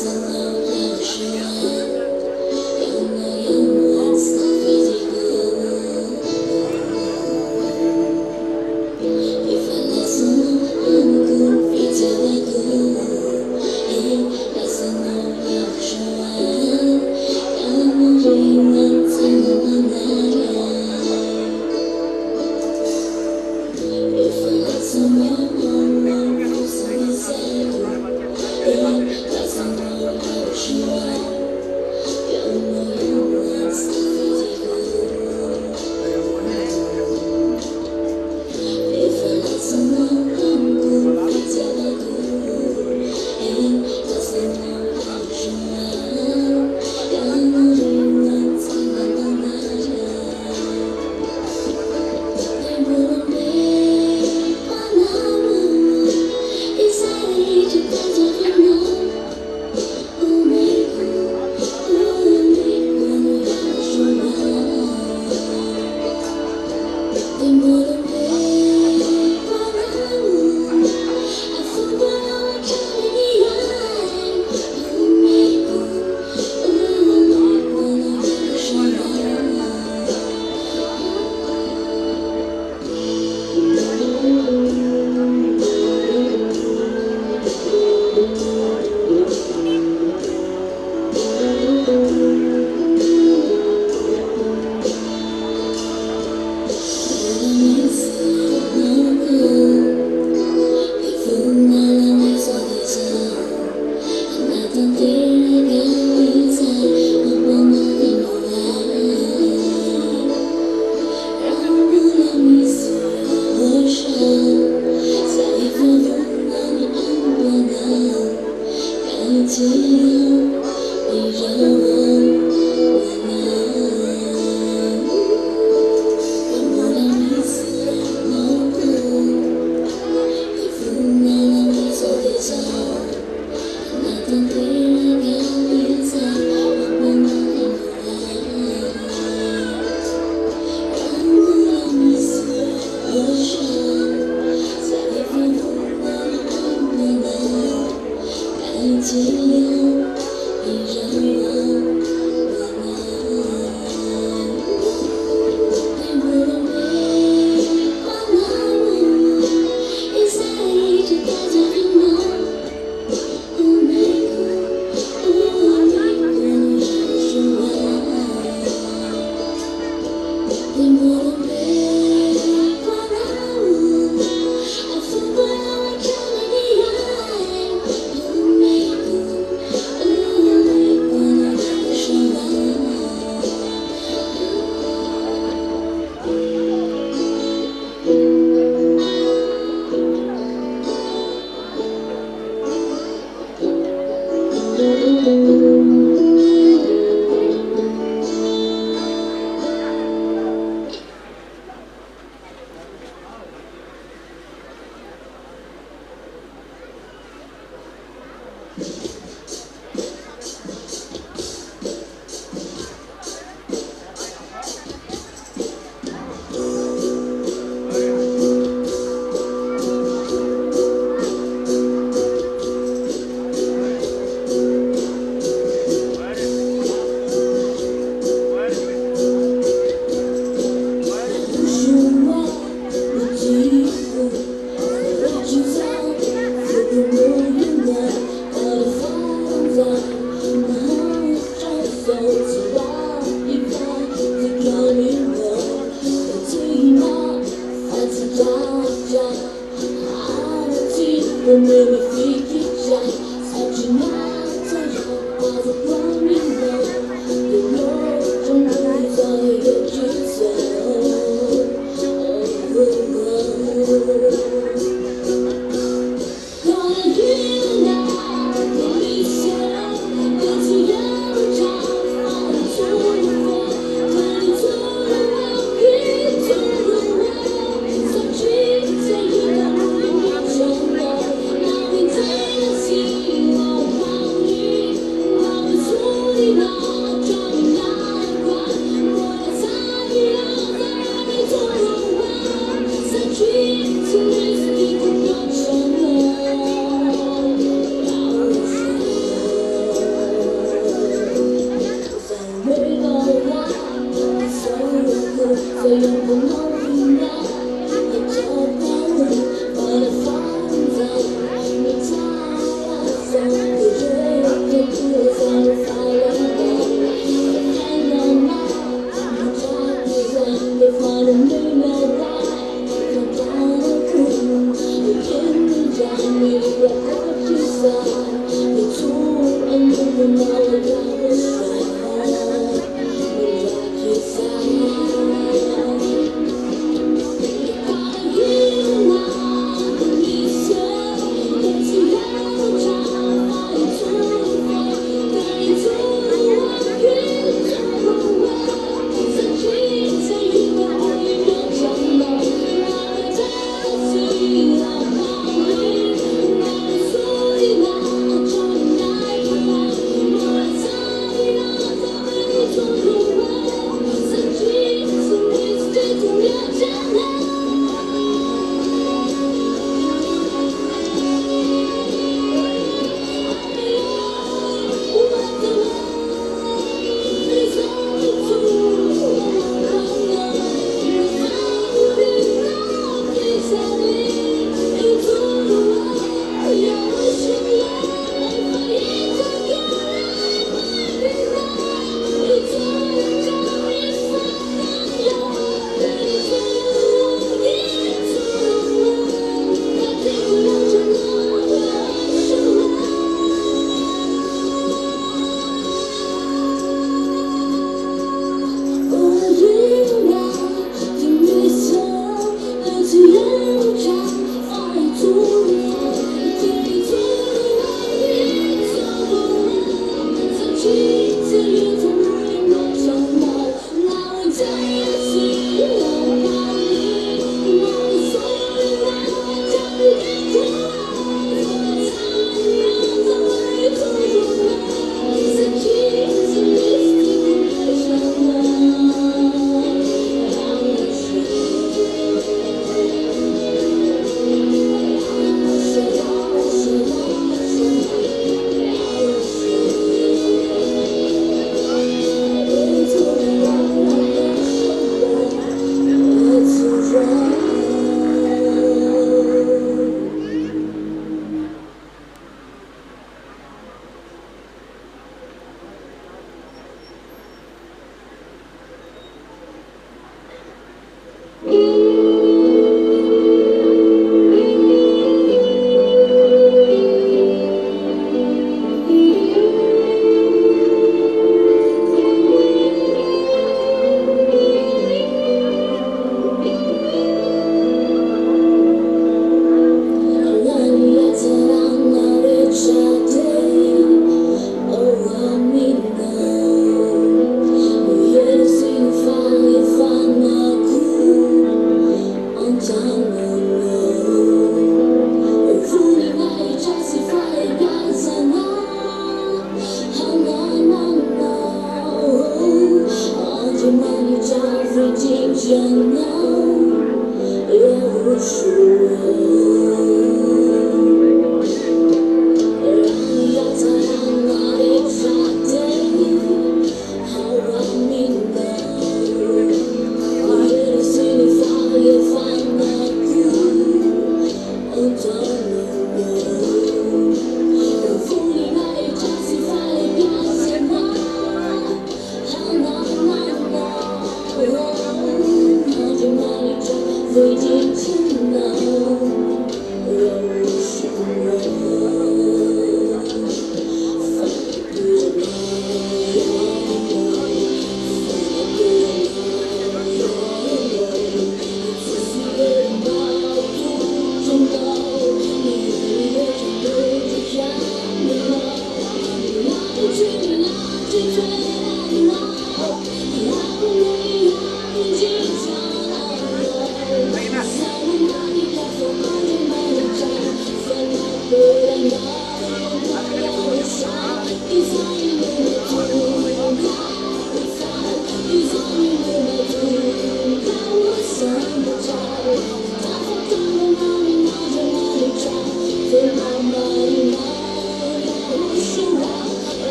我知道，如果我永远。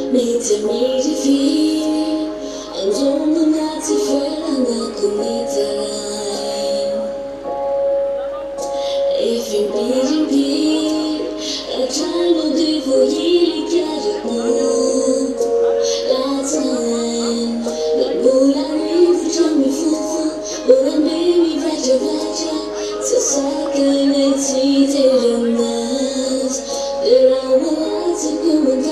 你在你的皮，暗中的那次飞了那个你再来，一分毕竟比，太落地vor一离开的我，拉赞，拉不拉你不证明复合，不然秘密摆着摆着，就撒开没期待的难，别让我再过问他。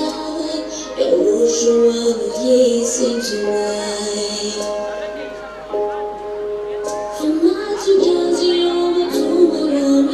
要我说我们一起tonight，什么就看见有我充满了迷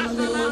Together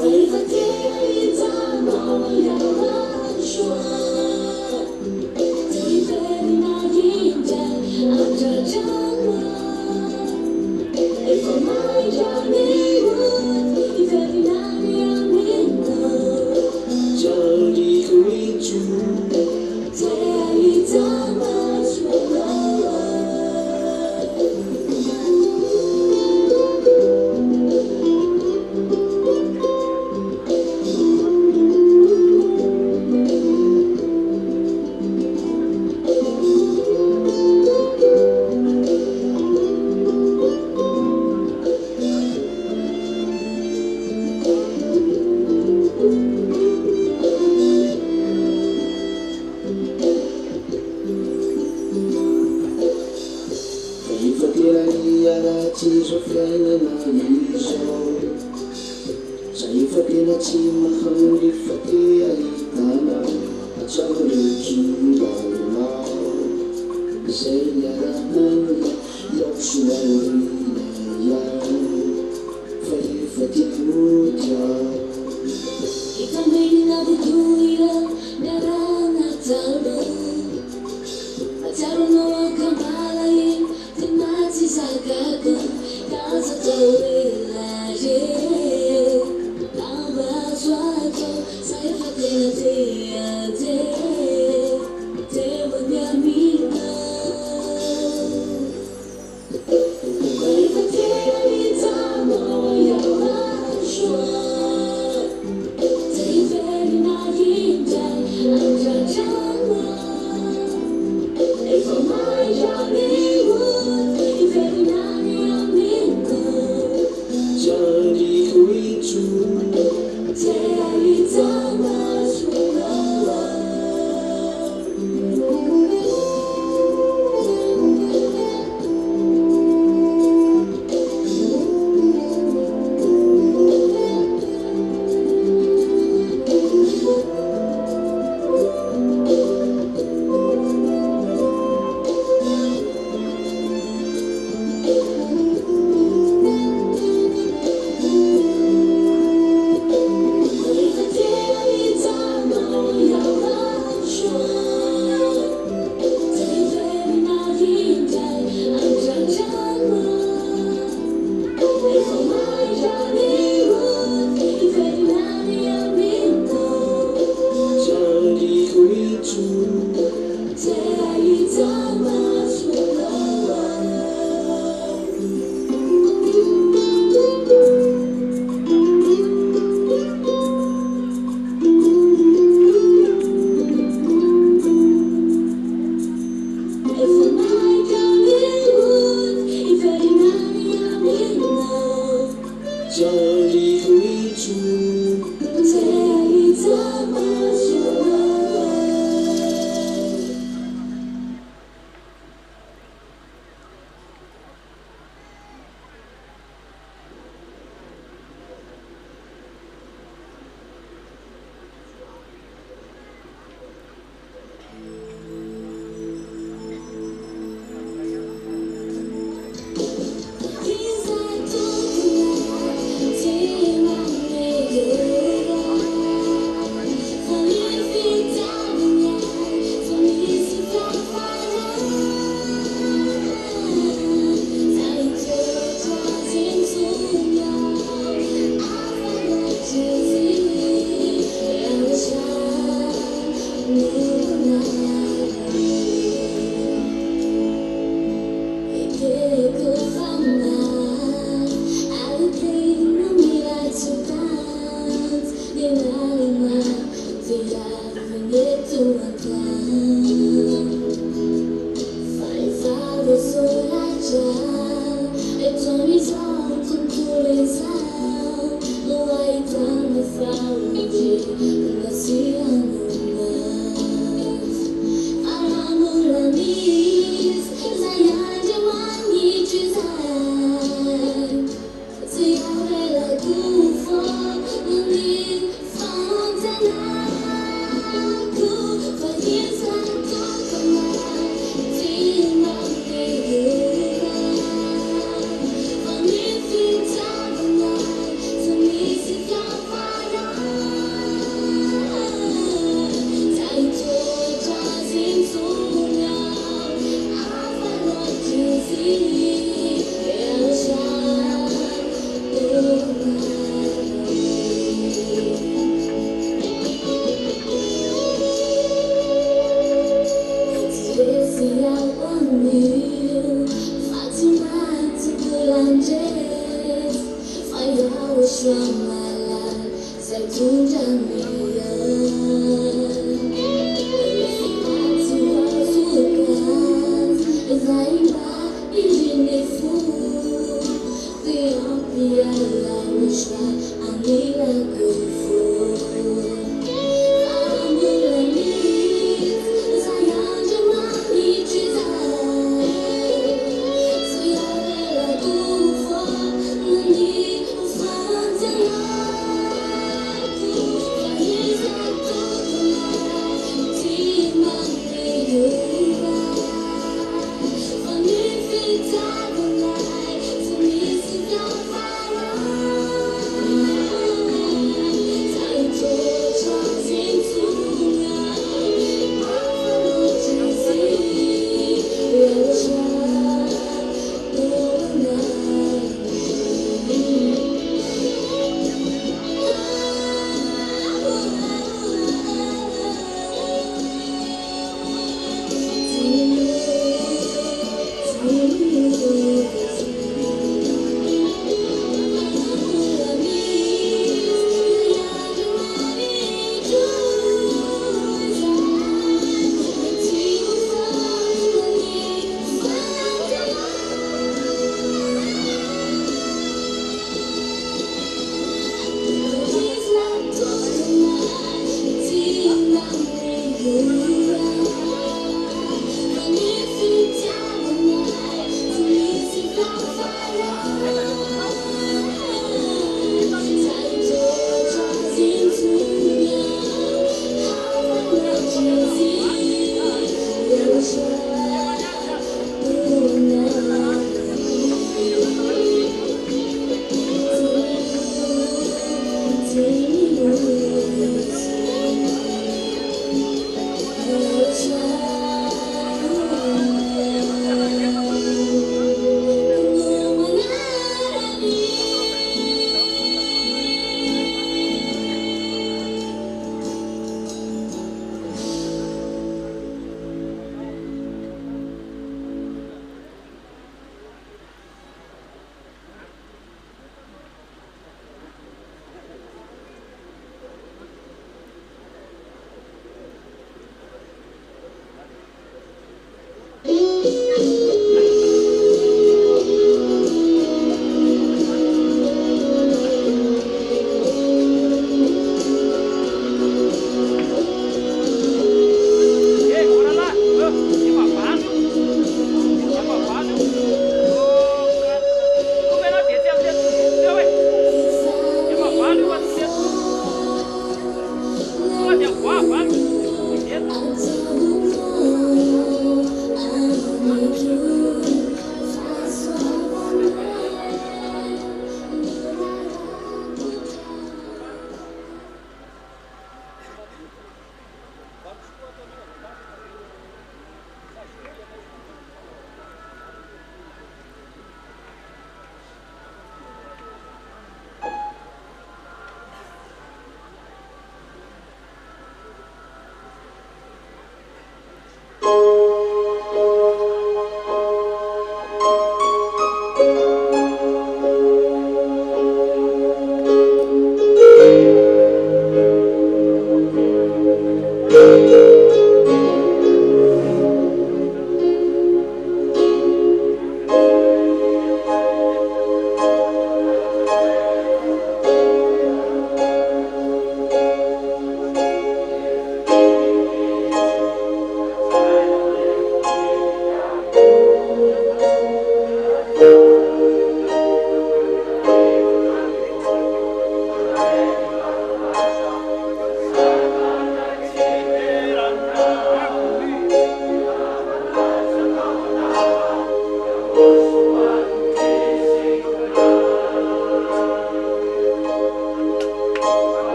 为何天一早那么要乱说？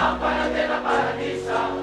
Lampada della paradiso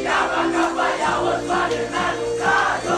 Ia baka pai a o vale na lugar.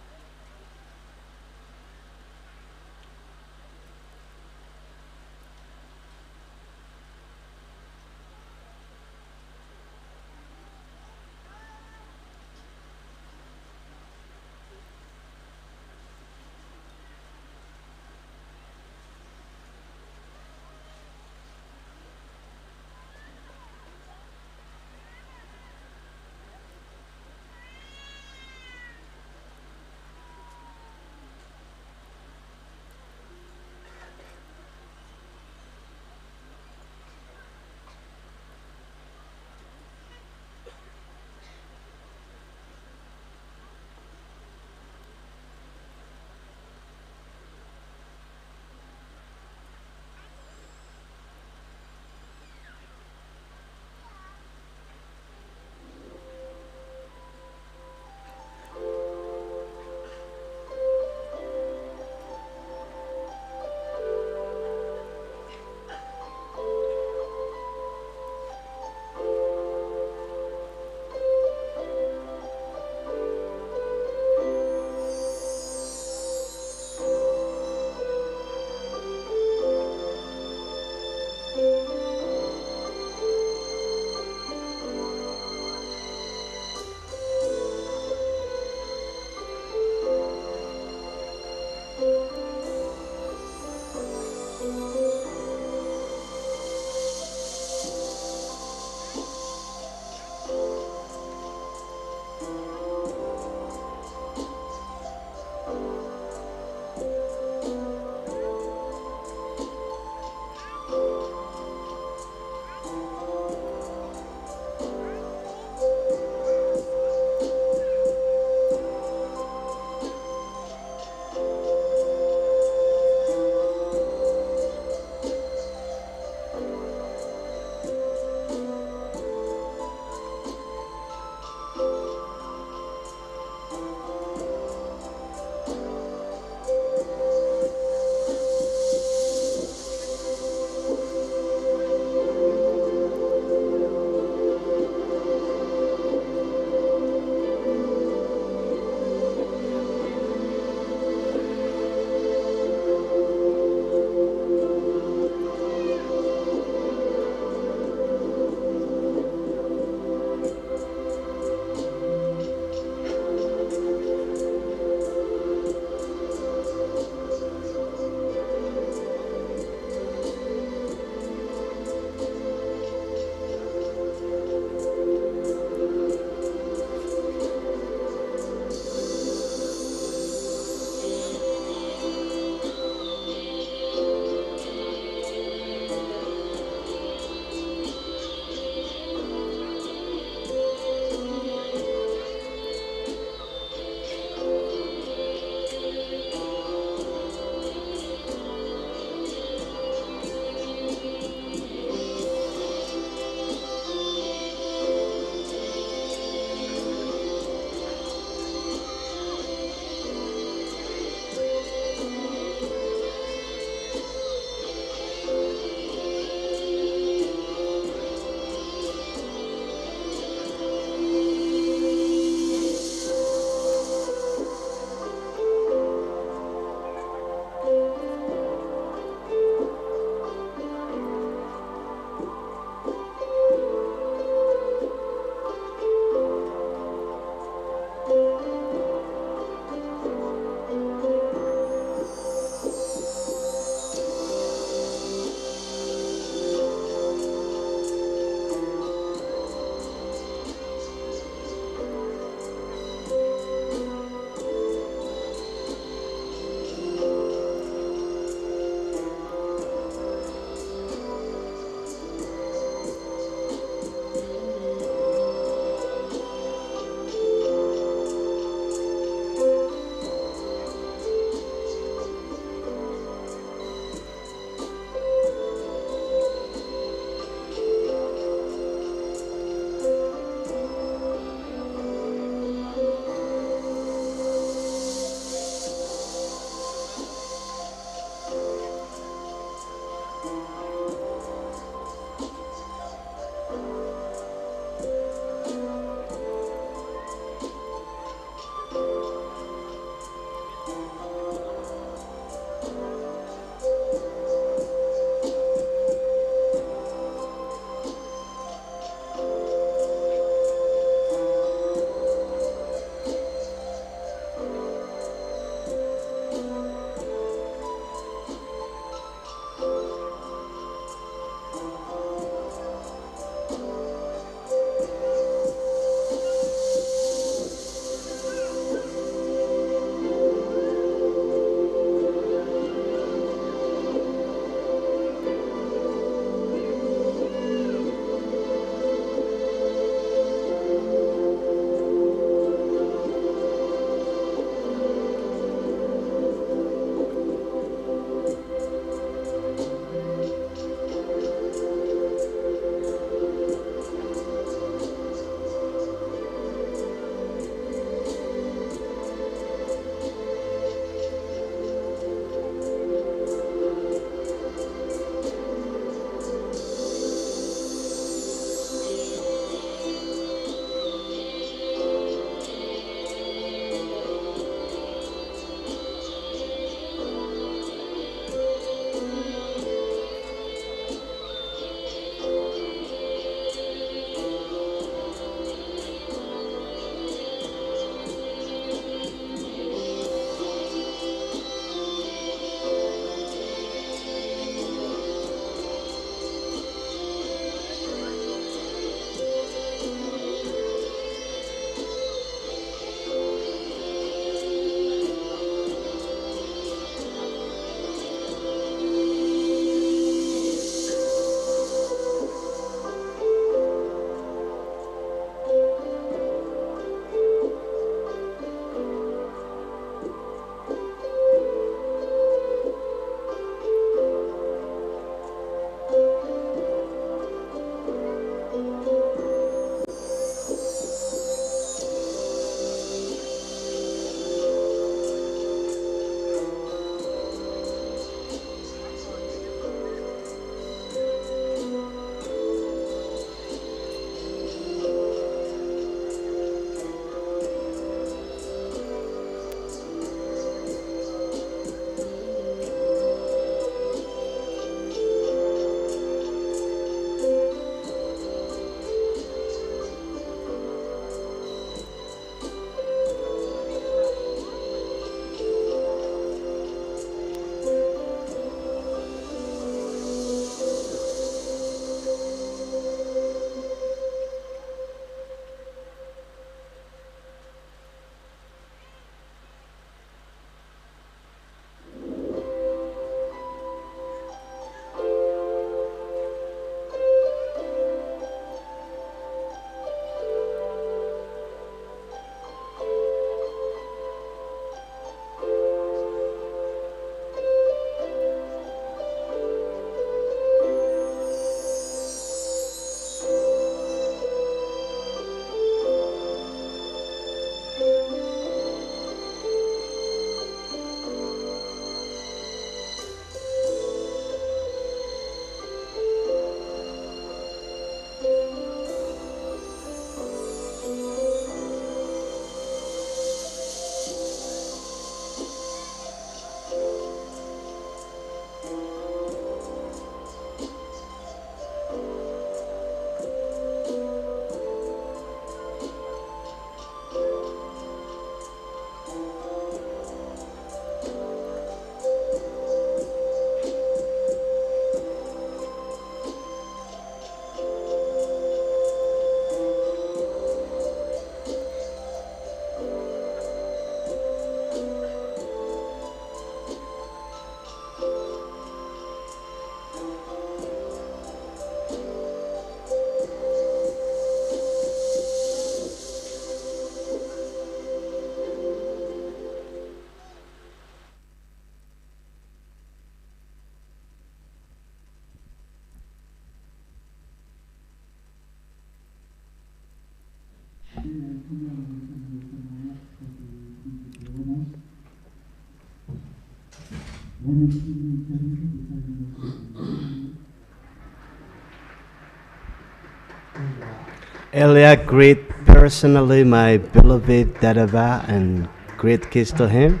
Elia, greet personally my beloved Dadava and great kiss to him.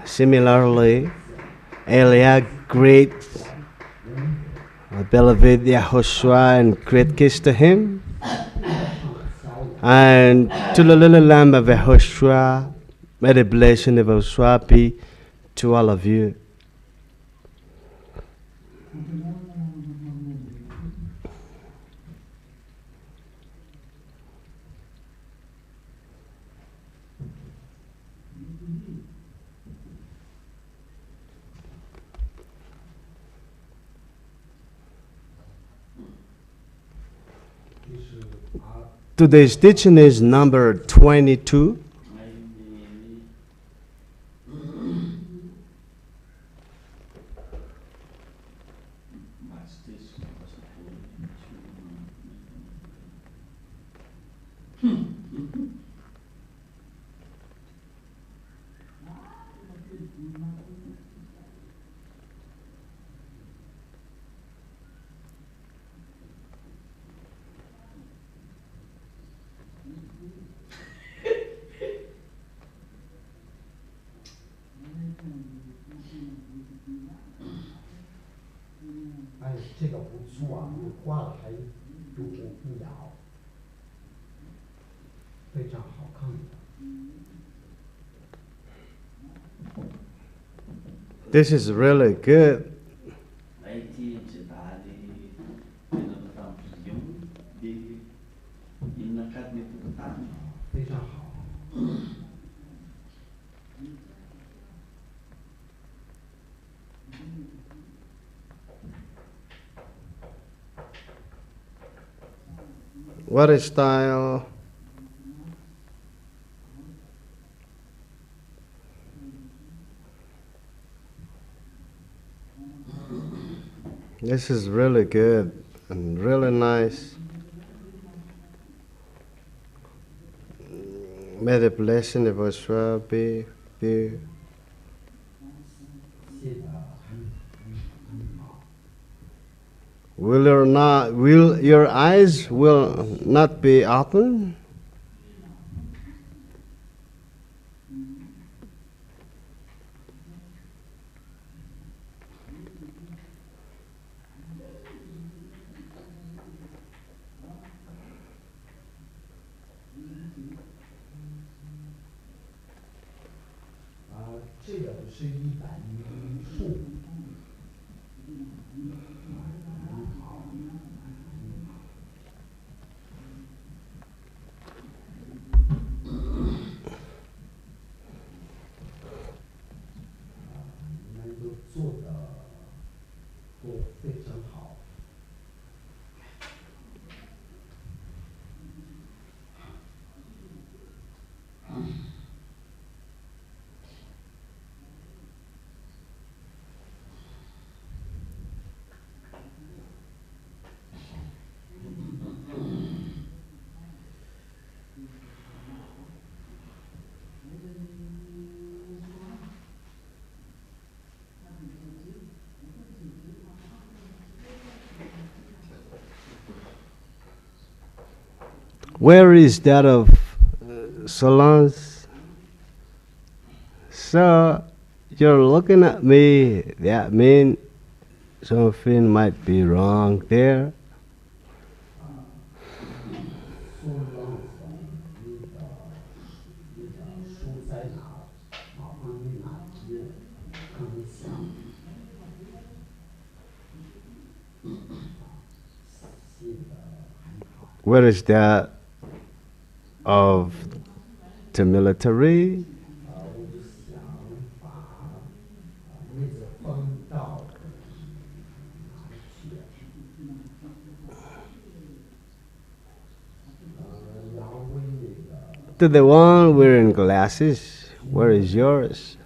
Similarly, Elia greets my beloved Yahushua and great kiss to him. And to the little lamb of Yahushua, may the blessing of Yahushua be to all of you. Today's teaching is number 22. This is really good. What is style? This is really good and really nice. May the blessing of Joshua be with you. Will your eyes will not be open? Where is that of Solange? So you're looking at me. That means something might be wrong there. Where is that of the military? To the one wearing glasses, where is yours?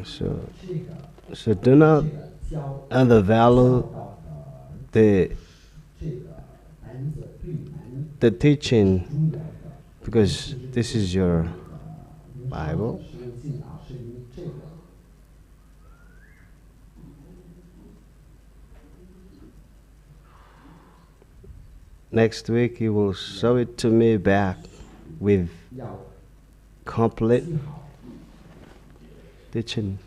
So, so do not undervalue the the teaching because this is your Bible. Next week you will show it to me back with complete teaching.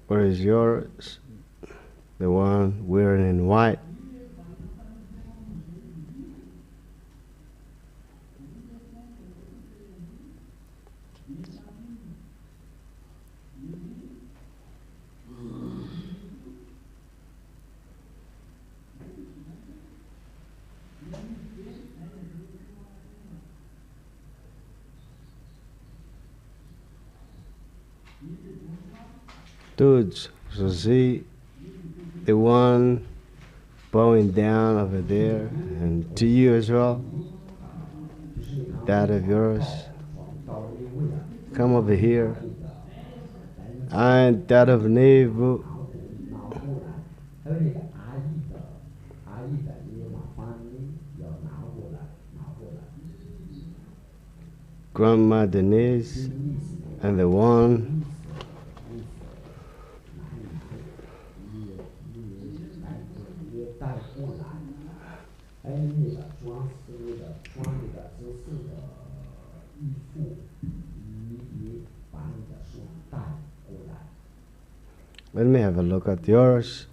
Where is yours? The one wearing in white. Dudes, so see the one bowing down over there, and to you as well, that of yours. Come over here. And that of Nevu. Grandma Denise, and the one. Let me have a look at yours.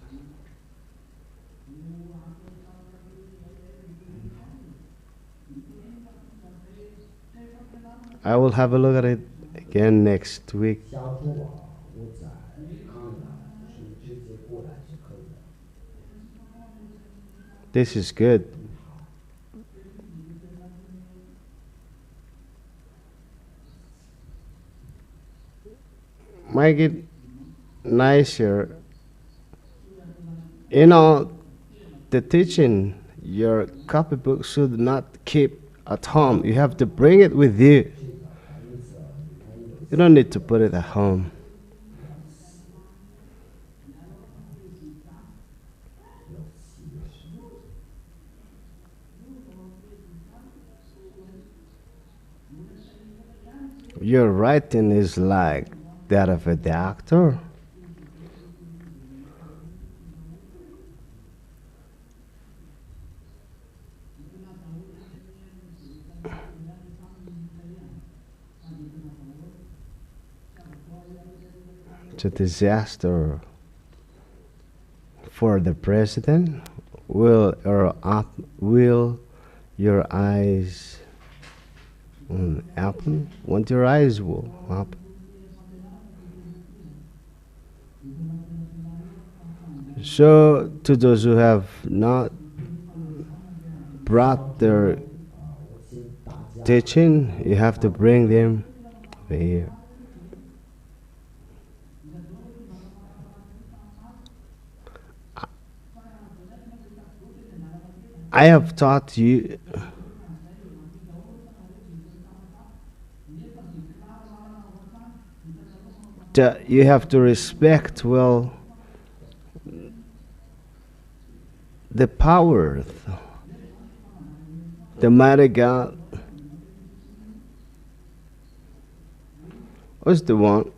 I will have a look at it again next week. This is good. Make it nicer. You know, the teaching, your copybook should not keep at home. You have to bring it with you. You don't need to put it at home. Your writing is like that of a doctor. It's a disaster for the president. Will your eyes open? Won't your eyes will open? So, to those who have not brought their teaching, you have to bring them over here. I have taught you that you have to respect well the power, the mighty God was the one.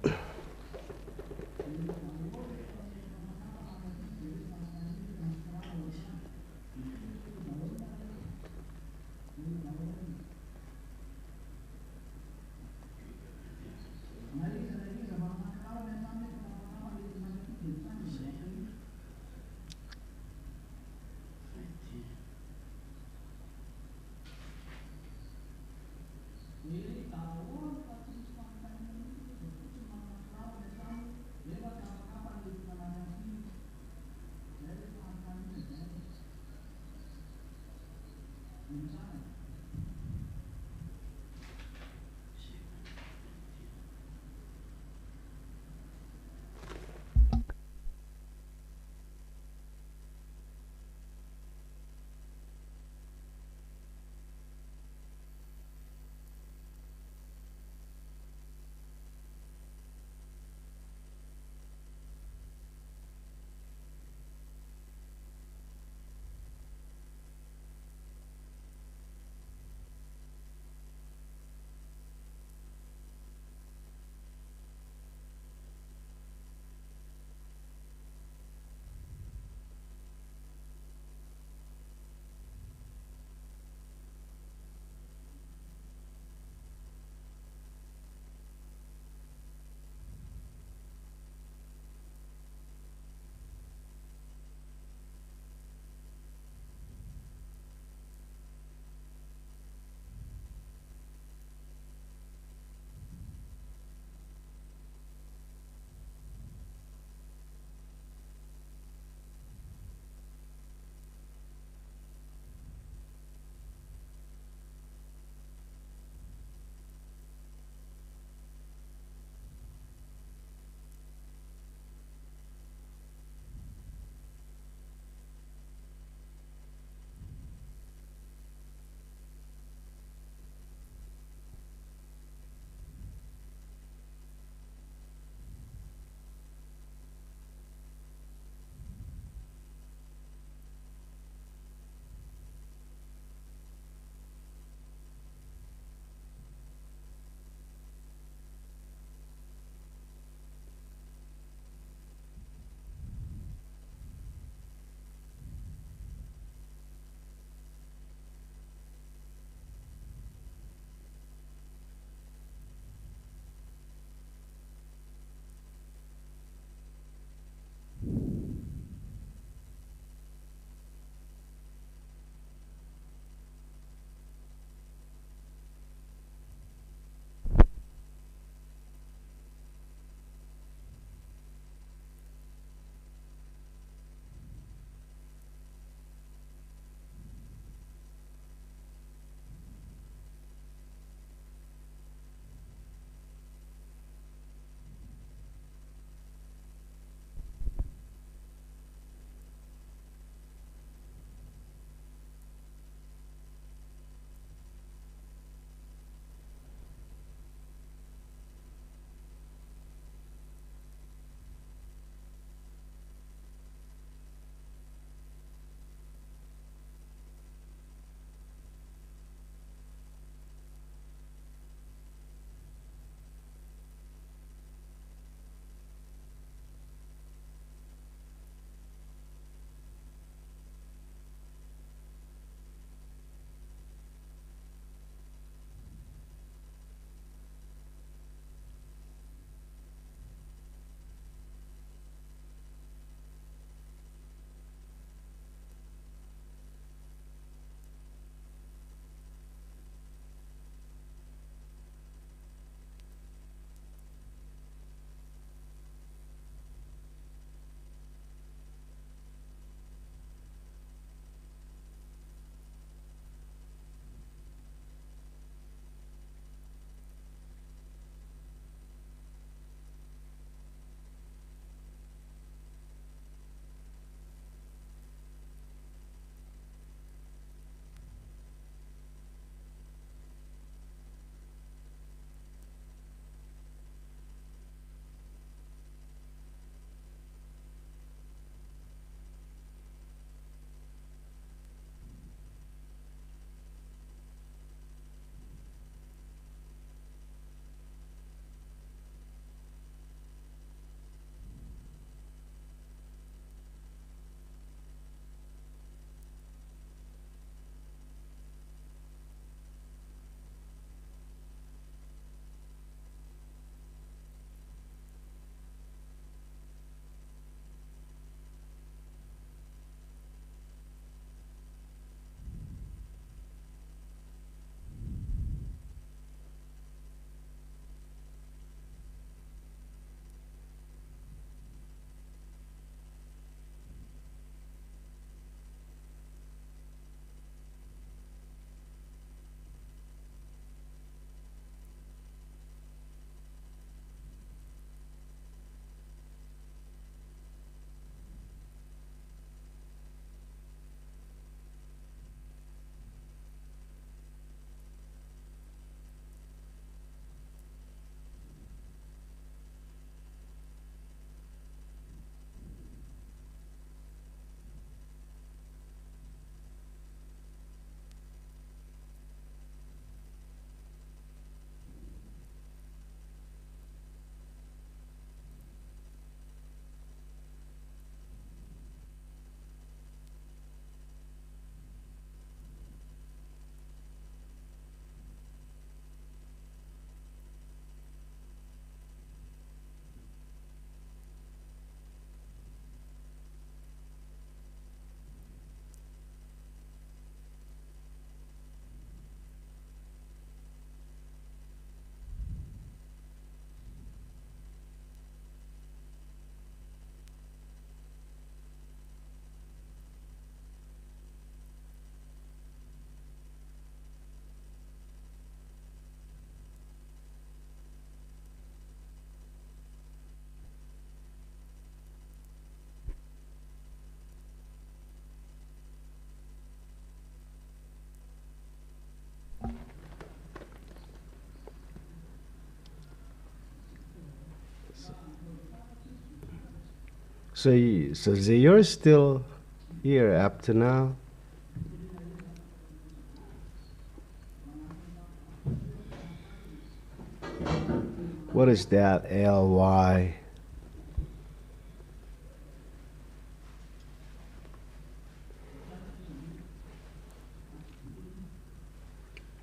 So you're still here up to now? What is that? Ly?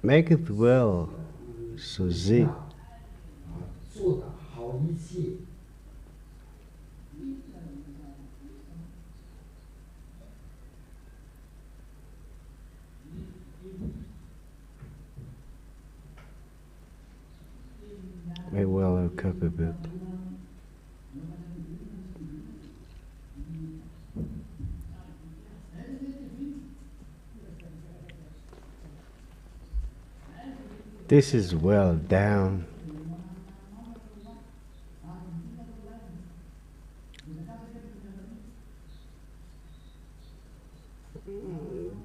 Make it well. So Z. 做得好一切。Make well a copybook. This is well down.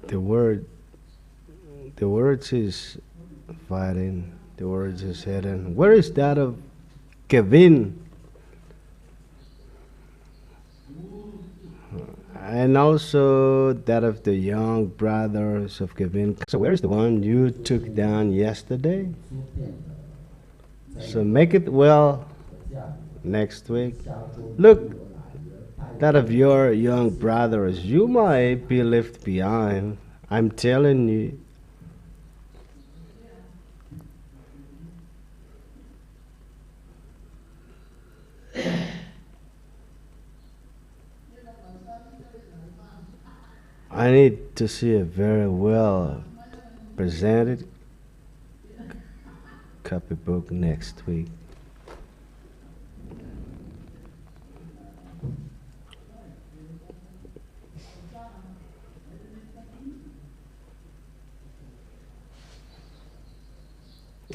The word, the words is fighting. The words is hidden. Where is that of Kevin? And also that of the young brothers of Kevin. So where is the one you took down yesterday? So make it well next week. Look, that of your young brothers, you might be left behind. I'm telling you. I need to see a very well presented copybook next week.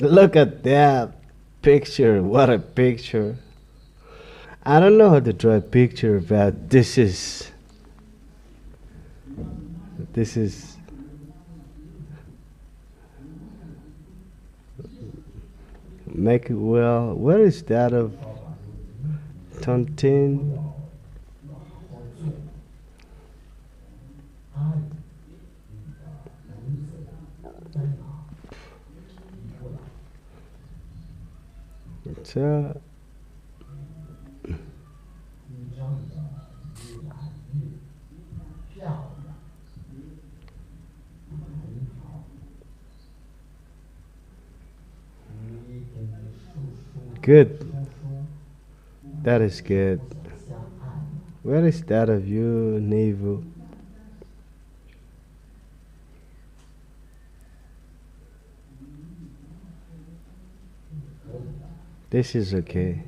Look at that picture. What a picture. I don't know how to draw a picture, but this is make it well. Where is that of Tontin? It's good. That is good. Where is that of you, Nevu? This is okay.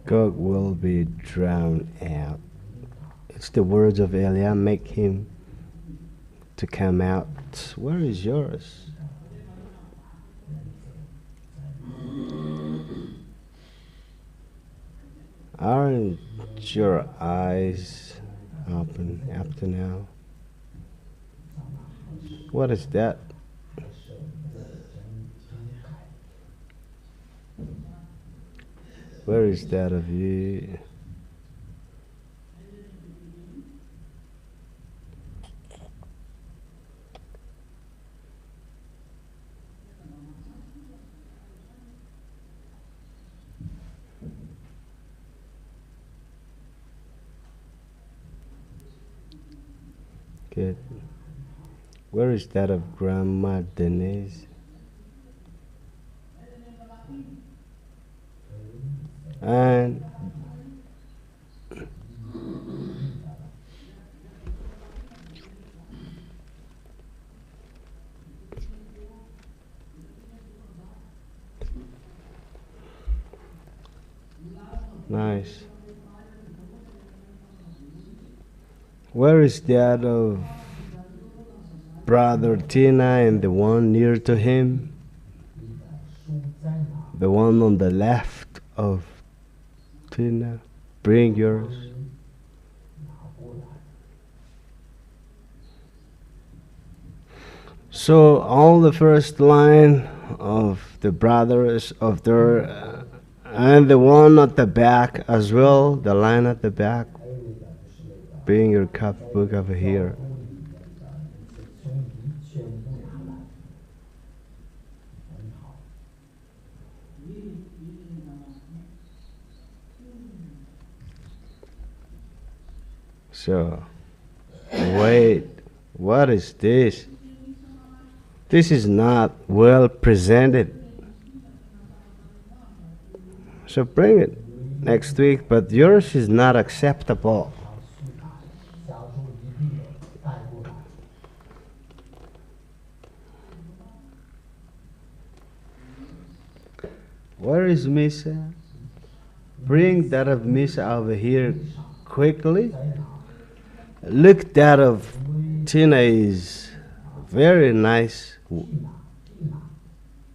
God will be drowned out. It's the words of Elia, make him to come out. Where is yours? Aren't your eyes open up to now? What is that? Where is that of you? Good. Where is that of Grandma Denise? And nice. Where is that of Brother Tina and the one near to him? The one on the left of Tina. bring yours. 拿过来。 So on the first line of the brothers of their and the one at the back as well, the line at the back, 还有一点就是那个 bring your copybook over here. 里面的一些兄弟全部拿来，很好。 So, wait, what is this? This is not well presented. So bring it next week, but yours is not acceptable. 把苏打下周一定带过来。 Where is Misa? Bring that of Misa over here quickly. Look, that of Tina is very nice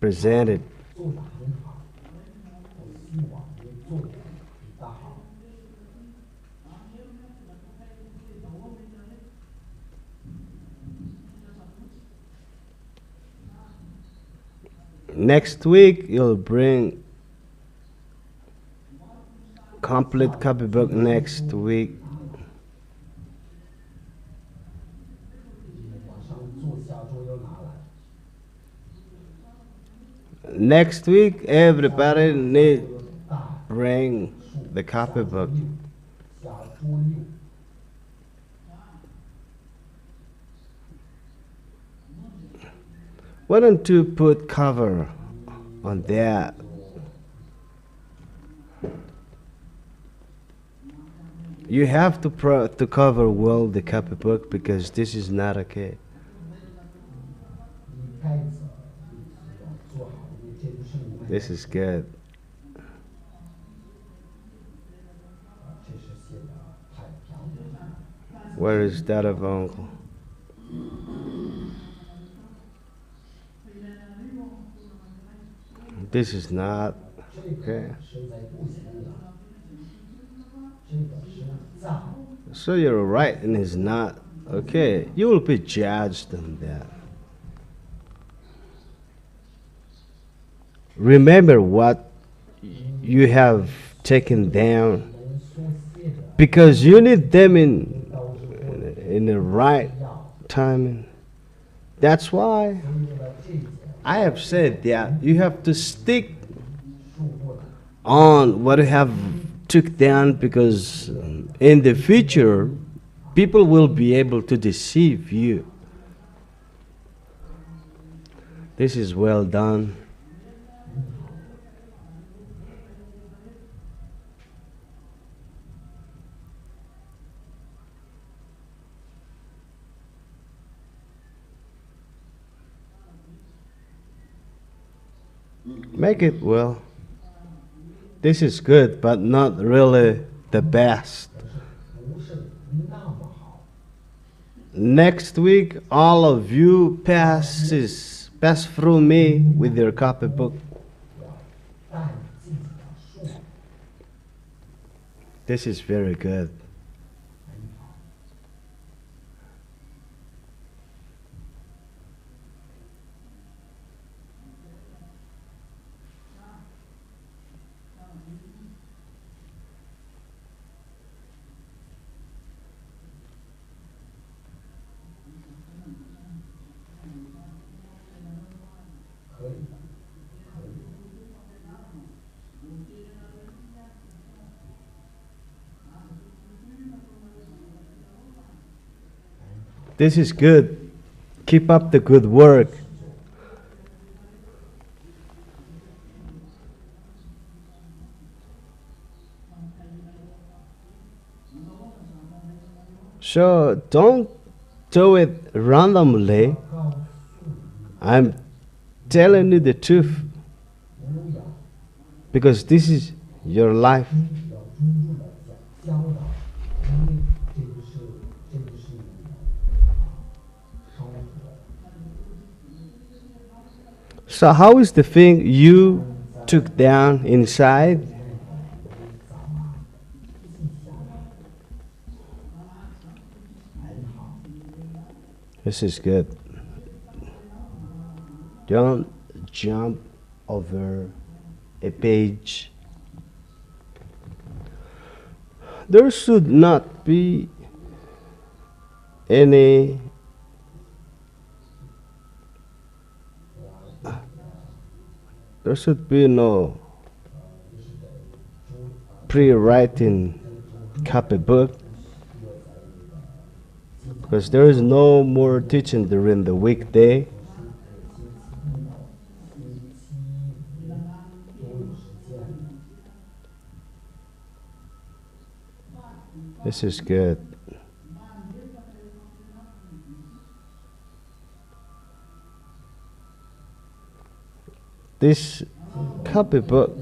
presented. 做得很好，我希望你做得比他好。 Next week you'll bring complete copybook next week. 马上做下周要拿来。 Next week everybody need bring the copybook. 下周六。 Why don't you put cover on that? You have to cover well the copybook because this is not okay. 你盖子要做好，因为这不是你们。 This is good. 这是写的太漂亮了。 Where is that of uncle? This is not 这个 okay. 实在不行了，这个是在。 So your writing is not okay. You will be judged on that. Remember what you have taken down 人所写的 because you need them in 都是我的 in the right 要， timing. That's why 所以为了这些 I have said that you have to stick 束缚的。 on what you have took down because in the future people will be able to deceive you. This is well done. Make it well. This is good, but not really the best. 不是那么好。 Next week, all of you pass through me with your copybook. 带你自己的数， This is very good. 很好。 可以的，可以。 This is good. Keep up the good work. So don't do it randomly. I'm telling you the truth 不要 because this is your life. 要专注的教导，因为这个是你的生活。 So how is the thing you took down inside? This is good. Don't jump over a page. There should not be any there should be no pre-writing copybook, because there is no more teaching during the weekday. This is good. This copybook,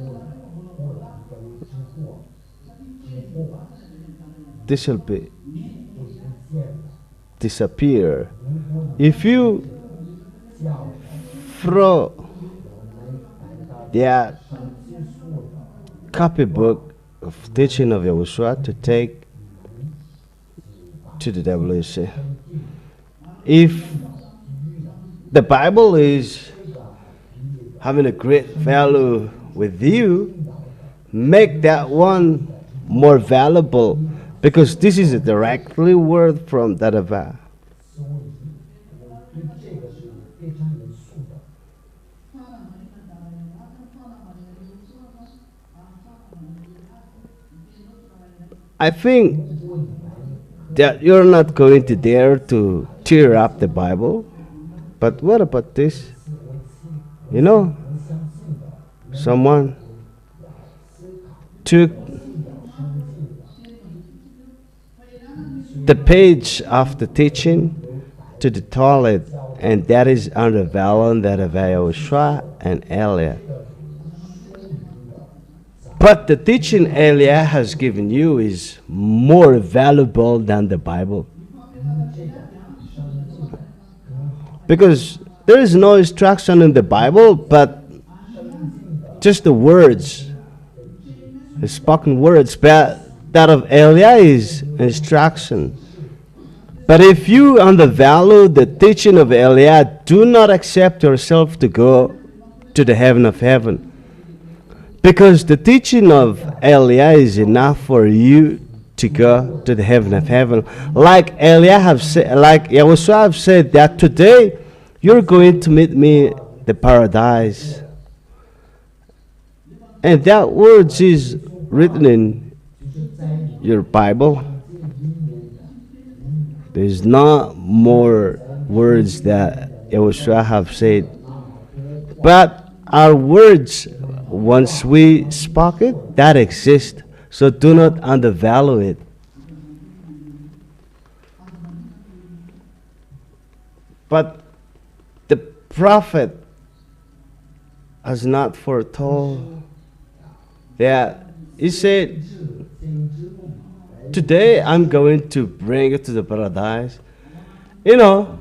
this will be disappear if you throw that copybook of teaching of Yahushua to take to the WC. If the Bible is having a great value with you, make that one more valuable, because this is a directly word from Dadava. I think that you're not going to dare to tear up the Bible, but what about this? You know, someone took the page of the teaching to the toilet, and that is undervalued that of Yahushua and Elia. But the teaching Elia has given you is more valuable than the Bible. Because there is no instruction in the Bible, but just the words, the spoken words. But that of Elia is instruction. But if you undervalue the teaching of Elia, do not accept yourself to go to the heaven of heaven. Because the teaching of Elia is enough for you to go to the heaven of heaven. Like Elia have said, like Yahushua have said that today you're going to meet me the paradise. And that words is written in your Bible. There's not more words that Yahushua have said. But our words, once we spoke it, that exists. So do not undervalue it. But the prophet has not foretold that. He said, today I'm going to bring you to the paradise. You know,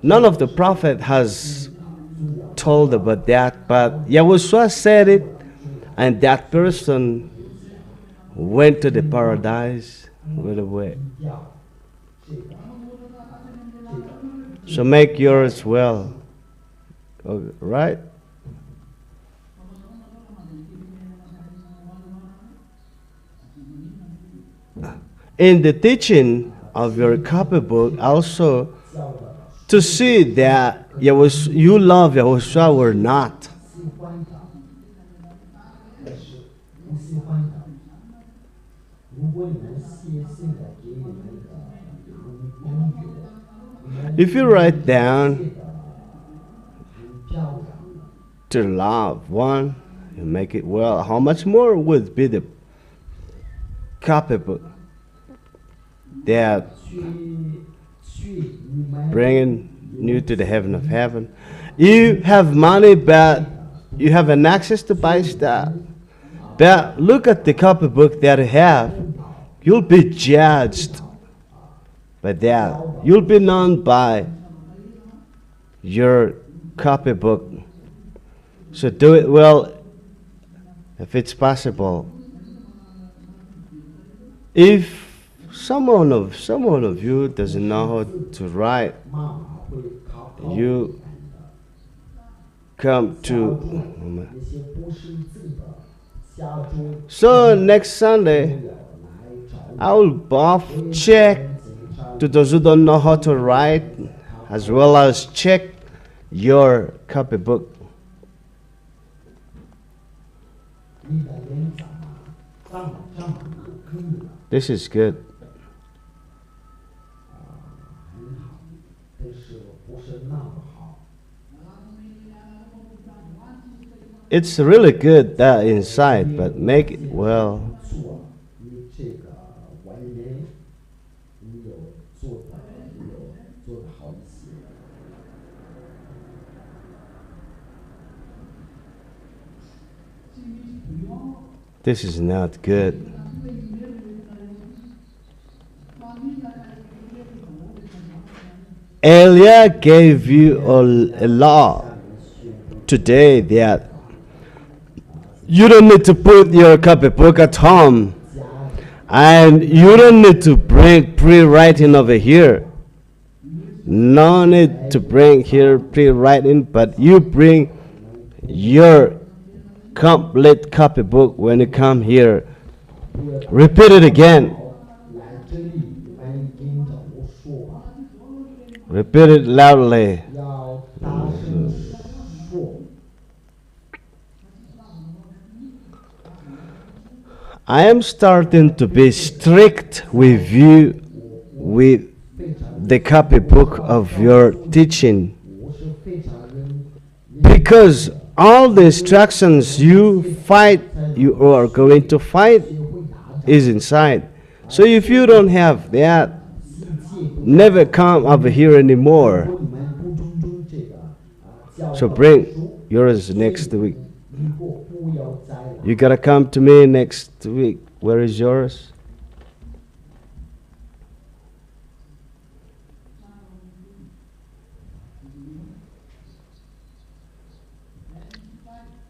none of the prophet has told about that, but Yahushua said it, and that person went to the paradise with a way. So make yours well. Right? In the teaching of your copybook, also to see that you love Yahushua or not. If you write down to love one, you make it well, how much more would be the copybook that bringing you to the heaven of heaven? You have money, but you have an access to buy stuff. But look at the copybook that you have. You'll be judged by that. You'll be known by your copybook. So do it well if it's possible. If someone of you doesn't know how to write, you come to. 那些不识字的加州 So next Sunday, 来找 I will both check to those who don't know how to write, as well as check your copybook. 你的脸怎么这么黑了？ This is good. 很好，但是不是那么好。 It's really good that inside, but make it well. 做你这个外面，你有做的好一些。 This is not good. Elia gave you a law today that you don't need to put your copybook at home, and you don't need to bring pre-writing over here. No need to bring here pre-writing, but you bring your complete copybook when you come here. Repeat it again. 来这里，来跟着我说吧， Repeat it loudly. 要大声说。 I am starting to be strict with you with the copybook of your teaching, 我是非常认 because all the instructions you are going to fight 会拿着 is inside. So if you don't have that, 世界不 never come over here anymore. 你们不尊重这个教 So 导 bring 书， yours next week. 以后不要再来。 You gotta come to me next week. Where is yours?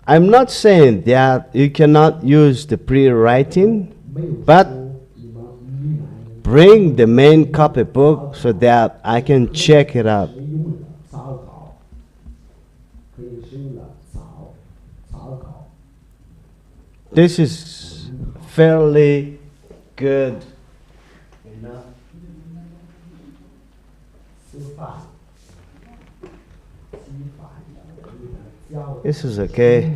I'm not saying that you cannot use the pre-writing, 没有 but 说你们依然 bring the main copybook so that I can check it out. 使用了草稿，可以使用了草稿。 This is fairly good. 吃饭，稀饭，你的教 This is okay.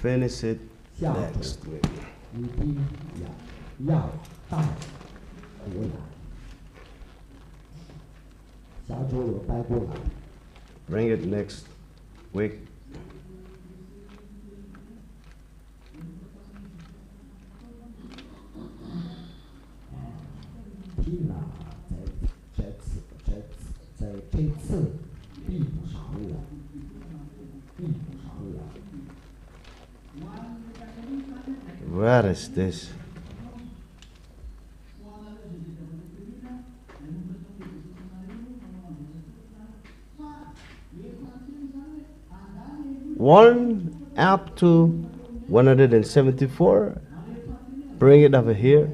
Finish it 下周 next week. 一定要带过来，下周我带过来。 Bring it next week. 缇娜在这次并不上了，并不上了。 What is this? One up to 174. Bring it over here.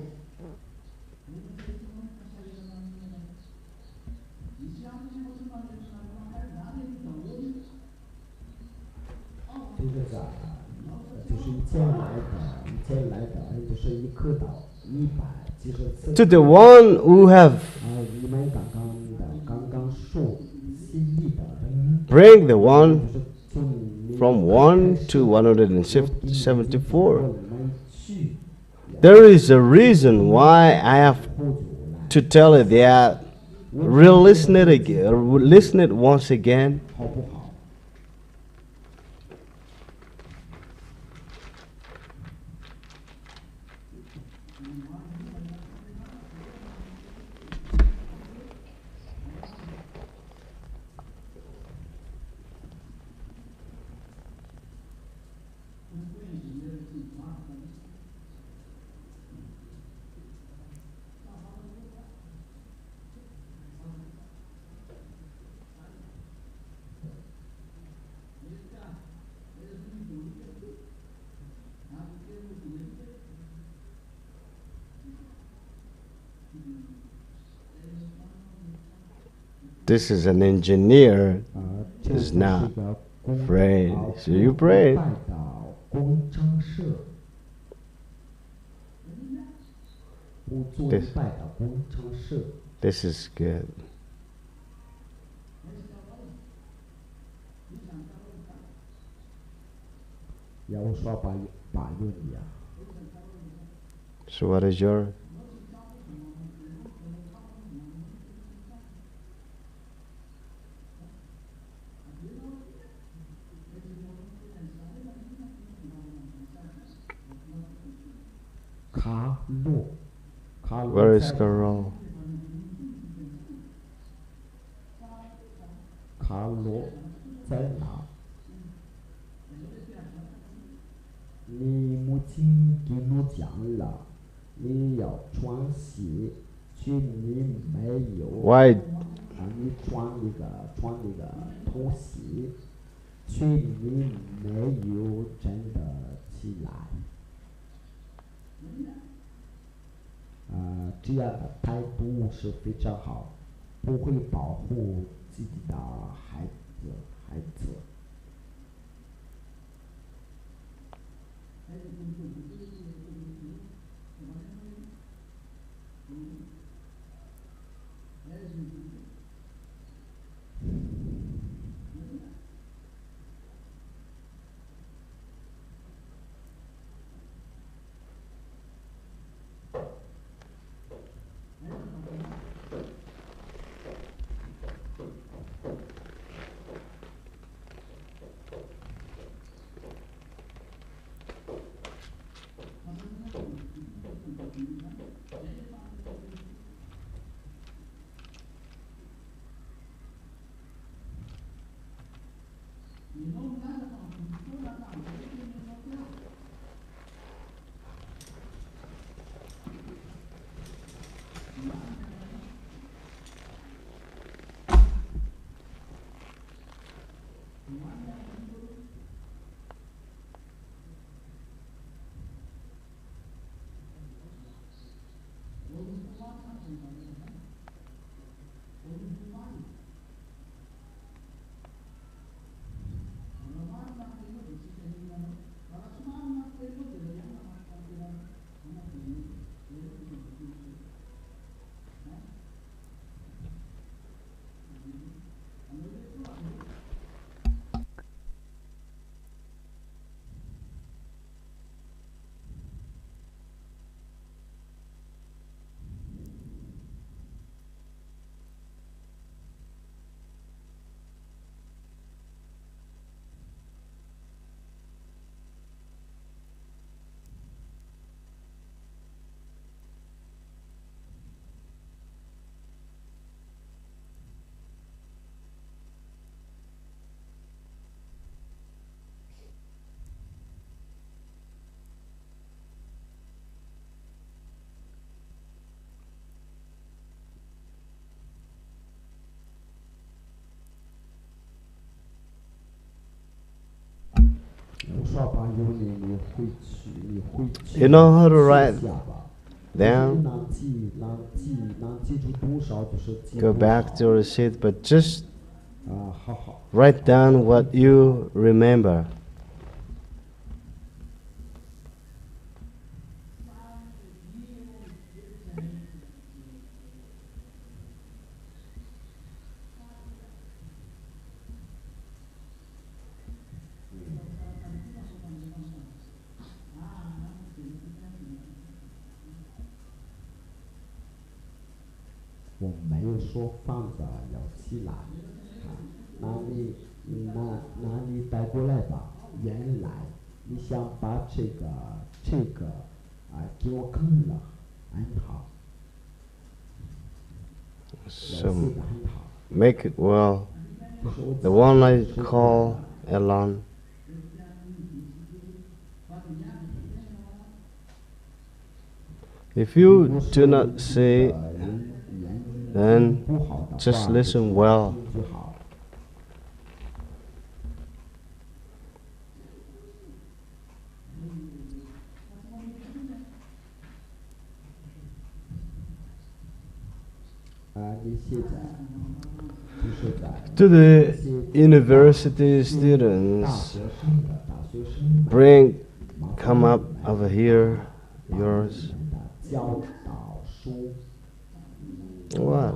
To the one who have bring the one from 1 to 174. There is a reason why I have to tell it that. Re-listen it again. Listen it once again. 好不好？ Thank This is an engineer 这 is 是 not 个工 afraid. 啊 So you 不 pray. 拜的工程师，不做 This 拜的工程师。 This is good. 要我说把用你啊， So what is your? 卡洛，卡洛 Where is 在哪 Carol? 卡罗在哪？你母亲给我讲了，你要穿鞋，去你没有。 Why? 啊，你穿那个拖鞋，去你没有真的起来。这样的态度是非常好，不会保护自己的孩子。少把有你回去 You know how to write 写下吧。 down? 能记住多少就是记 Go 多 back 少 to your seat, but just 好。 write down what you remember. 我没有说放着要起来，那你带过来吧。原来你想把这个给我啃了，很好，写 So 得很好。 make it well. 就是我 The one I call Elon. If you do not say, then just listen well. 就好。你现在就是在 To the university 大 students, 学生的大学生 bring, come up over here, yours. 们的教导书 What?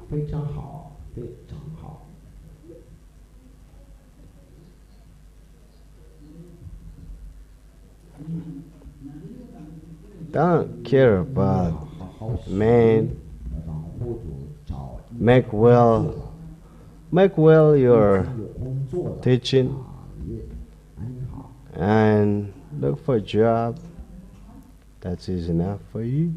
非常好，非常好。 Don't care about 好好学 man. 让户主找 Make well your 有工作的 teaching 也很好。 and look for a job. That's easy enough for you.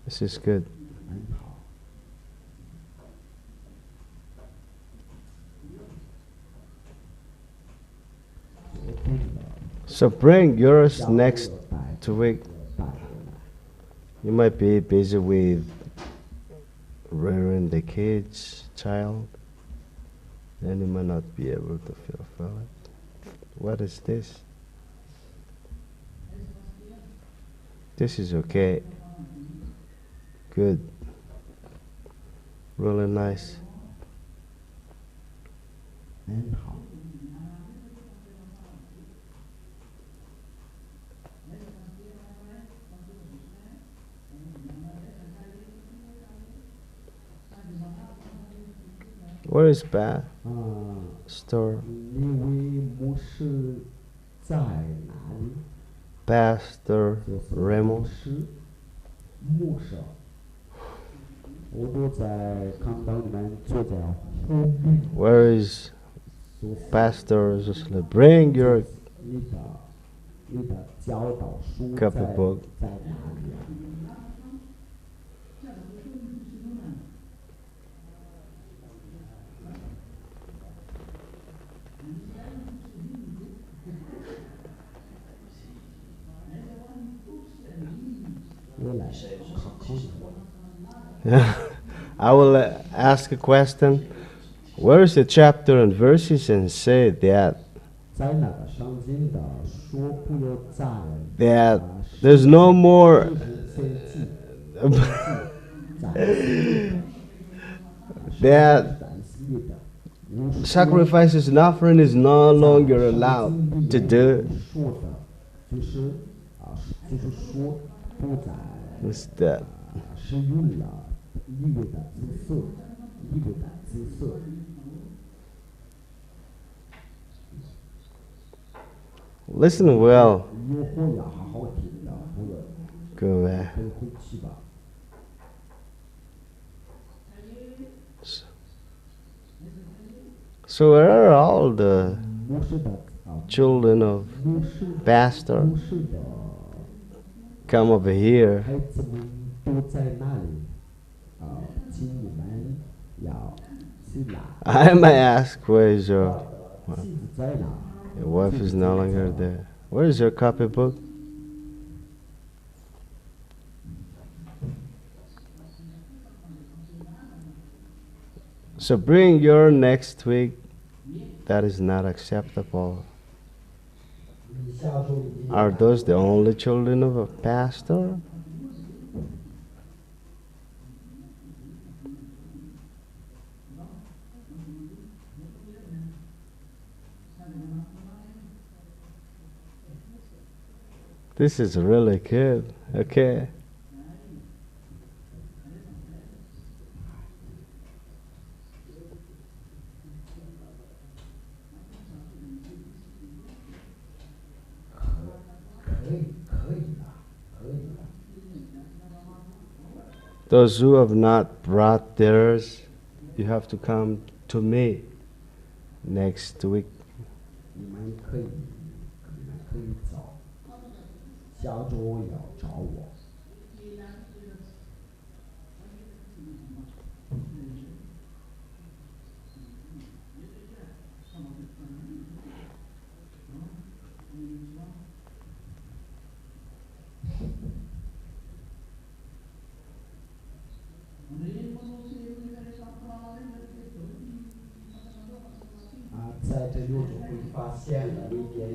This is good. 很好。 So bring yours next week. You might be busy with rearing the kids, child, then you might not be able to fulfill it. What is this? This is okay. Good. Really nice. 很好。 Where is Bath 嗯， store? 那位牧师在哪里？ Pastor 就是 Ramos. 牧师，我都在看到你们坐在后面。 Where is 所以 Pastor Zusle? Bring your 你的教导书 copy book. 在哪里啊？ 我来考考你。 I will ask a question. Where is the chapter and verses and say that 在那个圣经的说不要在 that there's no more 在 that sacrifices and offering is no longer allowed to do. 说的就是就是说不在 What's that? 使用了音乐的姿色，音乐的姿色。 Listen well. 以后要好好听的，不要 Go back. 回去吧。 So where are all the 牧师的 children of 牧师 Pastor 牧师的 come over here? 孩子们都在那里，请你们要去哪？ I may ask, where is your 妻子在哪？ your wife is no longer there. Where is your copybook? So bring your next week. That is not acceptable. 你下周一定 Are those the only children of a pastor? This is really good. Okay. Those who have not brought theirs, you have to come to me next week. 你们可以找，下周要找我。 Reino 发现了里边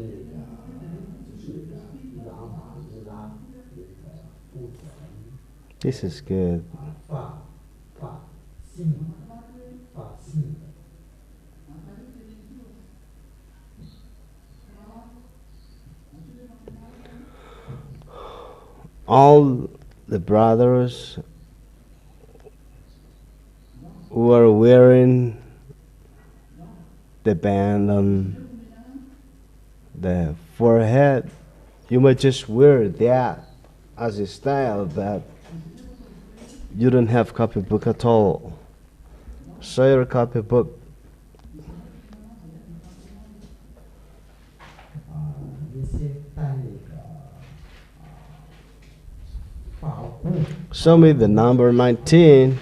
就是拉马拉不准 This is good. 发性发性 All the brothers who are wearing the band on the forehead, you might just wear that as a style, but you don't have copybook at all. Show your copybook. 那些带那个发箍 Show me the number 19.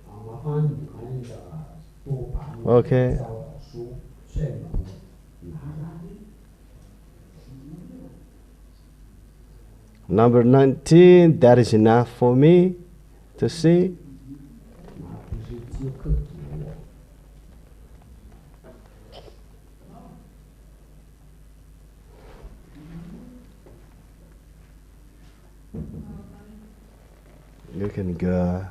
麻烦你们的多把你 Okay. 教导书全部拿来。 Number 19, that is enough for me to see. 那不是接客给我。 You can go.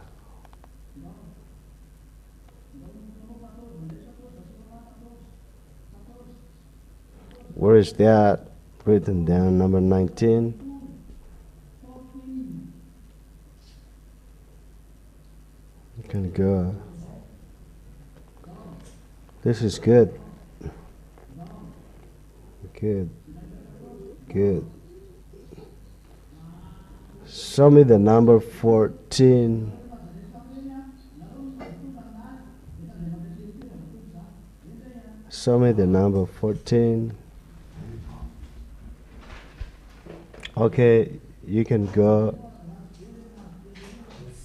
Where is that written down? Number 19. You can go. This is good. Good. Good. Show me the number 14. Show me the number 14. Okay, you can go.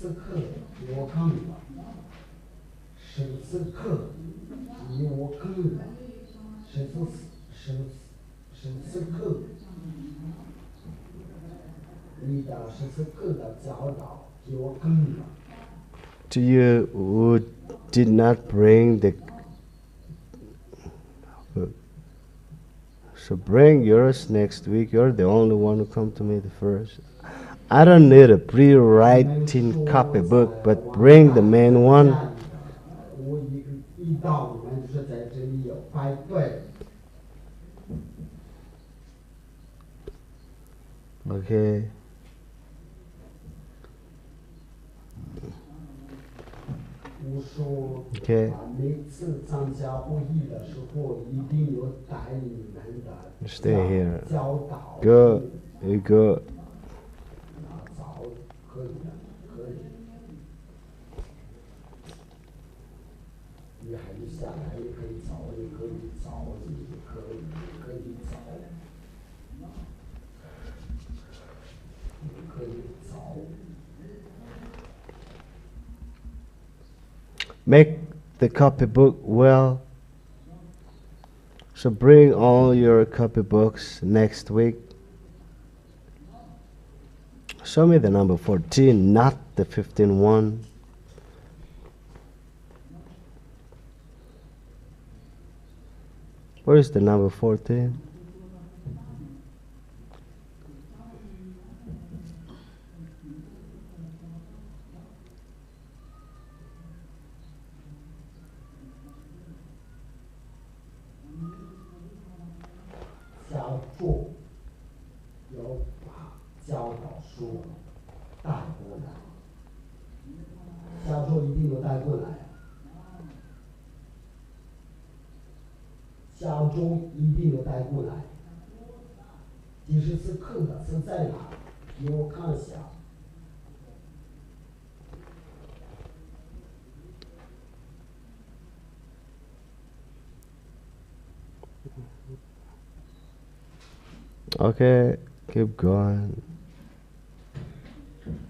14课给我看了，14课给我看了，14课，你的14课的教导给我看了。 To you who did not bring the so bring yours next week. You're the only one who come to me the first. I don't need a pre-writing copybook, but bring the main one. 我一到你们就是在这里有排队。 Okay. 我说， Okay. 每次参加会议的时候，一定有带你们的 Stay here. 教导。 Go. You go. 早可以的，可以。你还是下来也可以早，也可以早，也可以早，也可以早。 Make the copybook well. So bring all your copybooks next week. Show me the number 14, not the 15 one. Where is the number 14? 小作要把教导书带过来，小作一定要带过来，小作一定要带过来。14课的是在哪？给我看一下。 Okay, keep going.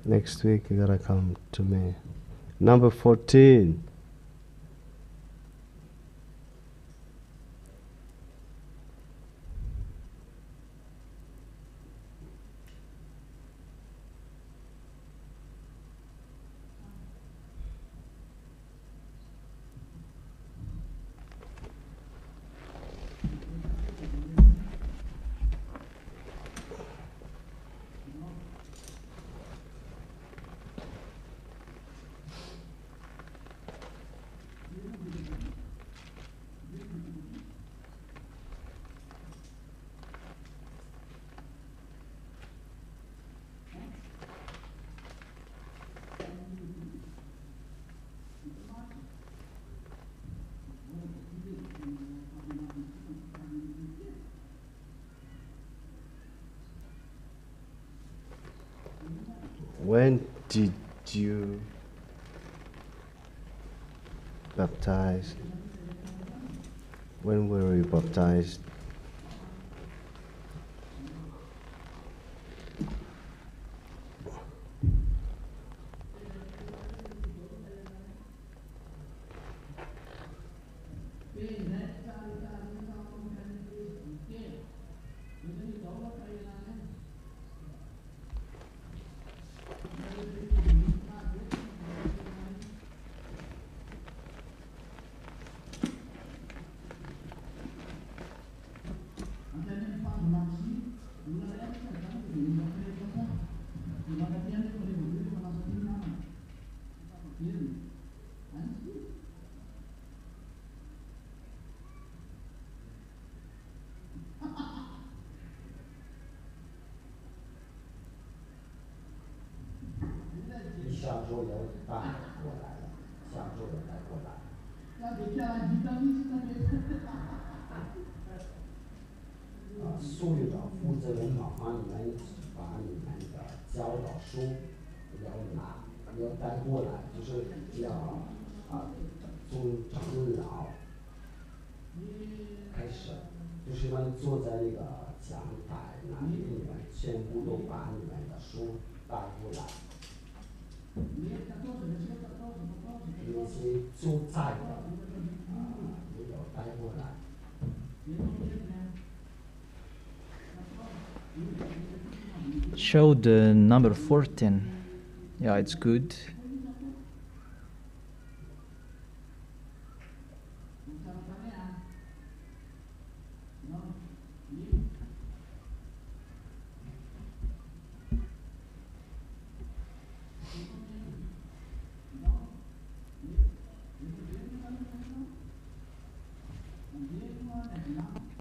Next week you gotta come to me. Number 14. When did you baptize? When were you baptized?下周要带过来了，下周要带过来。所有的负责人麻烦你们把你们的教导书要带过来，就是要从长老开始，就是你们坐在那个讲台那里，你们全部都把你们的书带过来。那些做菜的也要带过来。Show the number 14. Yeah, it's good.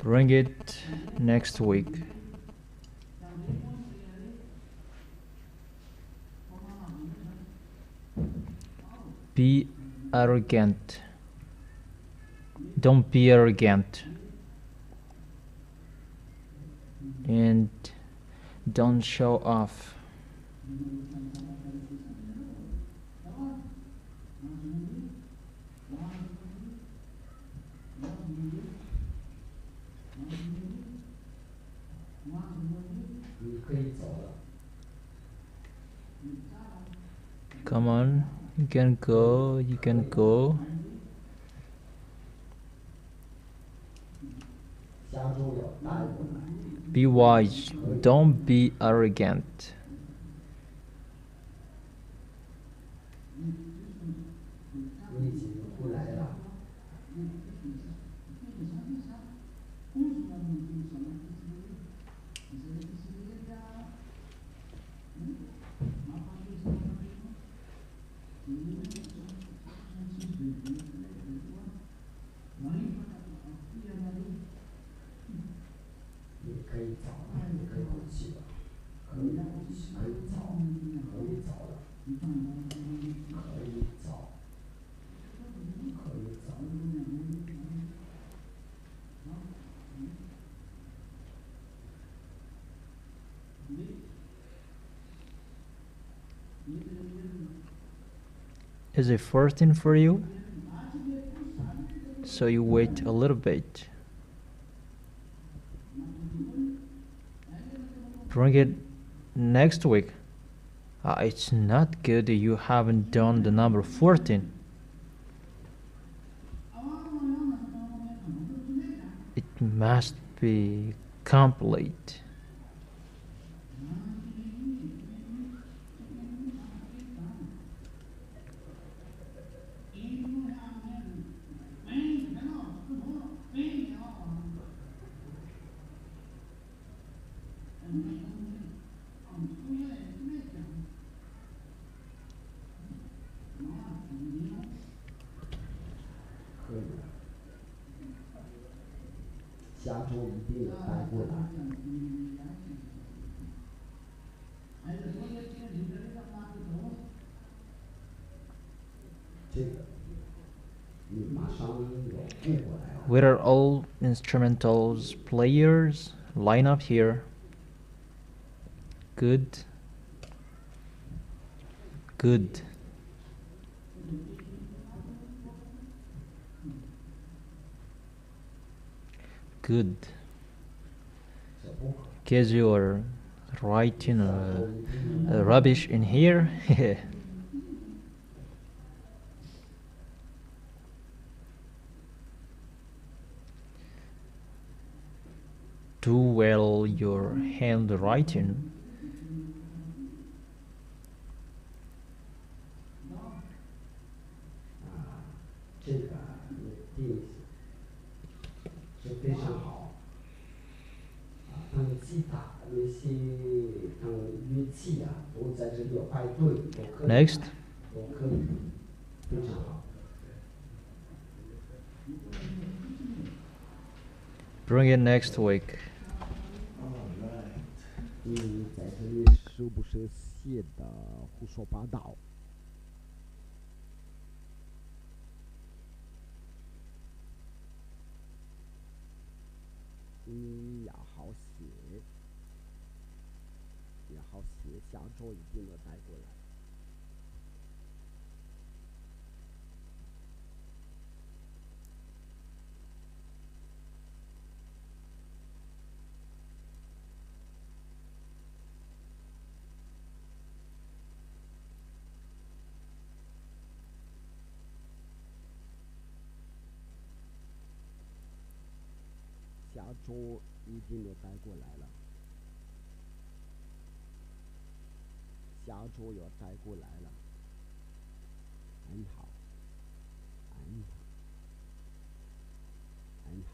Bring it next week. Be arrogant. Don't be arrogant. And don't show off. Come on, you can go, you can go. Be wise, don't be arrogant. Is it 14 for you? So you wait a little bit. Bring it next week. It's not good that you haven't done the number 14. It must be complete. Where are all instrumentals players? Line up here. Good. Good. Good. Guess you are writing rubbish in here. Do well your handwriting. 这个定是非常好。当吉他那些当乐器啊，都在这里有派对，都可以。Next. 都可以，非常好。 Bring it next week. 你在这里是不是写的胡说八道？你要好写，要好写，下周一定要带过来。下周一定要带过来了，下周要带过来了，很好，很好，很好。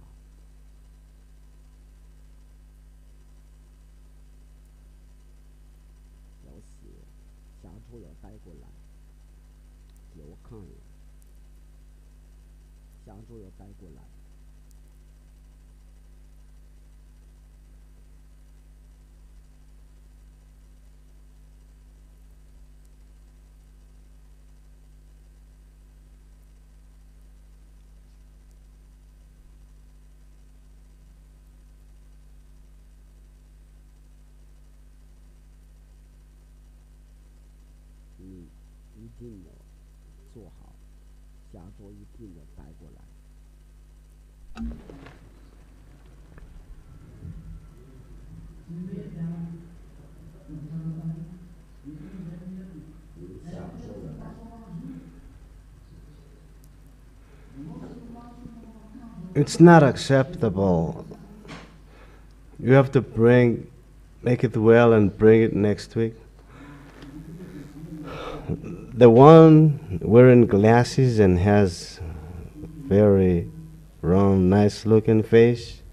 要写，下周要带过来，给我看一眼，下周要带过来。 你一定要做好，下周一定要带过来。下周要带。 It's not acceptable. You have to make it well and bring it next week. The one wearing glasses and has very round, nice looking face.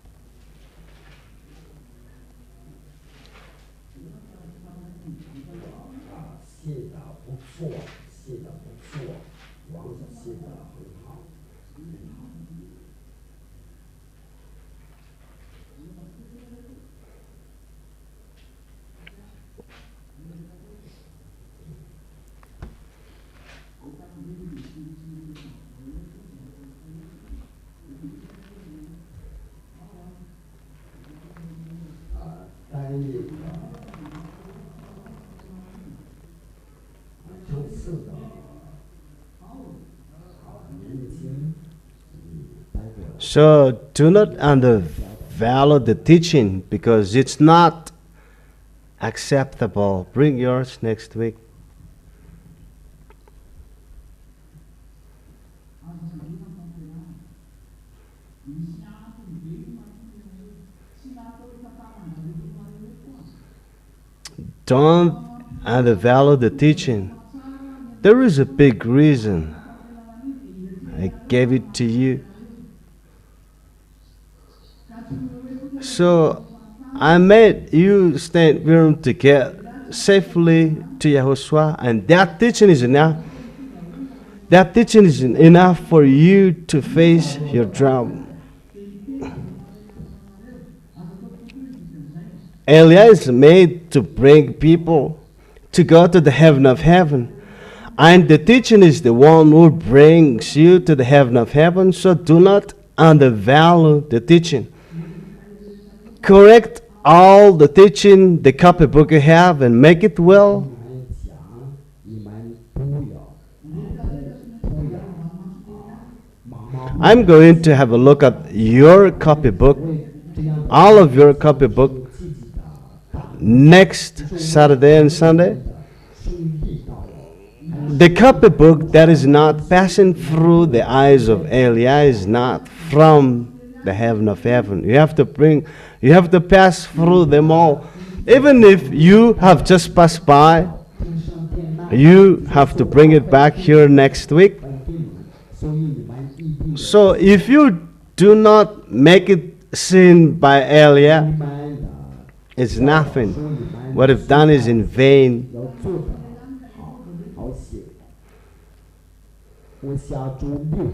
So do not undervalue the teaching because it's not acceptable. Bring yours next week. Don't undervalue the teaching. There is a big reason. I gave it to you. So I made you stand firm to get safely to Yahushua, and that teaching is enough. That teaching is enough for you to face your drought. Elijah is made to bring people to go to the heaven of heaven. And the teaching is the one who brings you to the heaven of heaven. So do not undervalue the teaching. Correct all the teaching the copybook you have and make it well. I'm going to have a look at your copybook, 这样的 all of your copybook, 自己的 next Saturday and Sunday. 顺利道的， The copybook that is not passing through the eyes of Eliah is not from the heaven of heaven. You have to pass through them all. Even if you have just passed by, 天上天那 you have to bring it back here next week. 本给你们，所以你们一定 So if you do not make it seen by 你 Eliah, 们的 it's nothing. 说你们 What you've done is in vain. 要做的好写。我下周六，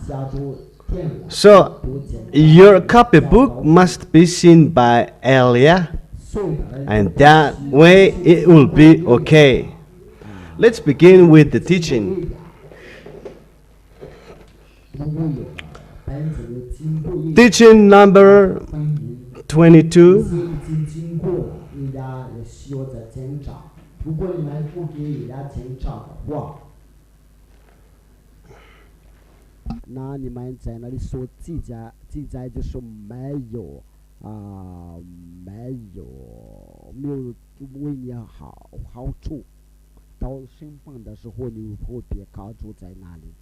下周天我 So 都见 your copybook must be seen by Eliah, 所有的人 and that way it will be okay. Let's begin with the teaching. 如果有本子有经过一 Teaching number 分明。 22. 已经经过了，人家也需要再检查。如果你们不给人家检查的话，那你们在那里所记载就是没有为你好处。到身份的时候，你会被卡住在那里。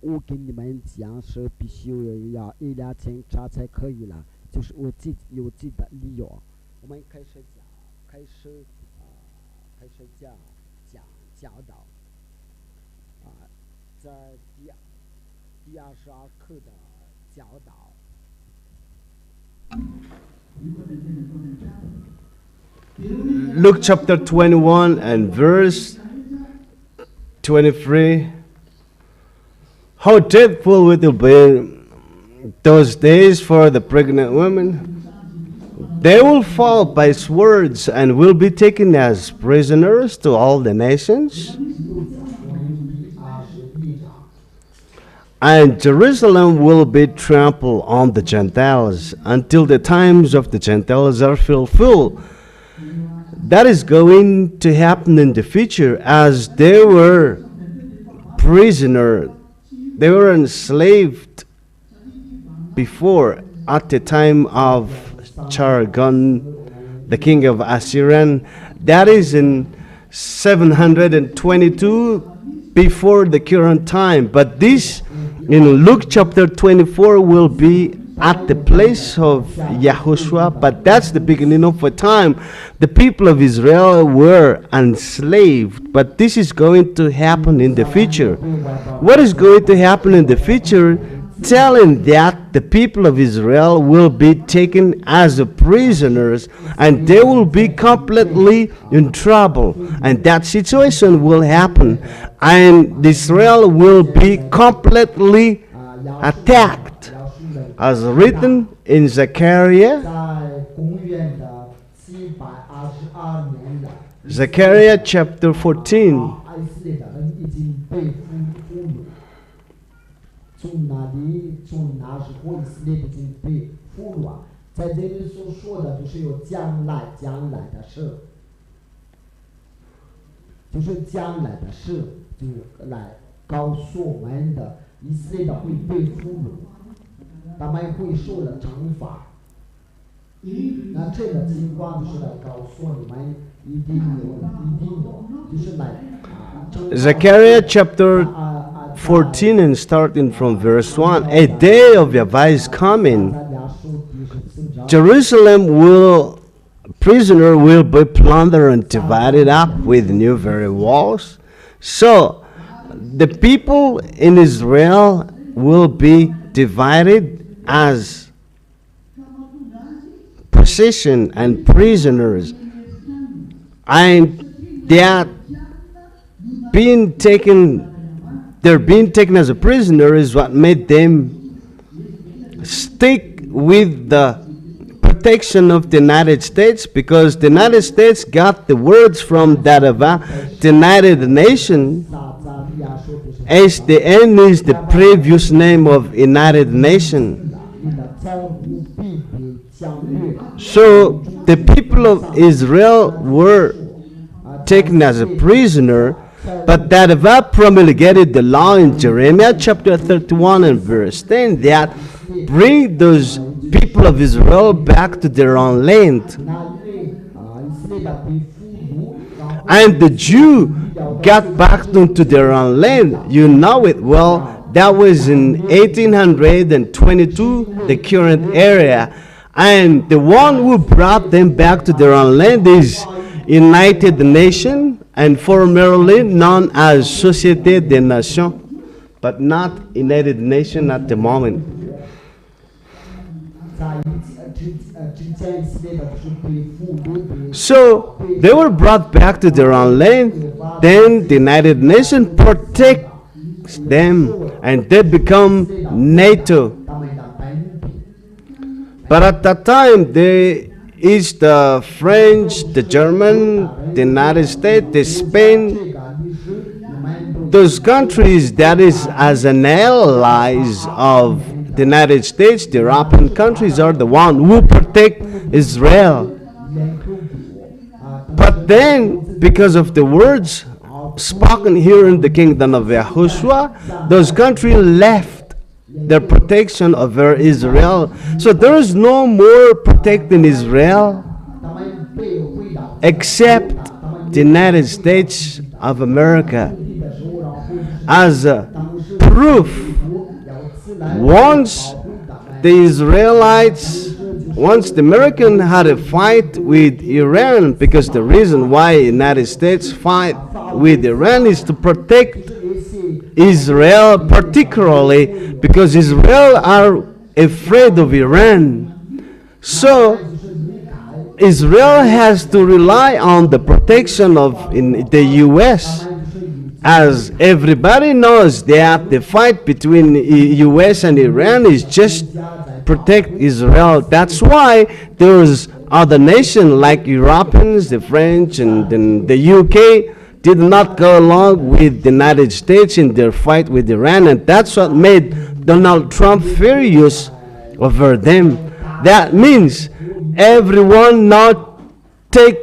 我跟你们讲是必须要一两检查才可以了，就是我自己有自己的理由。我们开始教导在第22课的教导。Luke chapter 21 and verse 23. How dreadful it will be those days for the pregnant women. They will fall by swords and will be taken as prisoners to all the nations. And Jerusalem will be trampled on the Gentiles until the times of the Gentiles are fulfilled. That is going to happen in the future, as they were prisoner, they were enslaved before at the time of Sargon, the king of Assyrian. That is in 722 before the current time. But this in Luke chapter 24 will be at the place of Yahushua, but that's the beginning of a time. The people of Israel were enslaved, but this is going to happen in the future. What is going to happen in the future? Telling that the people of Israel will be taken as prisoners and they will be completely in trouble, and that situation will happen, and Israel will be completely attacked, as written in Zechariah 在公元的722年的 Zechariah chapter 14. 以色列的人已经被俘虏，从那时候以色列已经被俘虏啊。在这里所说的就是有将来的事，就是将来的事，就来告诉我们的以色列的会被俘虏，他们会受了惩罚。那这个情况就是来告诉你们，一定有，就是来Zechariah chapter 14 and starting from verse 1. A day of Yahweh is coming. Jerusalem prisoner will be plundered and divided up with new very walls. So the people in Israel will be divided as possession and prisoners, and they're being taken as a prisoner is what made them stick with the protection of the United States, because the United States got the words from that of the United Nation. SDN is the previous name of United Nation. So the people of Israel were taken as a prisoner, But that God promulgated the law in Jeremiah chapter 31 and verse 10 that bring those people of Israel back to their own land. 那因为以色列的被俘虏，然后 And the Jew got back into their own land. You know it well. That was in 1822, the current area. And the one who brought them back to their own land is United Nations, and formerly known as Société des Nations, but not United Nations at the moment. 在之前以色列的是被俘虏被 So they were brought back to their own land. Then the United Nations protects them, and they become NATO. 他们的本体。 But at that time, there is the French, the German, the United States, the Spain, 这个历史你们都 those countries that is as an allies of the United States, the European countries are the one who protect Israel. 联合国啊， But then, because of the words spoken here in the kingdom of Yahushua, those countries left their protection over Israel. So there is no more protecting Israel 他们被回到 except the United States of America 地的时候，然后 as a 当时 proof. 要自然 Once 保护他们。 the Israelites, once the American had a fight with Iran, because the reason why United States fight with Iran is to protect Israel, particularly because Israel are afraid of Iran. So Israel has to rely on the protection of in the U.S. As everybody knows that the fight between U.S. and Iran is just protect Israel. That's why there's other nations like Europeans, the French, and then the UK did not go along with the United States in their fight with Iran, and that's what made Donald Trump furious over them. That means everyone now take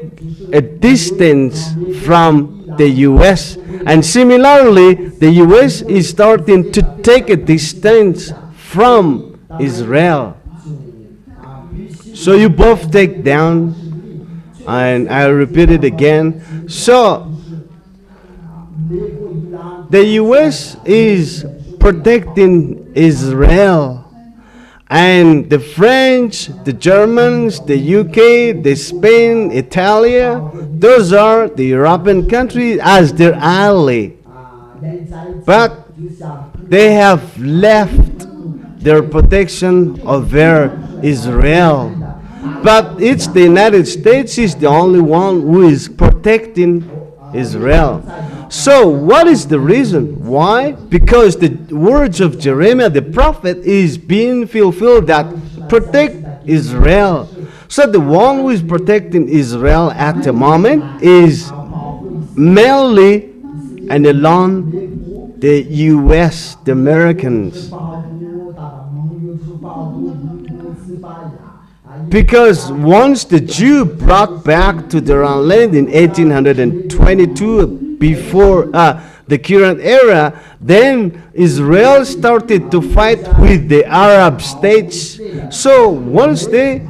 a distance from the U.S. And similarly, the U.S. is starting to take a distance from Israel. So you both take down, and I'll repeat it again. So the U.S. is protecting Israel. And the French, the Germans, the UK, the Spain, Italy, those are the European countries as their ally. But they have left their protection over Israel. But it's the United States is the only one who is protecting Israel. So what is the reason? Why? Because the words of Jeremiah the prophet is being fulfilled that protect Israel. So the one who is protecting Israel at the moment is mainly and alone the U.S., the Americans. Because once the Jew brought back to their own land in 1822, before the current era, then Israel started to fight with the Arab states. So once they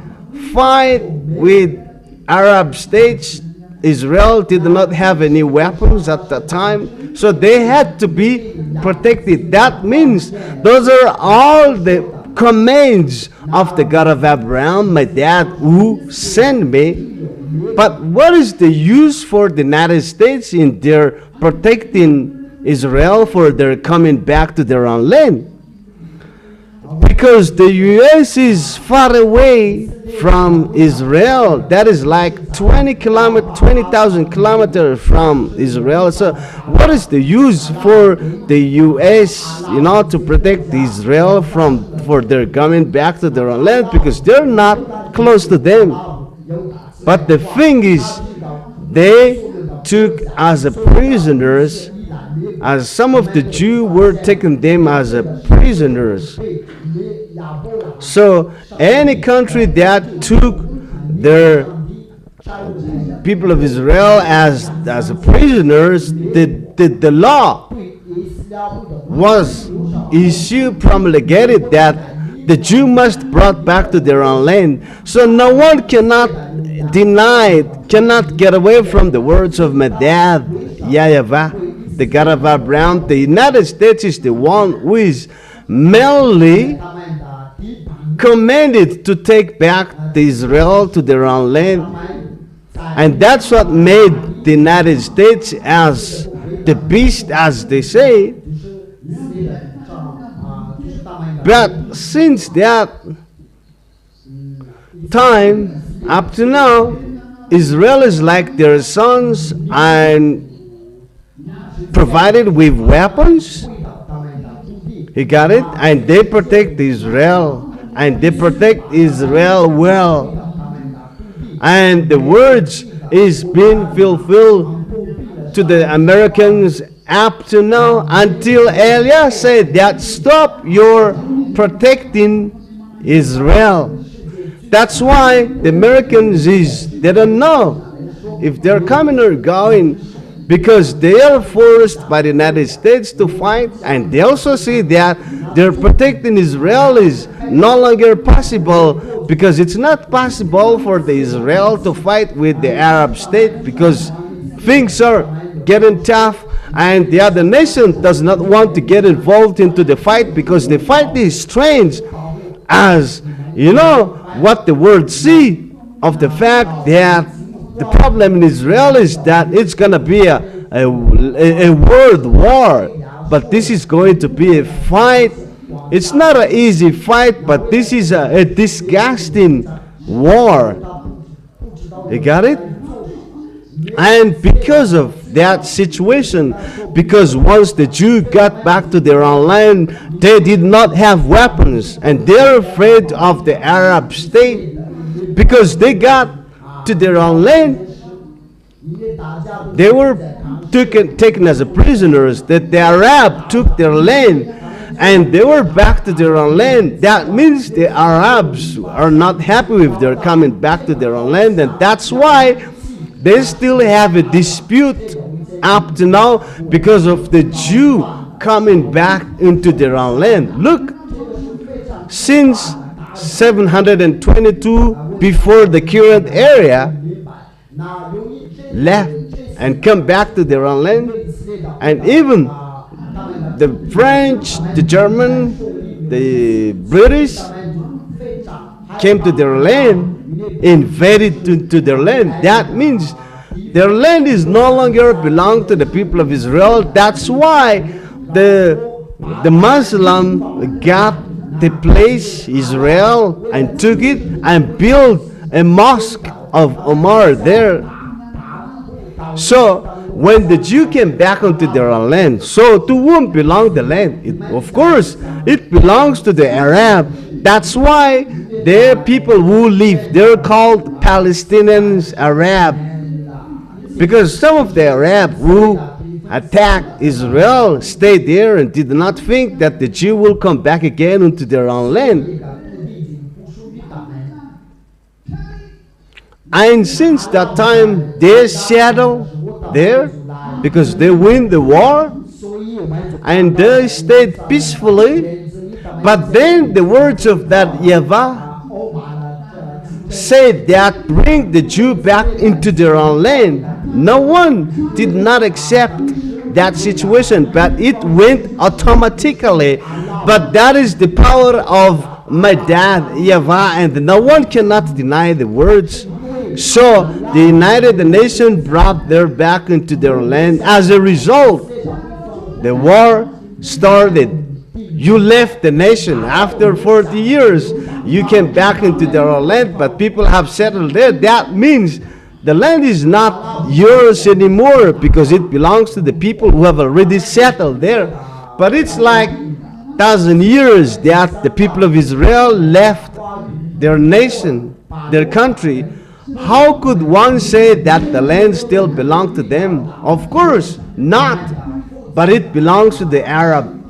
fight with Arab states, Israel did not have any weapons at that time, so they had to be protected. That means those are all the commands of the God of Abraham, my dad, who sent me. But what is the use for the United States in their protecting Israel for their coming back to their own land? Because the U.S. is far away from Israel. That is like 20,000 kilometers from Israel. So what is the use for the U.S., to protect Israel for their coming back to their own land? Because they're not close to them. But the thing is, they took as a prisoners, as some of the Jews were taking them as a prisoners. So any country that took their people of Israel as prisoners, the the law 对以斯拉会的 was issued, promulgated that the Jew must brought back to their own land. So no one cannot deny, cannot get away from the words of my dad, Yahweh, the God of Abraham. The United States is the one who is merely 他们的地盘 commanded to take back the Israel to their own land. 他们在 And that's what made the United States as the beast, as they say. 就是以色列的就是他们的 But since that time up to now, Israel is like their sons and provided with weapons. 味道他们的土地 He got it? And they protect Israel. And they protect Israel well. 他们的土地 And the words is being fulfilled to the Americans up to now until Elias said that stop your protecting Israel. That's why the Americans they don't know if they're coming or going because they are forced by the United States to fight, and they also see that they're protecting Israel is no longer possible because it's not possible for the Israel to fight with the Arab state because things are getting tough and the other nation does not want to get involved into the fight because the fight is strange, as you know what the world see of the fact that the problem in Israel is that it's going to be a world war, but this is going to be a fight. It's not an easy fight, but this is a disgusting war. You got it? And because of that situation, because once the Jew got back to their own land, they did not have weapons, and they're afraid of the Arab state because they got to their own land. 因为打架不 They were taken as prisoners, that the Arab took their land and they were back to their own land. That means the Arabs are not happy with their coming back to their own land, and that's why they still have a dispute up to now because of the Jew coming back into their own land. Look, since 722 before the current area 明白，那由于这 left and come back to their own land, 以色列的 and even 他们的 the French, the German, the British 他们非常害 came to their land, invaded to their land. That means their land is no longer belong to the people of Israel. That's why the Muslim got the place Israel and took it and built a mosque of Omar there. So when the Jew came back onto their own land, so to whom belonged the land? Of course, it belongs to the Arab. That's why the people who live, they're called Palestinians Arab. Because some of the Arab who attacked Israel stayed there and did not think that the Jew will come back again into their own land. 土地已经不属于他们。 And since that time, they settled there because they win the war 所以我们就 and they stayed peacefully. But then the words of that Yahweh 欧玛的这 said that bring the Jew back into their own land. No one did not accept that situation, but it went automatically. But that is the power of my dad, Yahweh, and no one cannot deny the words. So the United Nations brought their back into their land. As a result, the war started. You left the nation after 40 years. You came back into their own land, but people have settled there. That means the land is not yours anymore because it belongs to the people who have already settled there. But it's like 1,000 years that the people of Israel left their nation, their country. How could one say that the land still belonged to them? Of course not. But it belongs to the Arab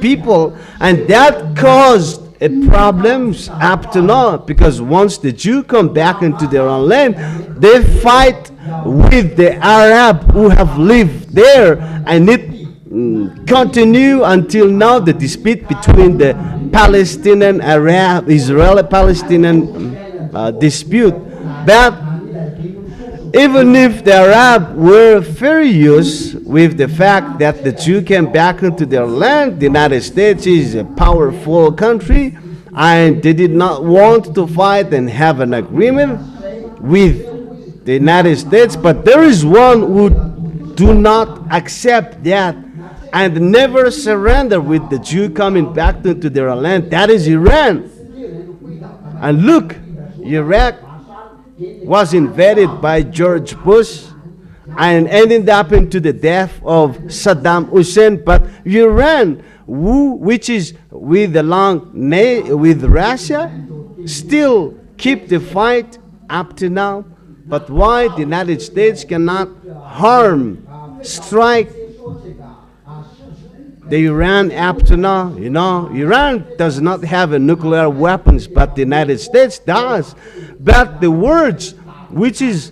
people, and that caused problems up to now, because once the Jew come back into their own land, they fight with the Arab who have lived there, and it continue until now, the dispute between the Palestinian Arab, Israeli-Palestinian dispute. But even if the Arab were furious with the fact that the Jew came back into their land, the United States is a powerful country, and they did not want to fight and have an agreement with the United States. But there is one who do not accept that and never surrender with the Jew coming back into their land. That is Iran. And look, Iraq was invaded by George Bush and ended up into the death of Saddam Hussein. But Iran, which is with with Russia, still keep the fight up to now. But why the United States cannot strike the Iran up to now? You know, Iran does not have a nuclear weapons, but the United States does. But the words which is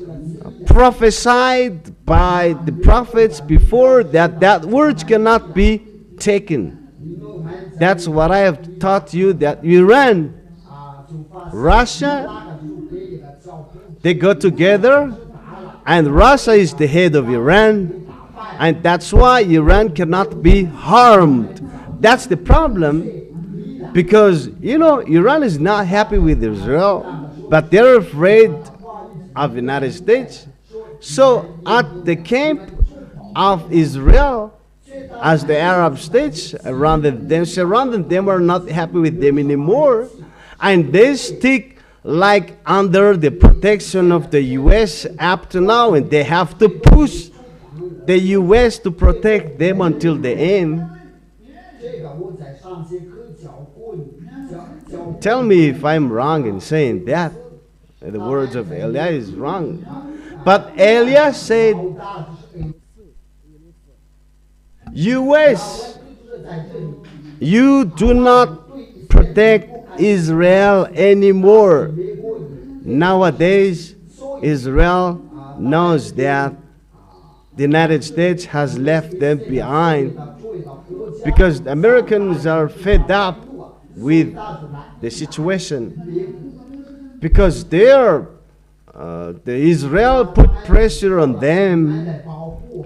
prophesied by the prophets before that words cannot be taken. That's what I have taught you, that Iran, Russia, they go together, and Russia is the head of Iran. And that's why Iran cannot be harmed. That's the problem. Because, you know, Iran is not happy with Israel, but they're afraid of the United States. So at the camp of Israel, as the Arab states surrounded them are not happy with them anymore. And they stick like under the protection of the U.S. up to now, and they have to push the U.S. to protect them until the end. Tell me if I'm wrong in saying that. The words of Eliah is wrong. But Eliah said, U.S., you do not protect Israel anymore. Nowadays, Israel knows that the United States has left them behind, because the Americans are fed up with the situation, because the Israel put pressure on them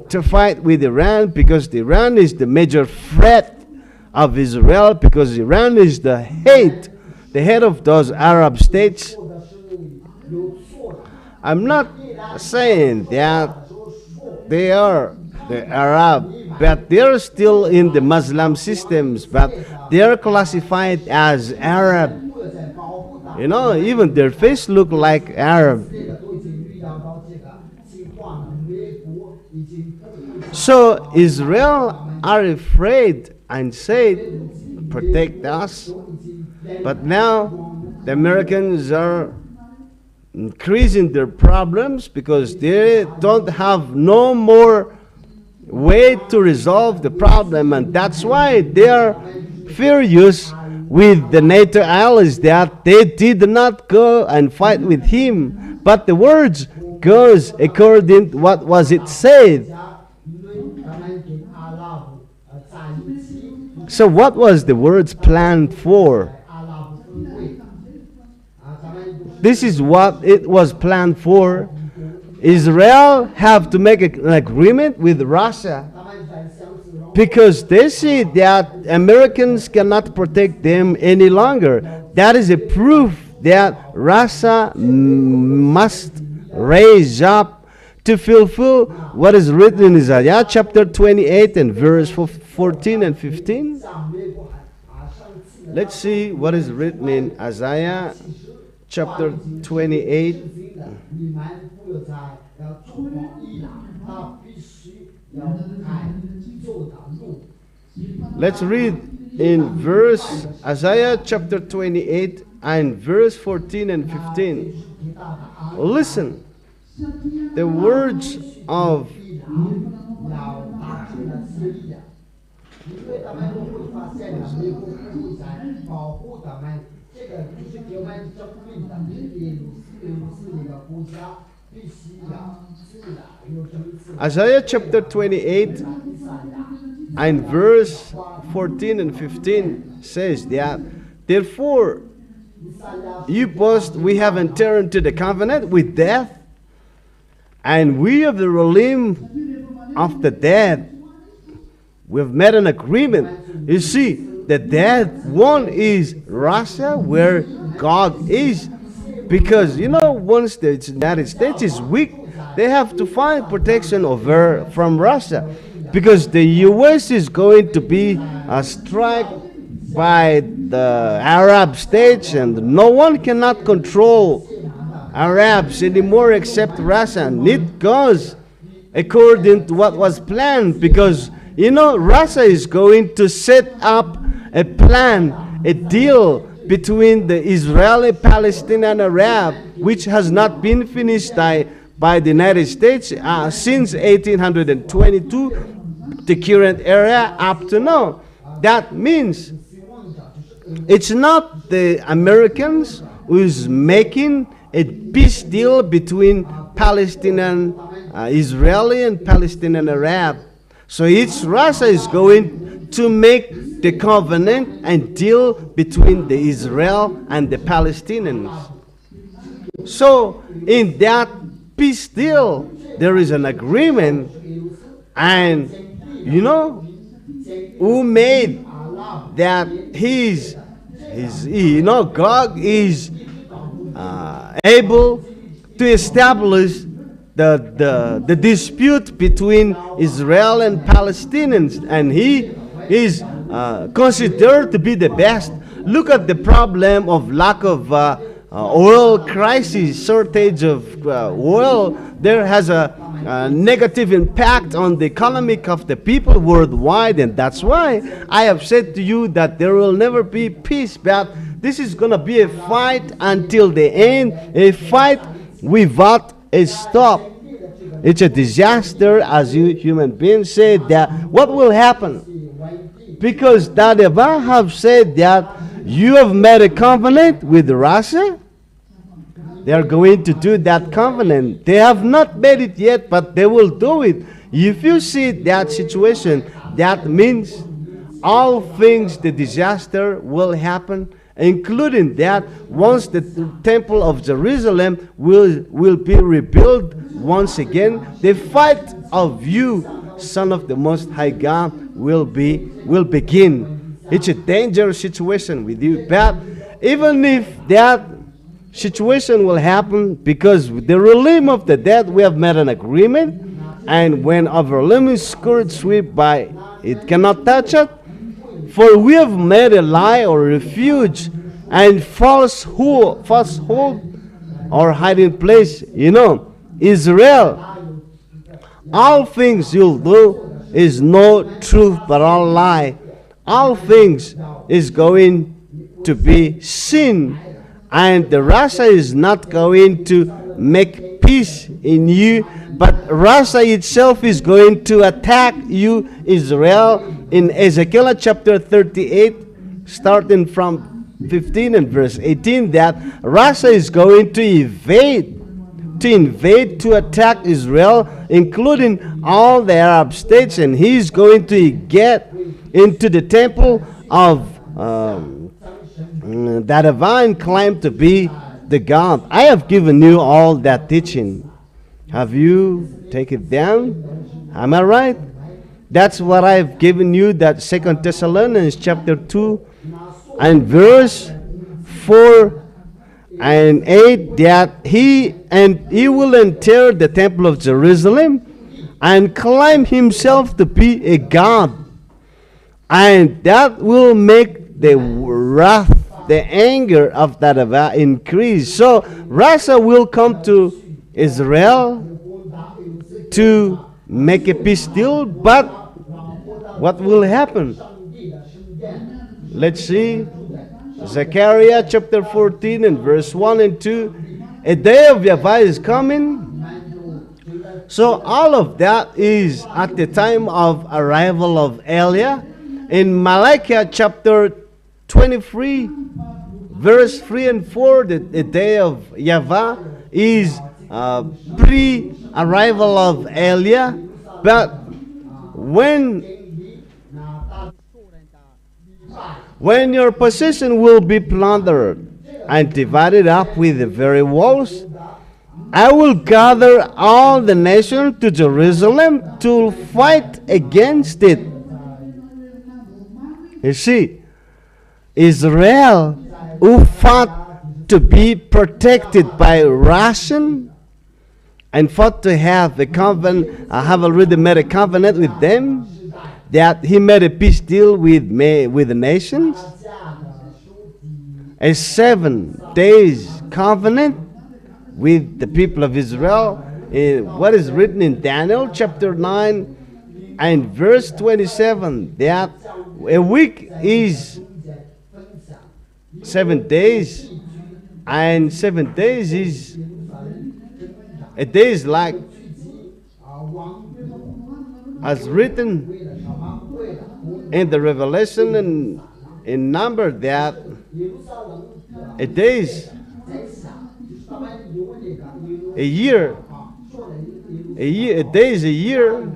to fight with Iran, because Iran is the major threat of Israel, because Iran is the head of those Arab states. I'm not saying that they are the Arab, but they're still in the Muslim systems, but they're classified as Arab. You know, even their face look like Arab. So Israel are afraid and said, protect us. But now the Americans are increasing their problems because they don't have no more way to resolve the problem, and that's why they are furious with the NATO allies that they did not go and fight with him. But the words goes according to what was it said. So what was the words planned for? This is what it was planned for. Israel have to make an agreement with Russia because they see that Americans cannot protect them any longer. That is a proof that Russia must raise up to fulfill what is written in Isaiah chapter 28 and verse 14 and 15. Let's see what is written in Isaiah chapter 28. Let's read in verse Isaiah chapter 28 and verse 14 and 15. Listen, the words of Isaiah chapter 28 and verse 14 and 15 says that, therefore, you boast we have entered into the covenant with death, and we of the realm of the dead, we have made an agreement. You see, the dead one is Russia, where Gog is. Because, once the United States is weak, they have to find protection from Russia. Because the U.S. is going to be struck by the Arab states, and no one cannot control Arabs anymore except Russia. And it goes according to what was planned, because Russia is going to set up a plan, a deal between the Israeli, Palestinian, Arab, which has not been finished by the United States since 1822, the current era up to now. That means it's not the Americans who is making a peace deal between Palestinian, Israeli, and Palestinian Arab. So it's Russia is going to make the covenant and deal between the Israel and the Palestinians. So in that peace deal, there is an agreement, and who made that Gog is able to establish the dispute between Israel and Palestinians, and he is considered to be the best. Look at the problem of lack of oil crisis, shortage of oil. There has a negative impact on the economic of the people worldwide, and that's why I have said to you that there will never be peace, but this is going to be a fight until the end, a fight without a stop. It's a disaster, as you human beings say, that what will happen? Because Taliban have said that you have made a covenant with Russia. They are going to do that covenant. They have not made it yet, but they will do it. If you see that situation, that means all things, the disaster will happen, including that once the temple of Jerusalem will be rebuilt once again, the fight of you, Son of the Most High God, will begin. It's a dangerous situation with you. But even if that situation will happen, because the realm of the dead, we have made an agreement, and when our realm is swept by, it cannot touch it. For we have made a lie or refuge and falsehood or hiding place. Israel, all things you'll do is no truth but all lie. All things is going to be sin, and the Russia is not going to make peace in you, but Russia itself is going to attack you, Israel. In Ezekiel chapter 38, starting from 15 and verse 18, that Russia is going to invade, to attack Israel, including all the Arab states, and he's going to get into the temple of that divine claim to be the God. I have given you all that teaching. Have you taken it down? Am I right? That's what I've given you, that 2 Thessalonians chapter 2 and verse 4 and 8, that he will enter the temple of Jerusalem and claim himself to be a God. And that will make the wrath, the anger of that increase. So Russia will come to Israel to make a peace deal, but what will happen? Let's see. Zechariah chapter 14 and verse 1 and 2. A day of Yahweh is coming. So all of that is at the time of arrival of Elia. In Malachi chapter 23, verse 3 and 4, the day of Yahweh is pre-arrival of Elia, but when your possession will be plundered and divided up with the very walls, I will gather all the nations to Jerusalem to fight against it. You see, Israel, who fought to be protected by Russian and fought to have a covenant, I have already made a covenant with them, that he made a peace deal with the nations, a 7 days covenant with the people of Israel. What is written in Daniel chapter 9 and verse 27, that a week is 7 days, and 7 days is a day is like, as written in the Revelation and in number, that a day is a year. A day is a year.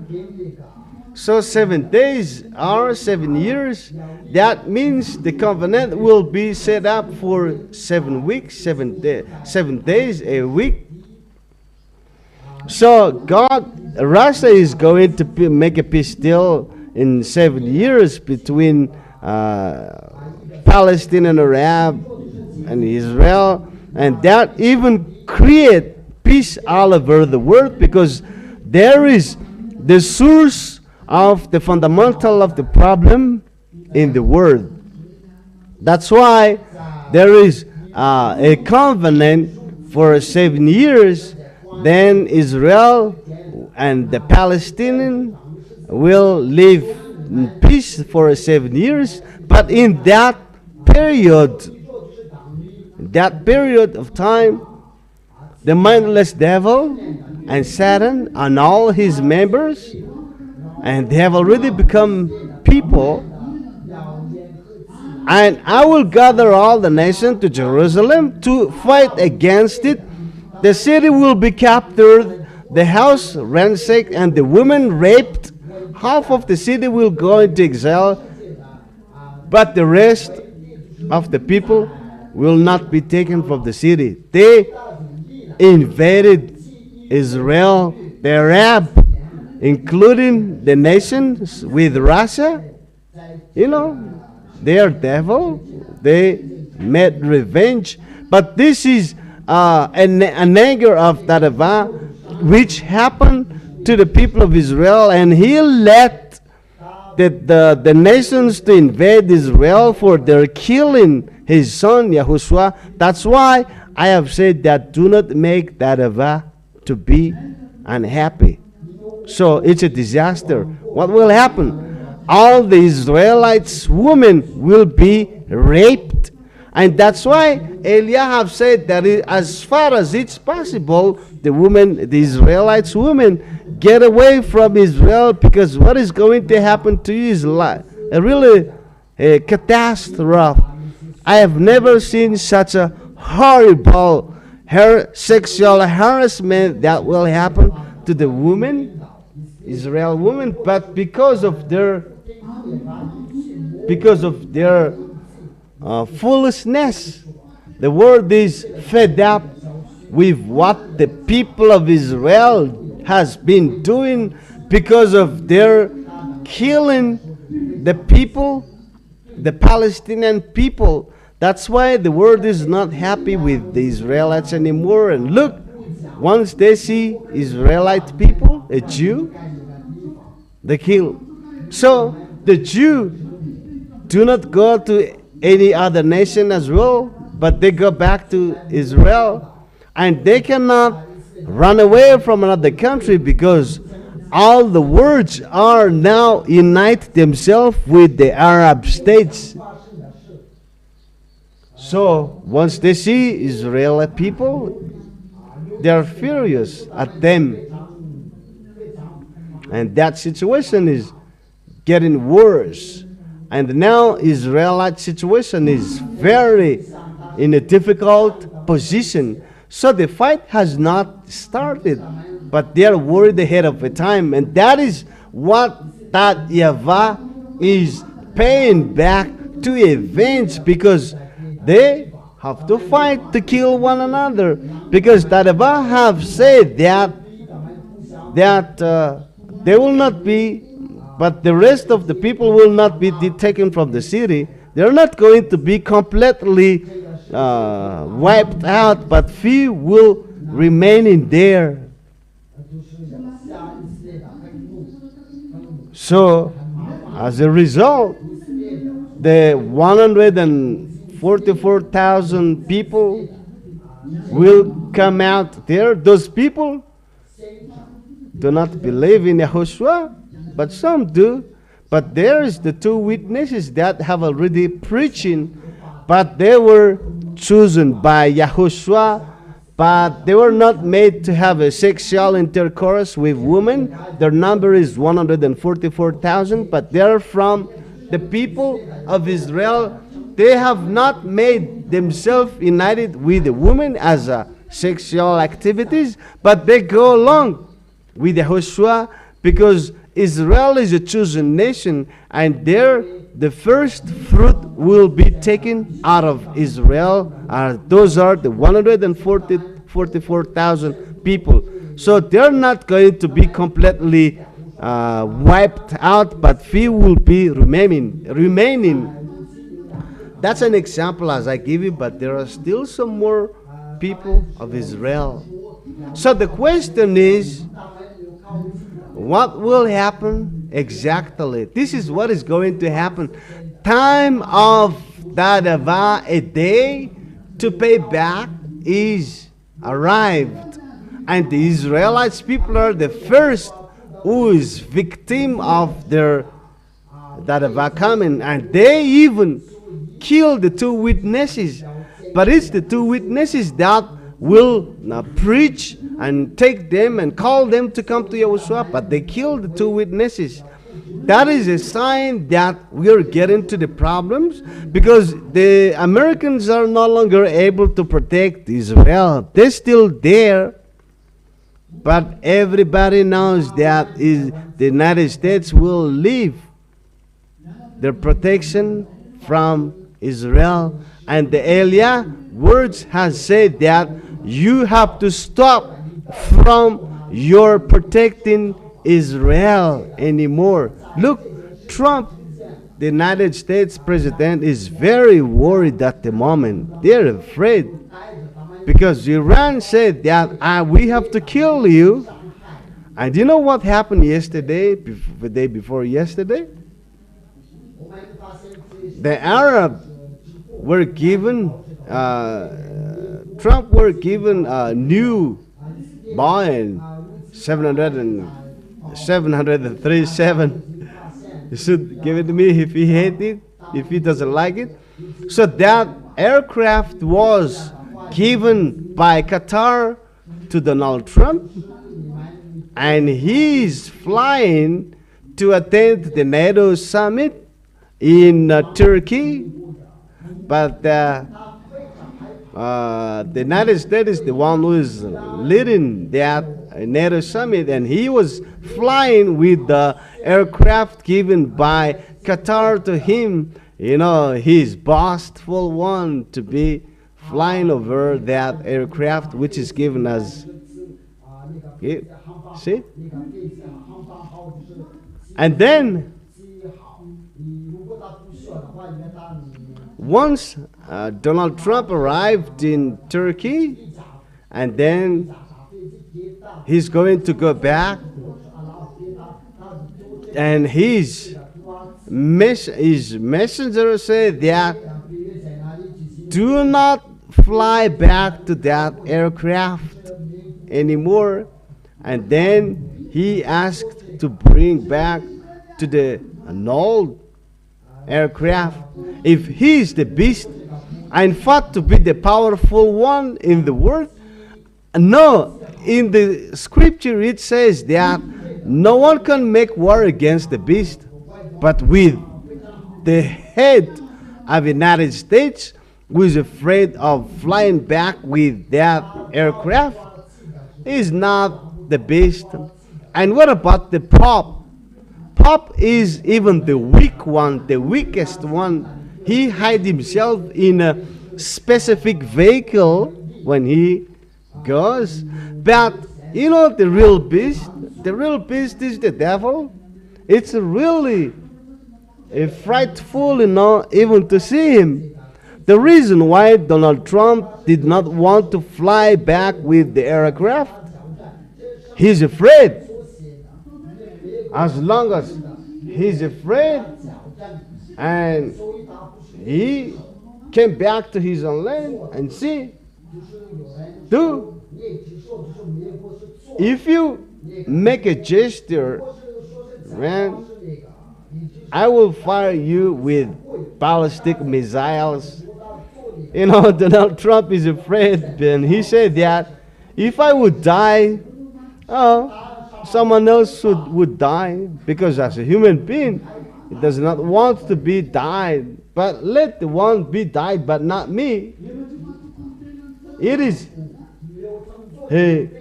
So 7 days are 7 years. That means the covenant will be set up for 7 weeks, 7 days, a week. So Russia is going to make a peace deal in 7 years between Palestine and Arab and Israel, and that even create peace all over the world, because there is the source of the fundamental of the problem in the world. That's why there is a covenant for 7 years. Then Israel and the Palestinians will live in peace for 7 years. But in that period of time, the mindless devil and Satan and all his members, and they have already become people, and I will gather all the nations to Jerusalem to fight against it. The city will be captured, the house ransacked, and the women raped. Half of the city will go into exile, but the rest of the people will not be taken from the city. They invaded Israel, the Arab, including the nations with Russia. You know, they are devil. They made revenge. But this is an anger of Dadava, which happened to the people of Israel, and he led the nations to invade Israel for their killing his son Yahushua. That's why I have said that do not make Dadava to be unhappy. So it's a disaster. What will happen? All the Israelites women will be raped. And that's why Eliyahu said that as far as it's possible, the Israelites women, get away from Israel, because what is going to happen to you is a catastrophe. I have never seen such a horrible sexual harassment that will happen to the women, Israel women, but because of their foolishness. The world is fed up with what the people of Israel has been doing because of their killing the people, the Palestinian people. That's why the world is not happy with the Israelites anymore. And look, once they see Israelite people, a Jew, they kill. So the Jew do not go to any other nation as well, but they go back to Israel, and they cannot run away from another country, because all the worlds are now unite themselves with the Arab states. So once they see Israeli people, they are furious at them, and that situation is getting worse. And now Israelite situation is very in a difficult position. So the fight has not started, but they are worried ahead of the time, and that is what that Yahweh is paying back to avenge, because they have to fight to kill one another, because that Yahweh have said that they will not be, but the rest of the people will not be taken from the city. They're not going to be completely wiped out, but few will remain in there. So, as a result, the 144,000 people will come out there. Those people do not believe in Yahushua, but some do. But there is the two witnesses that have already preaching, but they were chosen by Yahushua, but they were not made to have a sexual intercourse with women. Their number is 144,000, but they are from the people of Israel. They have not made themselves united with the women as a sexual activities, but they go along with Yahushua, because Israel is a chosen nation, and there the first fruit will be taken out of Israel. Those are the 144,000 people. So they're not going to be completely wiped out, but few will be remaining. That's an example as I give you, but there are still some more people of Israel. So the question is, what will happen exactly? This is what is going to happen. Time of Dadava, a day to pay back, is arrived. And the Israelites people are the first who is victim of their Dadava coming. And they even killed the two witnesses. But it's the two witnesses that will preach and take them and call them to come to Yahushua, but they killed the two witnesses. That is a sign that we are getting to the problems, because the Americans are no longer able to protect Israel. They're still there, but everybody knows that the United States will leave their protection from Israel. And the Elia words has said that you have to stop from your protecting Israel anymore. Look, Trump, the United States president, is very worried at the moment. They're afraid, because Iran said that we have to kill you. And you know what happened yesterday, the day before yesterday? The Arab were given, Trump were given a new Boeing 737. You should give it to me if he hates it, if he doesn't like it. So that aircraft was given by Qatar to Donald Trump, and he's flying to attend the NATO summit in Turkey. But the United States is the one who is leading that NATO summit, and he was flying with the aircraft given by Qatar to him. You know, his boastful one to be flying over that aircraft, which is given as, see? And then, once Donald Trump arrived in Turkey, and then he's going to go back, and his messenger said that do not fly back to that aircraft anymore. And then he asked to bring back to an old aircraft. If he is the beast and fought to be the powerful one in the world, no, in the scripture it says that no one can make war against the beast, but with the head of the United States, who is afraid of flying back with that aircraft is not the beast. And what about the Pope? Pope is even the weak one, the weakest one. He hides himself in a specific vehicle when he goes. But you know the real beast? The real beast is the devil. It's really frightful, even to see him. The reason why Donald Trump did not want to fly back with the aircraft, he's afraid. As long as he's afraid and he came back to his own land and see, if you make a gesture, man, I will fire you with ballistic missiles. Donald Trump is afraid, and he said that if I would die, someone else would die, because as a human being, he does not want to be died. But let the one be died, but not me. It is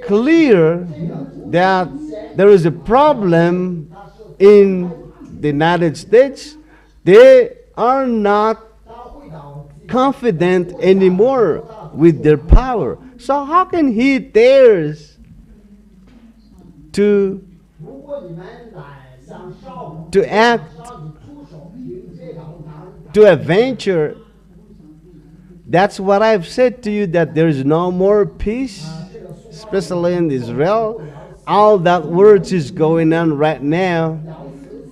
clear that there is a problem in the United States. They are not confident anymore with their power. So how can he dares to act, to adventure? That's what I've said to you, that there is no more peace, especially in Israel. All that words is going on right now.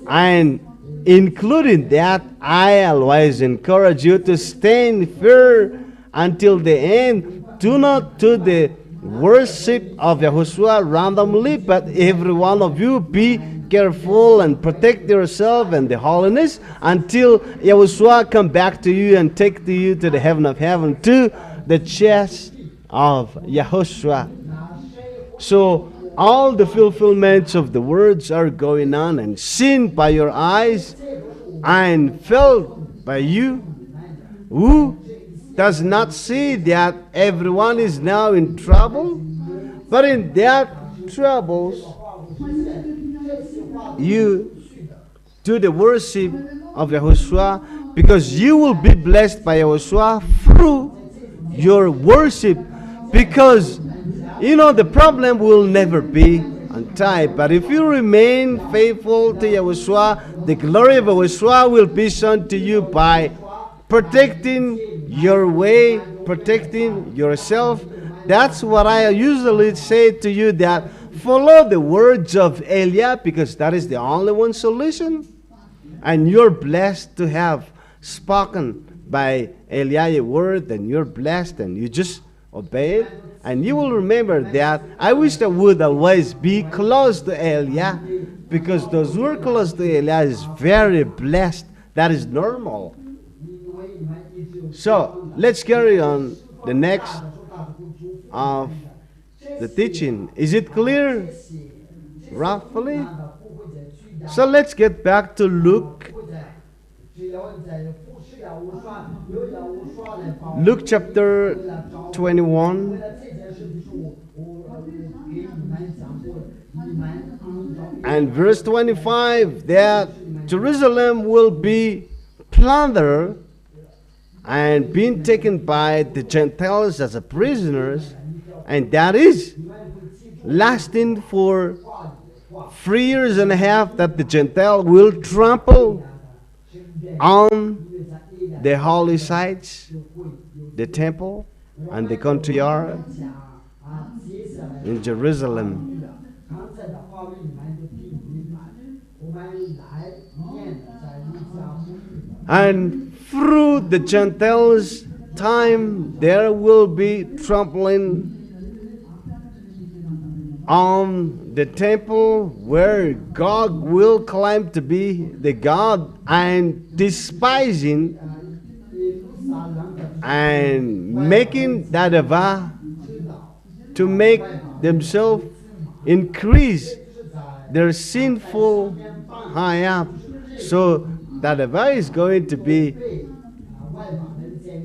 And including that, I always encourage you to stand firm until the end. Do not do the worship of Yahushua randomly, but every one of you be careful and protect yourself and the holiness until Yahushua come back to you and take you to the heaven of heaven, to the chest of Yahushua. So all the fulfillments of the words are going on and seen by your eyes and felt by you, who does not see that everyone is now in trouble, but in that troubles you do the worship of Yahushua, because you will be blessed by Yahushua through your worship. Because the problem will never be untied, but if you remain faithful to Yahushua, the glory of Yahushua will be shown to you by protecting your way, protecting yourself. That's what I usually say to you, that follow the words of Elia, because that is the only one solution. And you're blessed to have spoken by Elia a word, and you're blessed, and you just obey it. And you will remember that I wish I would always be close to Elia, because those who are close to Elia is very blessed. That is normal. So let's carry on the next of the teaching. Is it clear? Roughly? So let's get back to Luke. Luke chapter 21. And verse 25, that Jerusalem will be plundered and being taken by the Gentiles as a prisoners, and that is lasting for 3 years and a half, that the Gentile will trample on the holy sites, the temple, and the courtyard in Jerusalem. And through the Gentiles' time, there will be trampling on the temple where God will claim to be the God, and despising and making that ava to make themselves increase their sinful high up. So that ava is going to be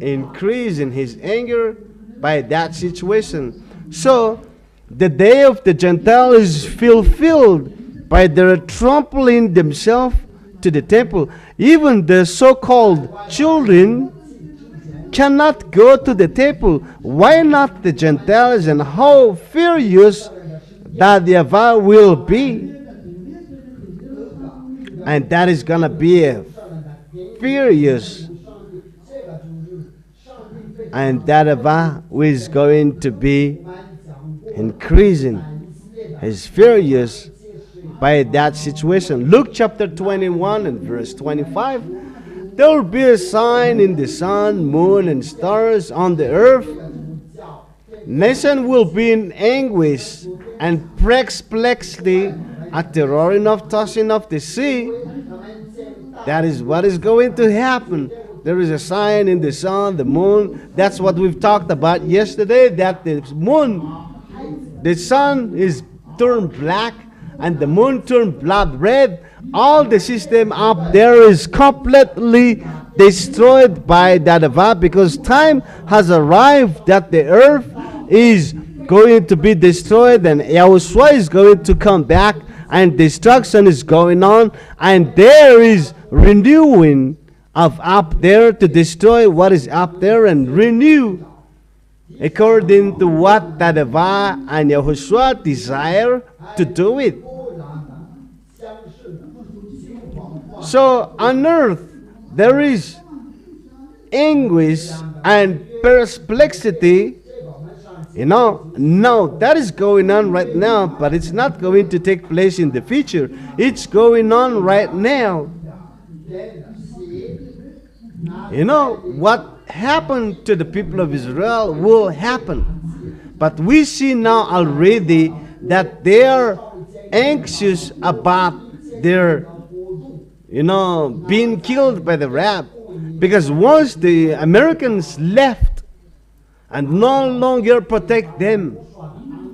increase in his anger by that situation. So the day of the Gentile is fulfilled by their trampling themselves to the temple. Even the so-called children cannot go to the temple. Why not the Gentiles? And how furious that Yahweh will be. And that is going to be a furious. And that Yahweh is going to be increasing. He's furious by that situation. Luke chapter 21 and verse 25. There will be a sign in the sun, moon, and stars on the earth. Nation will be in anguish and perplexity at the roaring of tossing of the sea. That is what is going to happen. There is a sign in the sun, the moon. That's what we've talked about yesterday, that the moon, the sun is turned black and the moon turned blood red. All the system up there is completely destroyed by that event, because time has arrived that the earth is going to be destroyed and Yahushua is going to come back and destruction is going on, and there is renewing of up there to destroy what is up there and renew according to what Tadava and Yahushua desire to do it. So on earth there is anguish and perplexity. No, that is going on right now, but it's not going to take place in the future. It's going on right now. What happened to the people of Israel will happen. But we see now already that they are anxious about their, being killed by the Arab. Because once the Americans left and no longer protect them,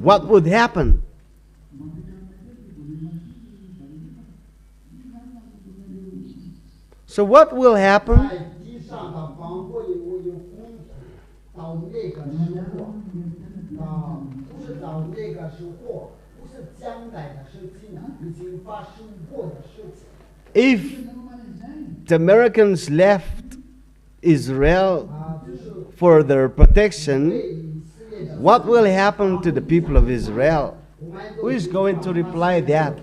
what would happen? So what will happen? If the Americans left Israel for their protection, what will happen to the people of Israel? Who is going to reply that?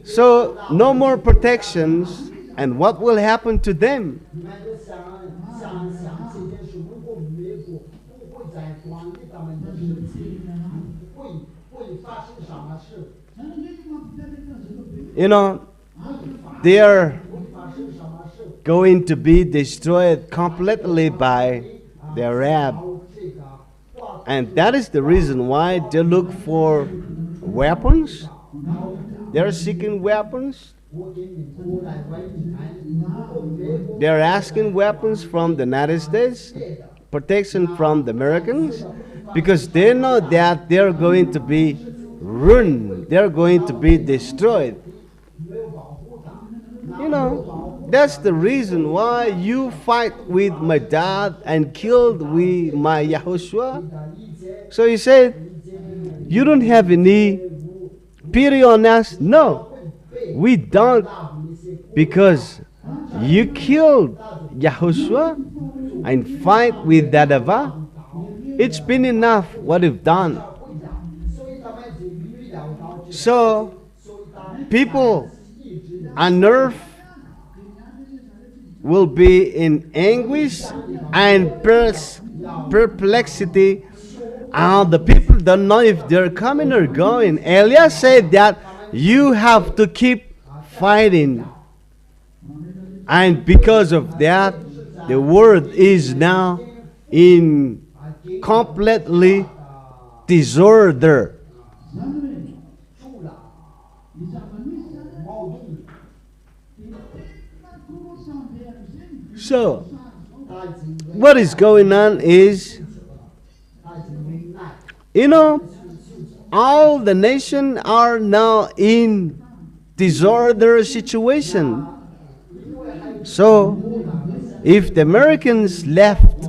So, no more protections, and what will happen to them? They are going to be destroyed completely by the Arab. And that is the reason why they look for weapons. They're seeking weapons. They're asking weapons from the United States, protection from the Americans, because they know that they're going to be ruined. They're going to be destroyed. That's the reason why you fight with my dad and killed with my Yahushua. So he said, you don't have any pity on us? No, we don't, because you killed Yahushua and fight with Dadava. It's been enough what you've done. So people on earth will be in anguish and perplexity. The people don't know if they're coming or going. Elias said that you have to keep fighting. And because of that, the world is now in completely disorder. So, what is going on is, all the nation are now in disorder situation. So, if the Americans left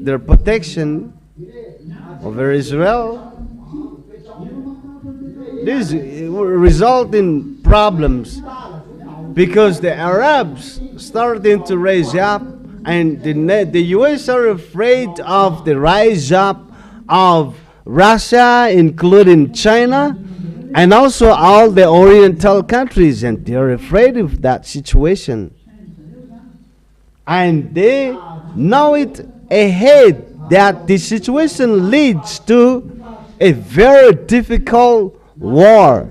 their protection over Israel, this will result in problems because the Arabs starting to rise up, and the US are afraid of the rise up of Russia, including China, and also all the Oriental countries, and they're afraid of that situation. And they know it ahead that the situation leads to a very difficult war.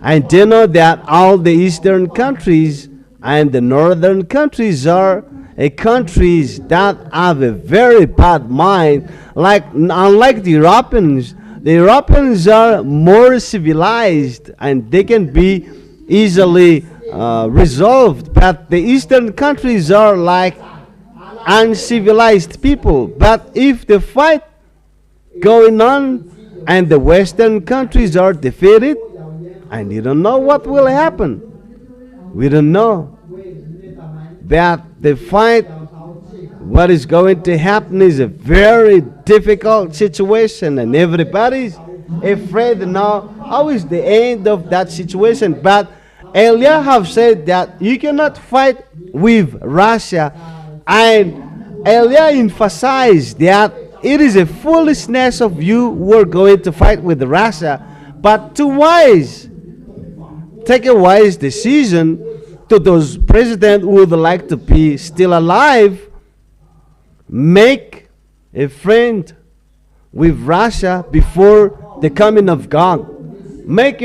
And they know that all the eastern countries and the northern countries are countries that have a very bad mind. Unlike the Europeans are more civilized and they can be easily resolved. But the eastern countries are like uncivilized people. But if the fight going on and the western countries are defeated, and you don't know what will happen. We don't know. But the fight, what is going to happen is a very difficult situation, and everybody's afraid now. How is the end of that situation? But Elia have said that you cannot fight with Russia, and Elia emphasized that it is a foolishness of you who are going to fight with Russia, but to wise. Take a wise decision. To those presidents who would like to be still alive, make a friend with Russia before the coming of God. Make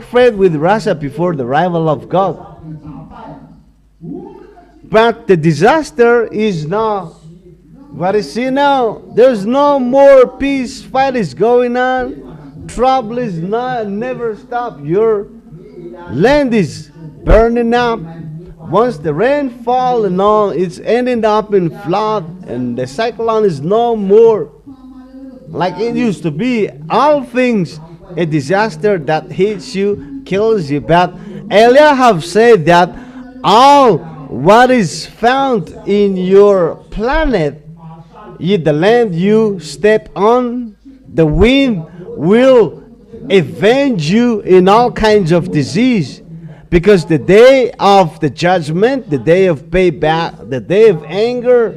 friend with Russia before the arrival of God. But the disaster is now. What is see now? There's no more peace. Fight is going on. Trouble is never stop. Your land is burning up. Once the rain fall and all, it's ending up in flood, and the cyclone is no more like it used to be. All things, a disaster that hits you, kills you. But Elia have said that all what is found in your planet, the land you step on, the wind will avenge you in all kinds of disease. Because the day of the judgment, the day of payback, the day of anger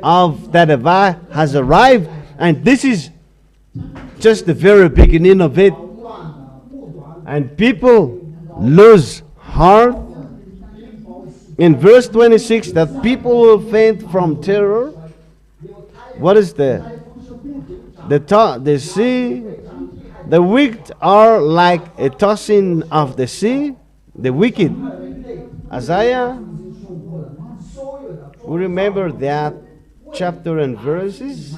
of Tadavah has arrived. And this is just the very beginning of it. And people lose heart. In verse 26, that people will faint from terror. What is the sea? The wicked are like a tossing of the sea. The wicked. Isaiah, we remember that chapter and verses,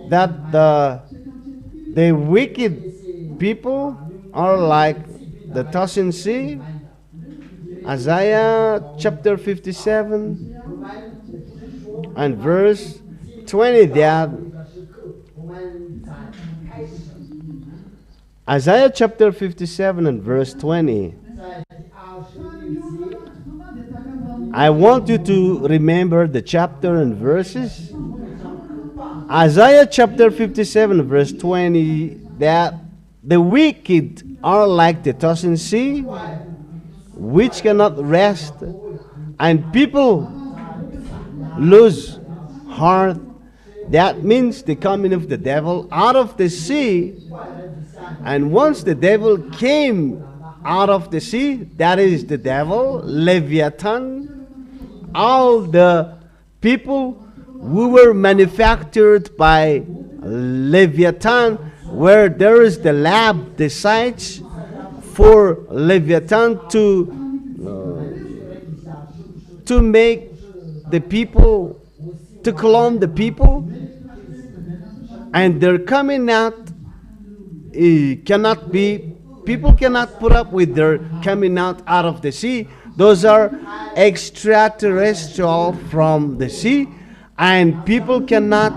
that the wicked people are like the tossing sea. Isaiah chapter 57 and verse 20, that Isaiah chapter 57 and verse 20. I want you to remember the chapter and verses. Isaiah chapter 57 verse 20, that the wicked are like the tossing sea, which cannot rest, and people lose heart. That means the coming of the devil out of the sea. And once the devil came out of the sea, that is the devil, Leviathan, all the people who were manufactured by Leviathan, where there is the lab, the sites for Leviathan to make the people, to clone the people, and they're coming out. It cannot be, people cannot put up with their coming out of the sea. Those are extraterrestrial from the sea, and people cannot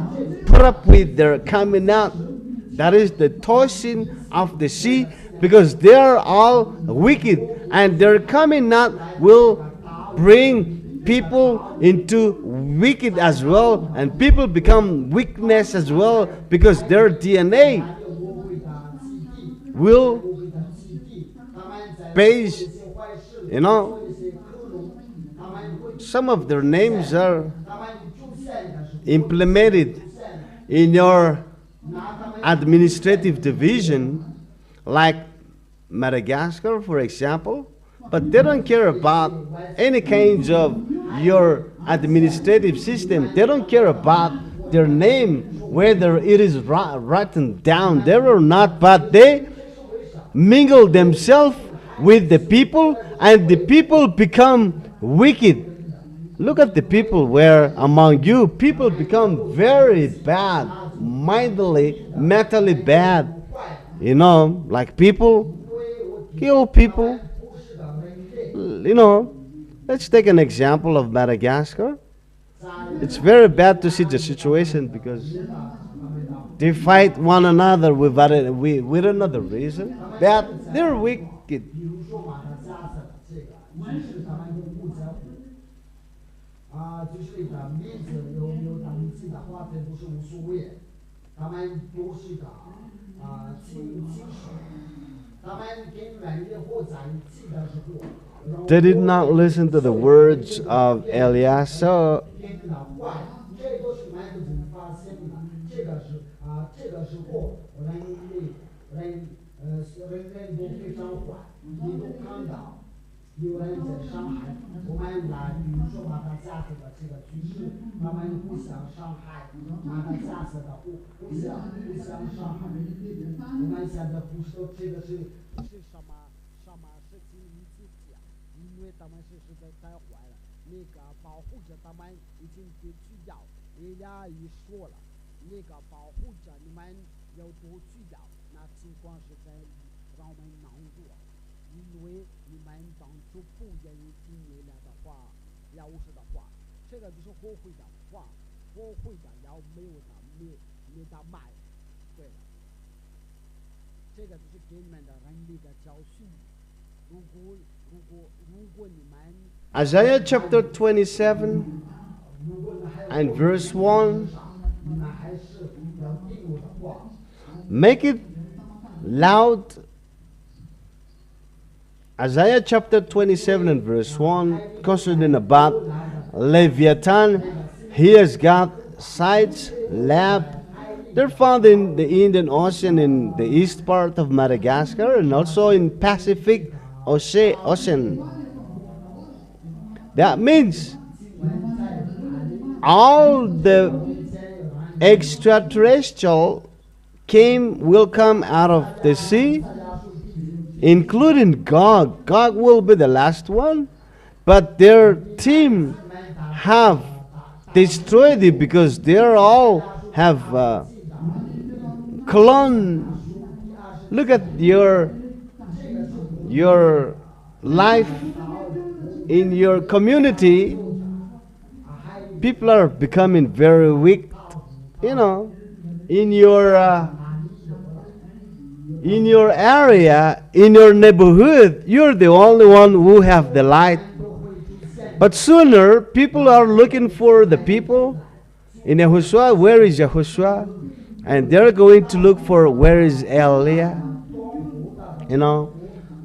put up with their coming out. That is the tossing of the sea, because they are all wicked, and their coming out will bring people into wicked as well, and people become weakness as well because their DNA 魔鬼的基地， will 魔鬼的基地，他们在 base, 做一些坏事， you know, 做一些克隆，他们会 some of their names are 他们出现的是 implemented 出现， in your 拿他们 administrative division, like Madagascar, for example, but they don't care about any kinds of your administrative system. They don't care about their name, whether it is written down there or not, but they mingle themselves with the people, and the people become wicked. Look at the people where among you people become very bad, mightily, mentally bad. You know, like people kill people. You know, let's take an example of Madagascar. It's very bad to see the situation because they fight one another without with another reason. That they're wicked. 比如说马达加斯的这个，就是他们的木材湖，就是的名字有没有他们记的话，这都是无所谓，他们都是的亲属，他们跟人以后在一起的时候。 They did not listen to the words of Elias. So 天的坏，这都是蛮多人发现的。这个是这个时候人都非常坏，你都看到有人在伤害。我们来，比如说马达加斯的这个趋势，他们互相伤害，马达加斯的互相伤害。我们现在不说这个是什么事情一起讲。 因为他们是实在太坏了，那个保护着他们已经被去掉，人家也说了，那个保护着你们要多去掉，那情况是在让我们难过，因为你们当初不愿意听你俩的话，要是的话，这个就是后悔的话，后悔的要没有的没得卖，对了，这个就是给你们的人类的教训，如果 Isaiah chapter 27 and verse 1. Make it loud. Isaiah chapter 27 and verse 1, concerning about Leviathan. He has got sides, lab. They're found in the Indian Ocean in the east part of Madagascar and also in Pacific Ocean. That means all the extraterrestrial will come out of the sea, including Gog. Gog will be the last one, but their team have destroyed it because they all have clone. Look at your life in your community. People are becoming very weak, you know. In your area, in your neighborhood, you're the only one who have the light. But sooner, people are looking for the people in Yahushua. Where is Yahushua? And they're going to look for where is Elia. You know,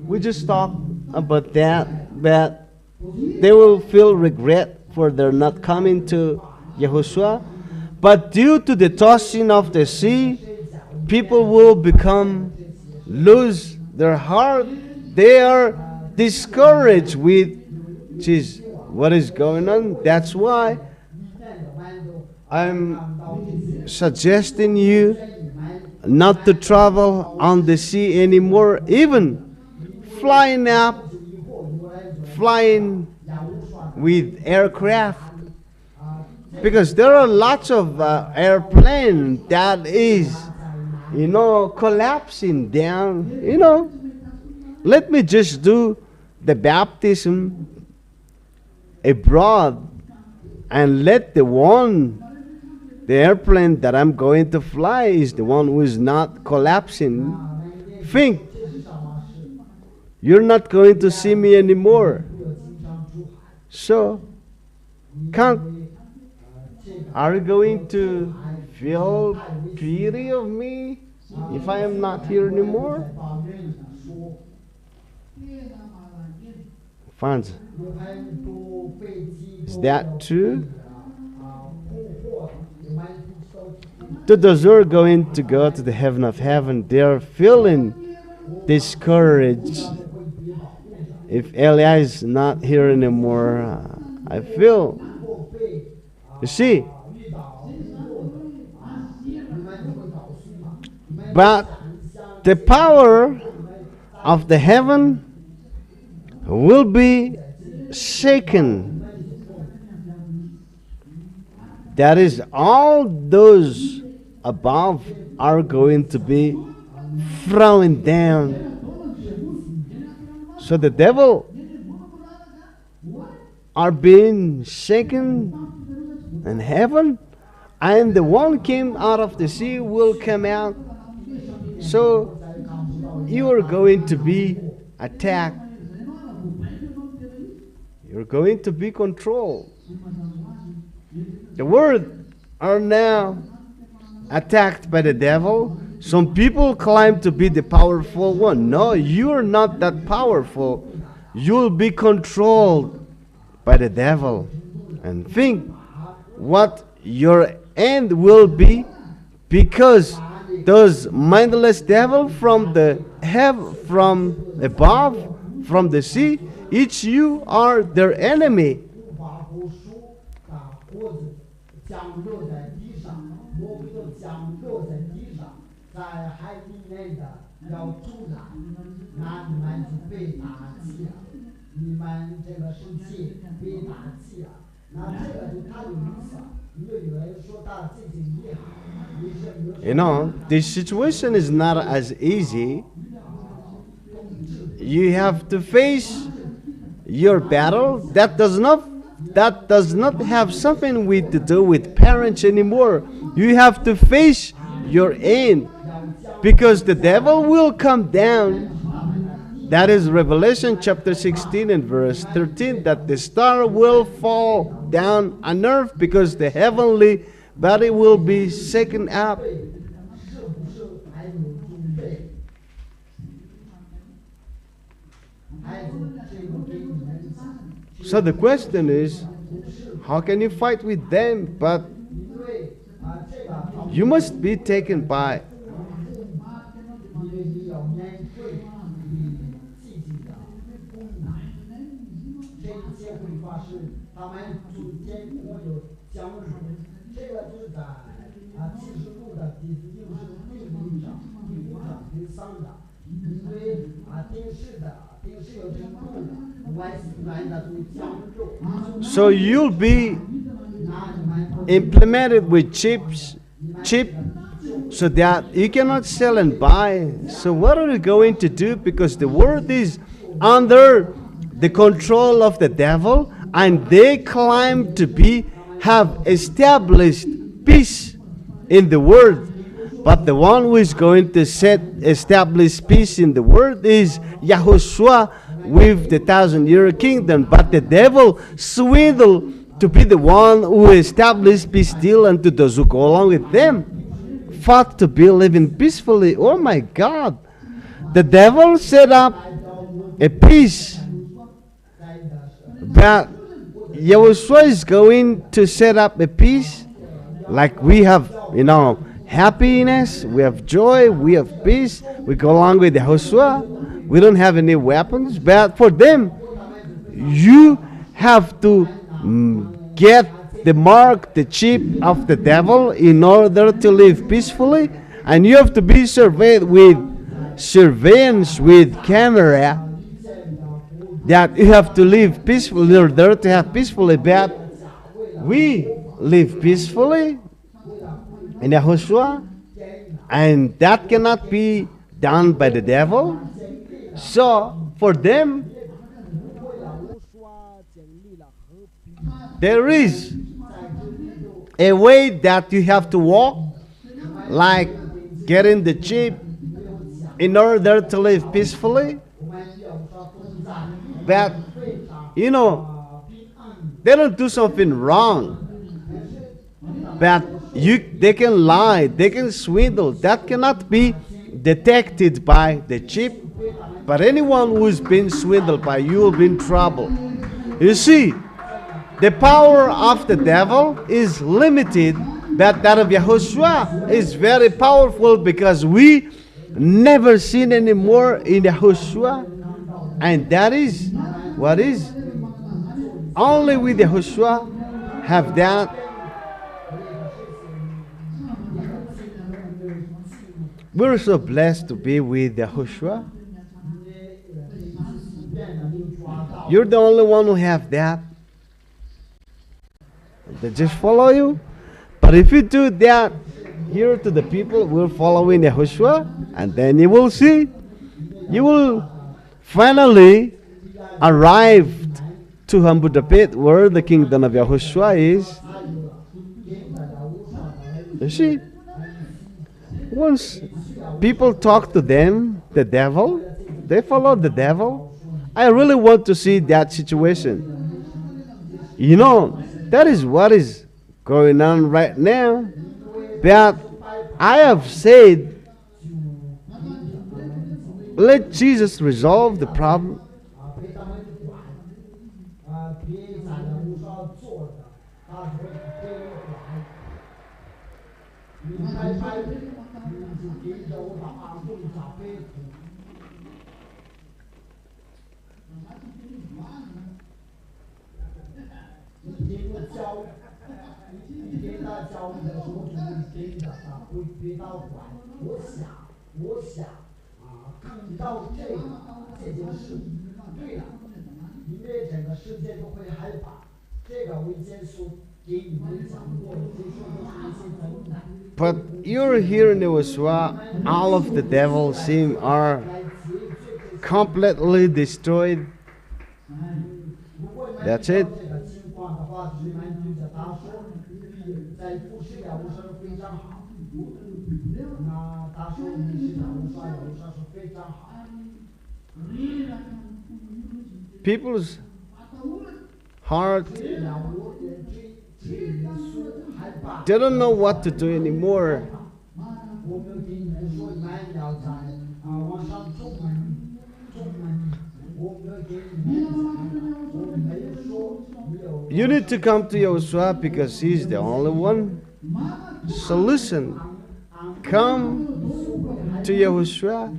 we just talked about that, but they will feel regret for their not coming to Yahushua. But due to the tossing of the sea, people will lose their heart. They are discouraged with what is going on. That's why I'm suggesting you not to travel on the sea anymore, even flying with aircraft, because there are lots of airplanes that is, collapsing down. Let me just do the baptism abroad and let the airplane that I'm going to fly is the one who is not collapsing. Think, you're not going to see me anymore. So, can't are you going to feel pity of me if I am not here anymore? 抱怨的说， Friends, 有很多被基 is 督 that true? 困惑，有蛮多 To those who are going to go to the heaven of heaven, they are feeling discouraged. If Elia is not here anymore, I feel. You see, 遇到困惑的，你们就会告诉嘛，你们 but the power of the heaven will be shaken. That is, all those above are going to be thrown down. So the devil are being shaken in heaven, and the one came out of the sea will come out. So you are going to be attacked. You're going to be controlled. The world are now attacked by the devil. Some people claim to be the powerful one. No, you're not that powerful. You'll be controlled by the devil. And think what your end will be, because those mindless devil from above, from the sea, each you are their enemy. 把火书把火子降落在地上，魔鬼都降落在地上，在海里面的要出来，那你们就被打击了，你们这个世界被打击了，那这个就太有意思了。因为有人说到这些厉害，你是 You know, this situation is not as easy. You have to face your battle. That does not have something to do with parents anymore. You have to face your end, because the devil will come down. That is Revelation chapter 16 and verse 13, that the star will fall down on earth because the heavenly body will be shaken up. 是不是还有准备？还有这个给你们讲。 So the question is, how can you fight with them? But 因为这个 you must be taken by. 因为你要面对你自己的困难，这一切会发生，他们中间会有相遇，这个就是在启示录的第6章、第5章、第3章，因为定是有程度的，外的都相遇。 So you'll be 那你们 implemented with chip, so that you cannot sell and buy. So what are you going to do? Because the world is under the control of the devil, and they claim to have established peace in the world. But the one who is going to establish peace in the world is Yahushua with the 1,000-year kingdom. But the devil swindled to be the one who established peace still, and to those who go along with them fought to be living peacefully. Oh my God! The devil set up a peace, but Yahushua is going to set up a peace like we have, happiness, we have joy, we have peace. We go along with Yahushua. We don't have any weapons, but for them, you have to get the mark, the chip of the devil in order to live peacefully, and you have to be surveyed with surveillance with camera, that you have to live peacefully in order to have peacefully. But we live peacefully in Yahushua, and that cannot be done by the devil. So for them, there is a way that you have to walk, like getting the chip in order to live peacefully. But They don't do something wrong. But they can lie, they can swindle. That cannot be detected by the chip. But anyone who's been swindled by you will be in trouble. You see, the power of the devil is limited, but that of Yahushua is very powerful, because we never seen any more in Yahushua. And that is what is. Only with Yahushua have that. We're so blessed to be with Yahushua. You're the only one who have that. They just follow you. But if you do that here to the people, we're following Yahushua, and then you will see. You will finally arrive to Hambudapet, where the kingdom of Yahushua is. You see, once people talk to them, the devil, they follow the devil. I really want to see that situation. You know, that is what is going on right now. But I have said, let Jesus resolve the problem. But you're here in Yahushua, all of the devils are completely destroyed. That's it. People's heart, they don't know what to do anymore. You need to come to Yahushua because He's the only one. So listen, come to Yahushua.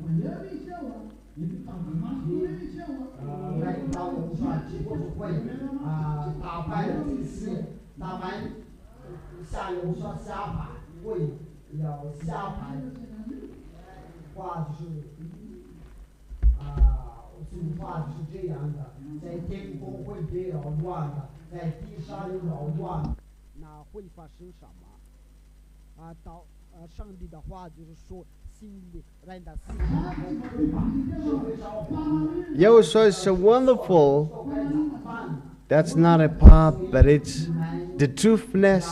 Yahushua is so wonderful. That's not a pop, but it's the truthness.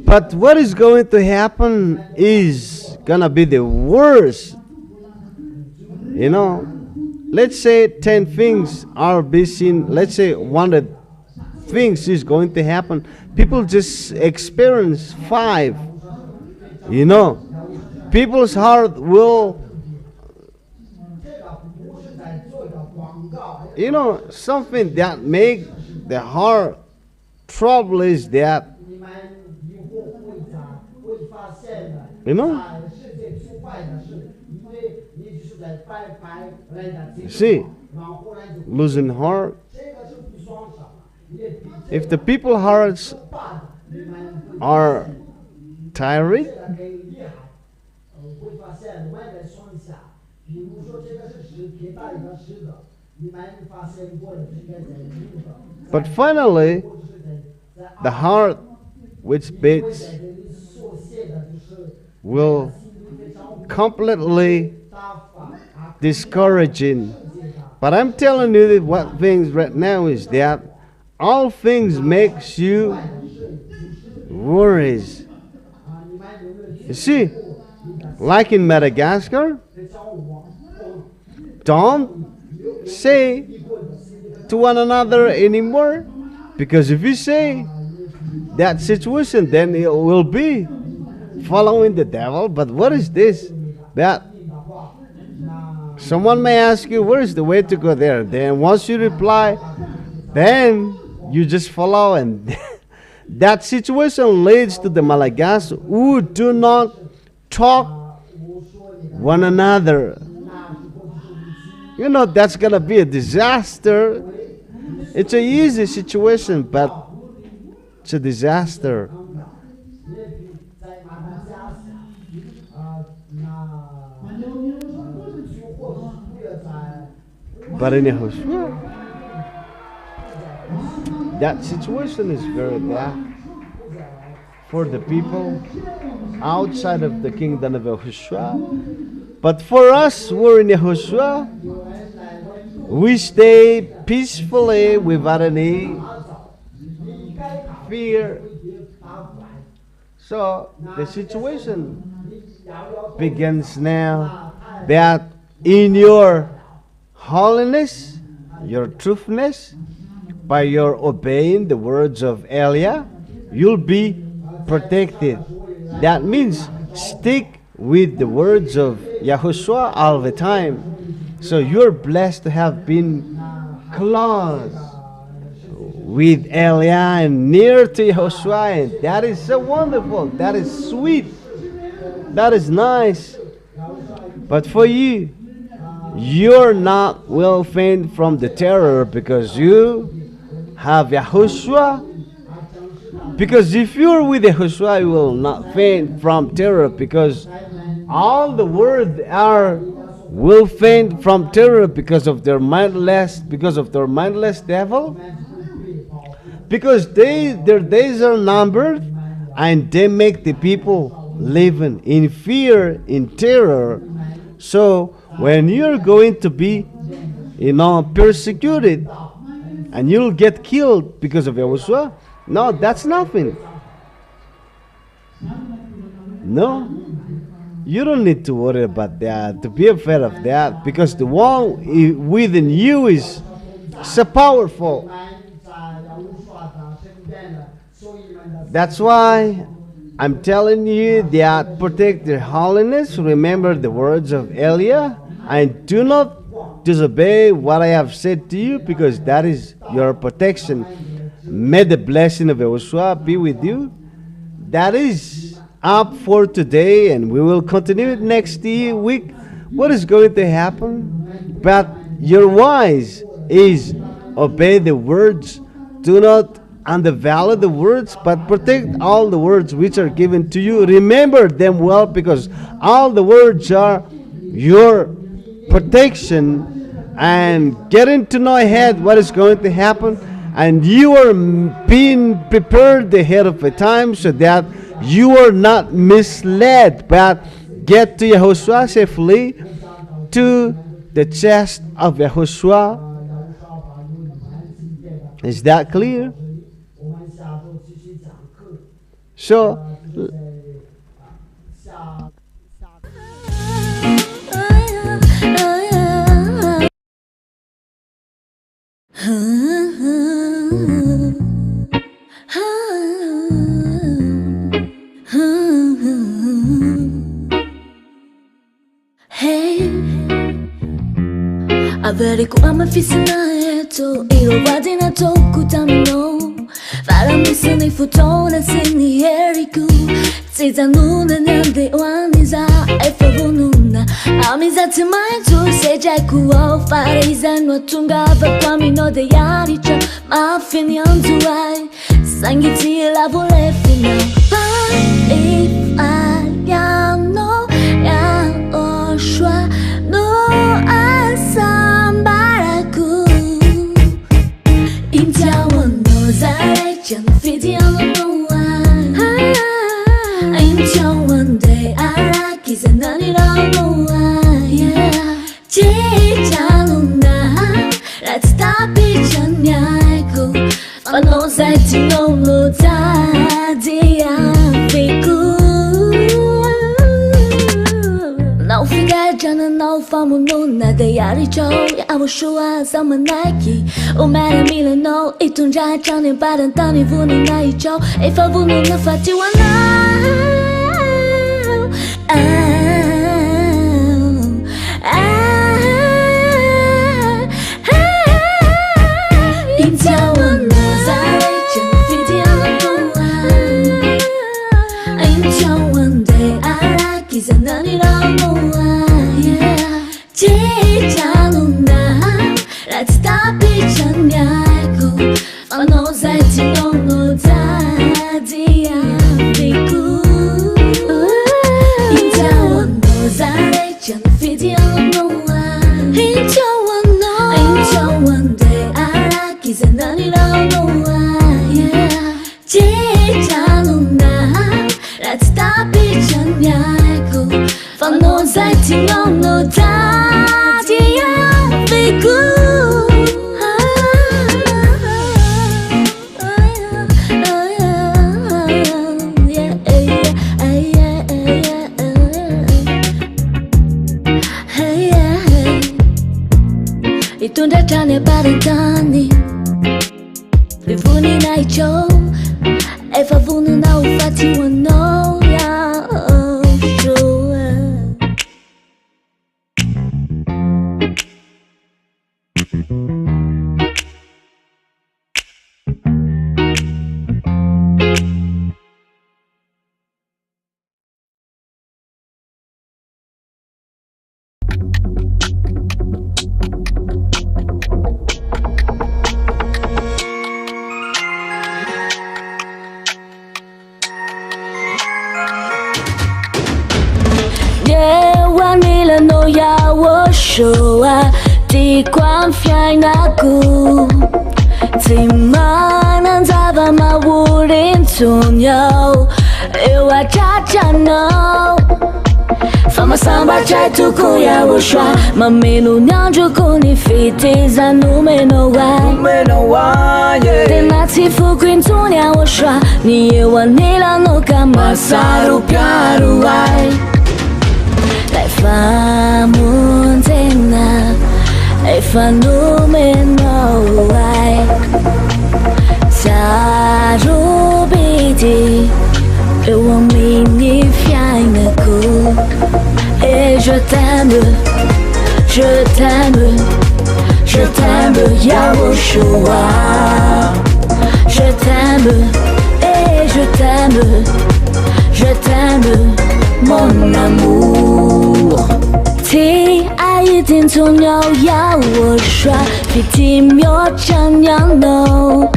But what is going to happen is gonna be the worst. You know, let's say 10 things are being seen. Let's say 100 things is going to happen. People just experience 5. You know, people's heart will, you know, something that make the heart trouble is that, you know, see, losing heart. If the people's hearts are tired, but finally, the heart which beats will completely discouraging. But I'm telling you that what things right now is that all things makes you worries. You see, like in Madagascar, don't say to one another anymore, because if you say that situation, then it will be following the devil. But what is this? That someone may ask you, where is the way to go there? Then once you reply, then you just follow, and that situation leads to the Malagasy who do not talk one another. You know, that's gonna be a disaster. It's a easy situation, but it's a disaster. But in Yahushua, that situation is very bad for the people outside of the kingdom of Yahushua. But for us, we're in Yahushua, we stay peacefully without any fear. So the situation begins now that in your holiness, your truthfulness, by your obeying the words of Elia, you'll be protected. That means stick with the words of Yahushua all the time. So you're blessed to have been close with Elia and near to Yahushua, and that is so wonderful. That is sweet. That is nice. But for you, you're not will faint from the terror because you have Yahushua. Because if you're with Yahushua, you will not faint from terror, because all the world will faint from terror because of their mindless devil. Because their days are numbered, and they make the people living in fear, in terror. So when you're going to be, persecuted, and you'll get killed because of Yahushua, no, that's nothing. No, you don't need to worry about that, to be afraid of that, because the one within you is so powerful. That's why I'm telling you that protect your holiness, remember the words of Elia, and do not disobey what I have said to you, because that is your protection. May the blessing of Yahushua be with you. That is up for today, and we will continue it next week. What is going to happen? But your wise is obey the words. Do not undervalue the words, but protect all the words which are given to you. Remember them well, because all the words are your protection, and getting to know ahead what is going to happen. And you are being prepared ahead of the time so that you are not misled, but get to Yahushua safely, to the chest of Yahushua. Is that clear? So, Averico ama fisinaeto ilo vadina toku tamino Faramisa ni futona sini eriku Tizanuna nyande waniza efavununa Amizati maitu sejaku au farizan watungava kwa mino de yaricha Mafini antuai sangiti la volefina Pa if ayano ya oshwa no asambaraku Intawan no zarechan fidiano no one Intawan de araki zananira 在停留在地上飞过。Não fica jana não famo nuna de yari cho ya wo shua sama nike o mera mila no itun ja chang ne badan ta ni vu ni nai cho e fa vu no na fa ti wa na Itunda tane barantani Vivuni na icho Efa vunu na ufati wano ya sure no ya wo sho a ti quan fiai na ku ti ma nan za ba ma wu rin tun yo e wa cha cha no fa ma san ba chai tu ku ya wo shwa ma me nu nyang ju ku ni fi ti za nu me no wa de na ti fu queen tun ya wo shwa ni ye wa ni la no ka ma sa ru pya ru ai fa montena e fa numeno ai sa rubidi e uomini fianco e je t'aime Yahushua je t'aime et je t'aime mon amour Ti ai tin ton yo ya wo shwa fi ti myo chan yang no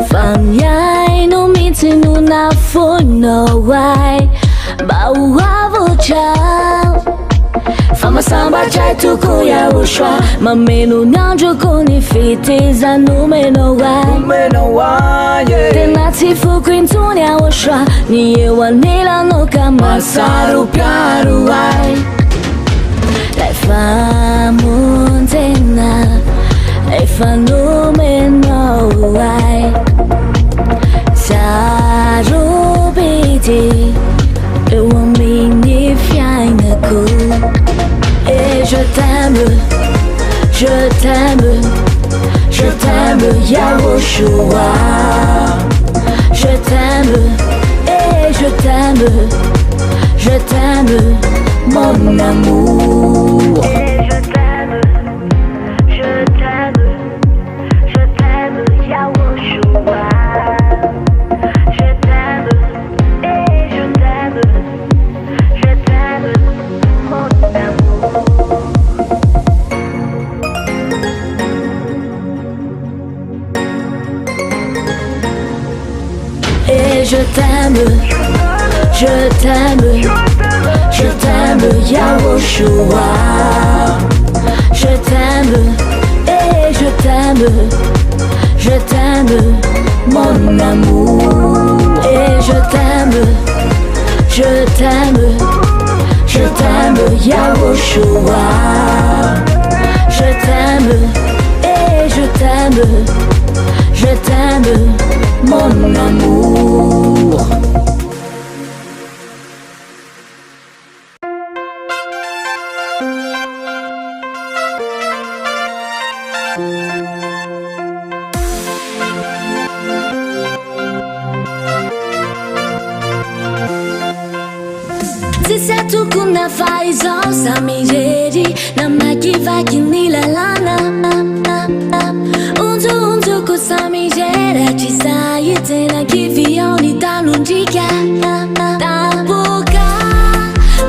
Fan yai no mi ti nu na fu no wai Ba wa vu cha Fa ma san ba chai tu ku ya wo shwa Ma me nu nyang ju ku ni fi ti za nu me no wai De na ti fu queen tu nya wo shwa Ni ye wa ni la no ka ma sa ru pya ru ai Lai fa montena e fa numeno ai Sa rubidi e uomini fianco E je t'aime Yahushua Je t'aime et je t'aime mon amour Je t'aime Yahushua Je t'aime et je t'aime mon amour Et je t'aime Yahushua Je t'aime et je t'aime mon amour Et je t'aime Yahushua Je t'aime et je Je t'aime, mon amour. Satu kuna faizo samijeri na makivaki nilalana unzu kusamijera chisayete na kivioni tanundika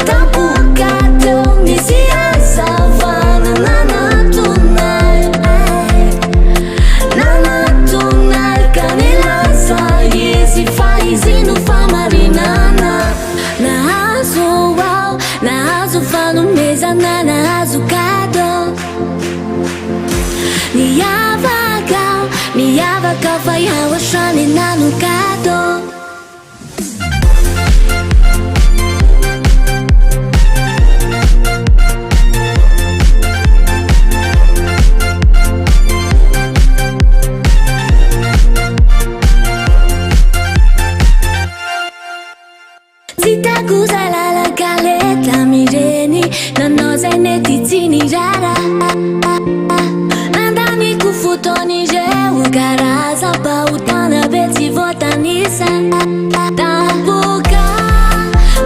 tampuka tonisia savana nana tunai kanilasa yesi faizinu famarinana Nazo fano mesa na azucado Niava vai hawa shani na nukado Sitakuza la caleta mireni na noza netitini rara Nandani kufutoni je ukaraza pa utana beti votanisa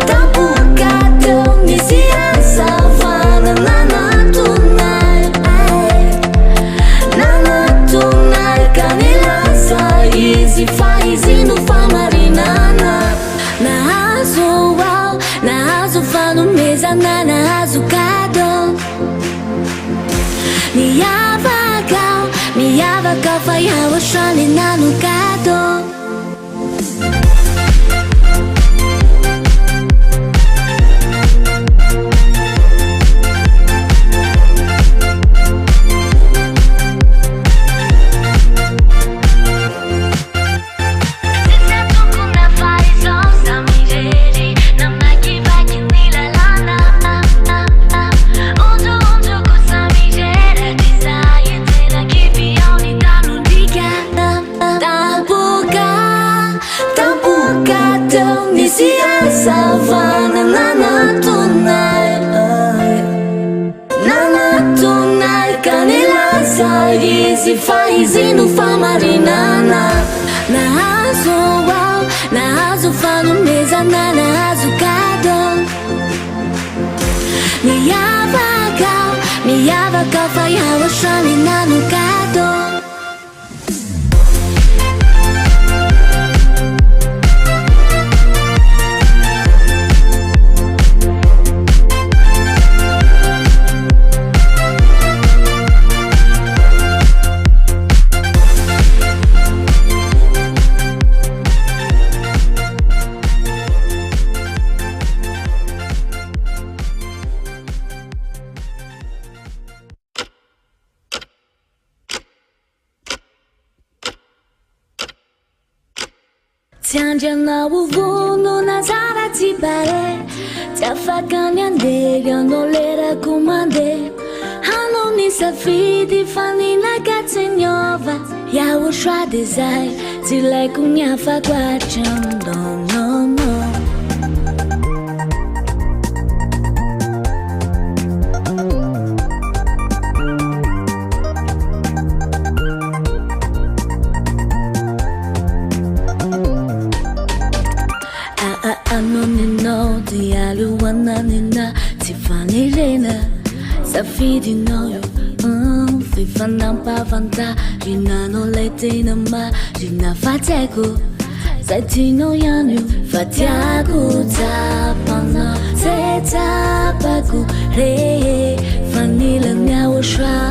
Tampuka tonisia savana nana tunai kanilasa easy faizinu famarinana Nazo fano mesa na azucado Niava vai hawa shani na nukado Savana nana tunai kanilasa yesi faizinu famarinana Nazo fano mesa na azucado Niava vai hawa shani na nukado Tianjana uvuno nazara tibare Tiafakanya ndega nolera kumande Hano ni safidi fanina katsinyova Ya ushwa desai Tile kunyafa kwa chando no Anonino dialuananina Tiffany Rena Safidi noyo Fifa nampavanta Rina no lete nama Rina fatego Zaitino yanu Fatiago tapana Zetabagu Re Vanilla nyawashwa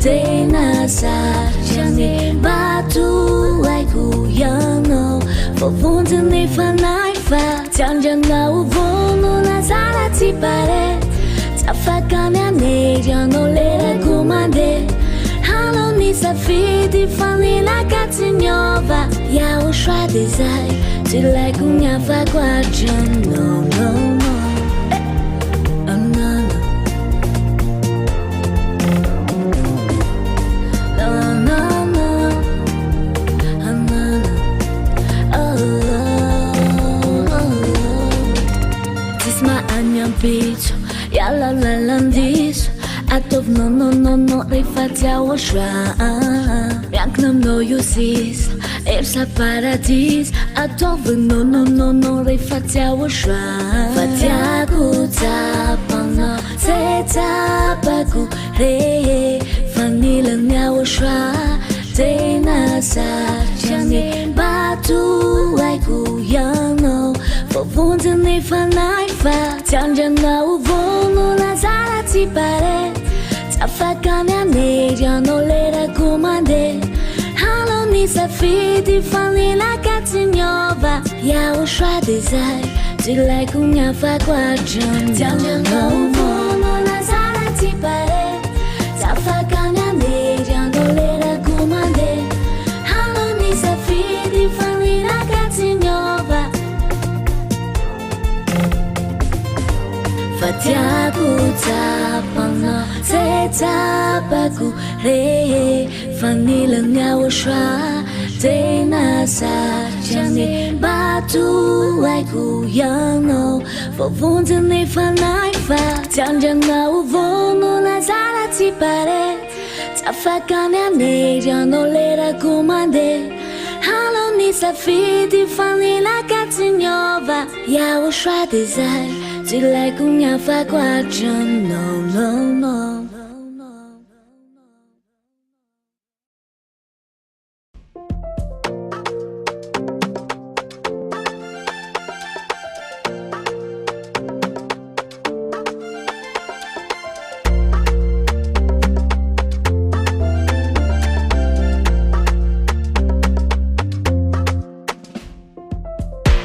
Tena sa Jani batu Aiku yano Fovunde ne fanaifa Tianjana uvono nazara tipare Tafakanya neja no lera kumande Halo ni safidi fanila katsinyova Ya ushwa desai Tile kunyafa kwa jano no disso Atovno no rifatia o shra Mianknam no usis Ersa paradis Atovno no rifatia o shra Fatia kutapana Setapaku re Vanilla nya o shra Tena sa Chani batu aiku yano Fovunta ni fanaifa Tianjana uvono Nazara ti pare Tafakanya neja no lera kumande Halo ni safiti Vanilla katinyova Ya o shwa desire Tilai kunya fa kwa jam Tianjana uvono Nazara ti pare Tafakanya neja no lera kumande Halo ni safiti Vanilla katinyova Fatiaku tapana Setapaku re Vanilla nya o shwa Tena sa Chani batu aiku yano Fovunta ni fanaifa Tianjana uvono Nazara ti pare Tafakanya neja no lera kumande Halo ni safiti Vanilla katinyova Ya o shwa desire Tilai kunya fa kwa jam no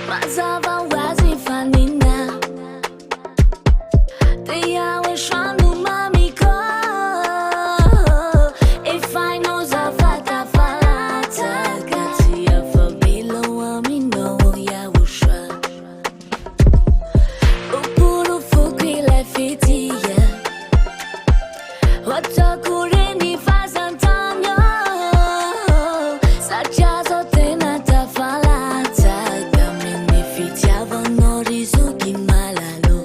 Mazava wazi fanina They always trying to mami ko If I know zafata falata Kati ya fabilo amino ya usha Upuru fukwi la fitia Watakure ni fazantanyo Sachazo tena tafalata Gamini fitia vanorizuki malalo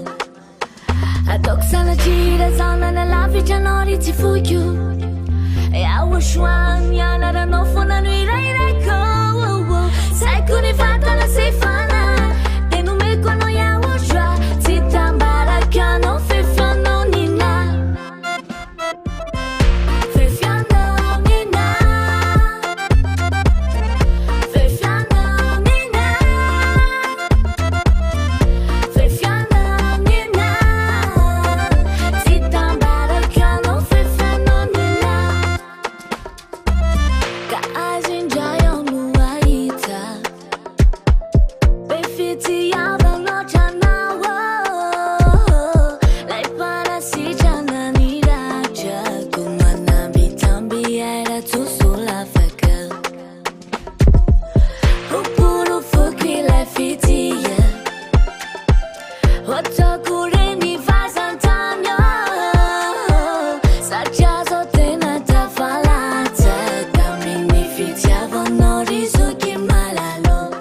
Adoksana gira zana na lavi janori ti fuyu Ya washwan ya nara no fona nui rai ko Sai kuni fata na sei fana Tenu me kono ya washwa Titambara kano fefano nina Fefano nina Fefano nina Fefano nina Titambara kano fefano nina Kaazin jayo muaita Befiti yava no chanawo Lai para si chana ni raja Kumana bitambi era tu sula faka Upuru fuki lai fitia Otokure ni fazantanyo Sachazo tena tafalata Kamini fitia vonorizuki malalo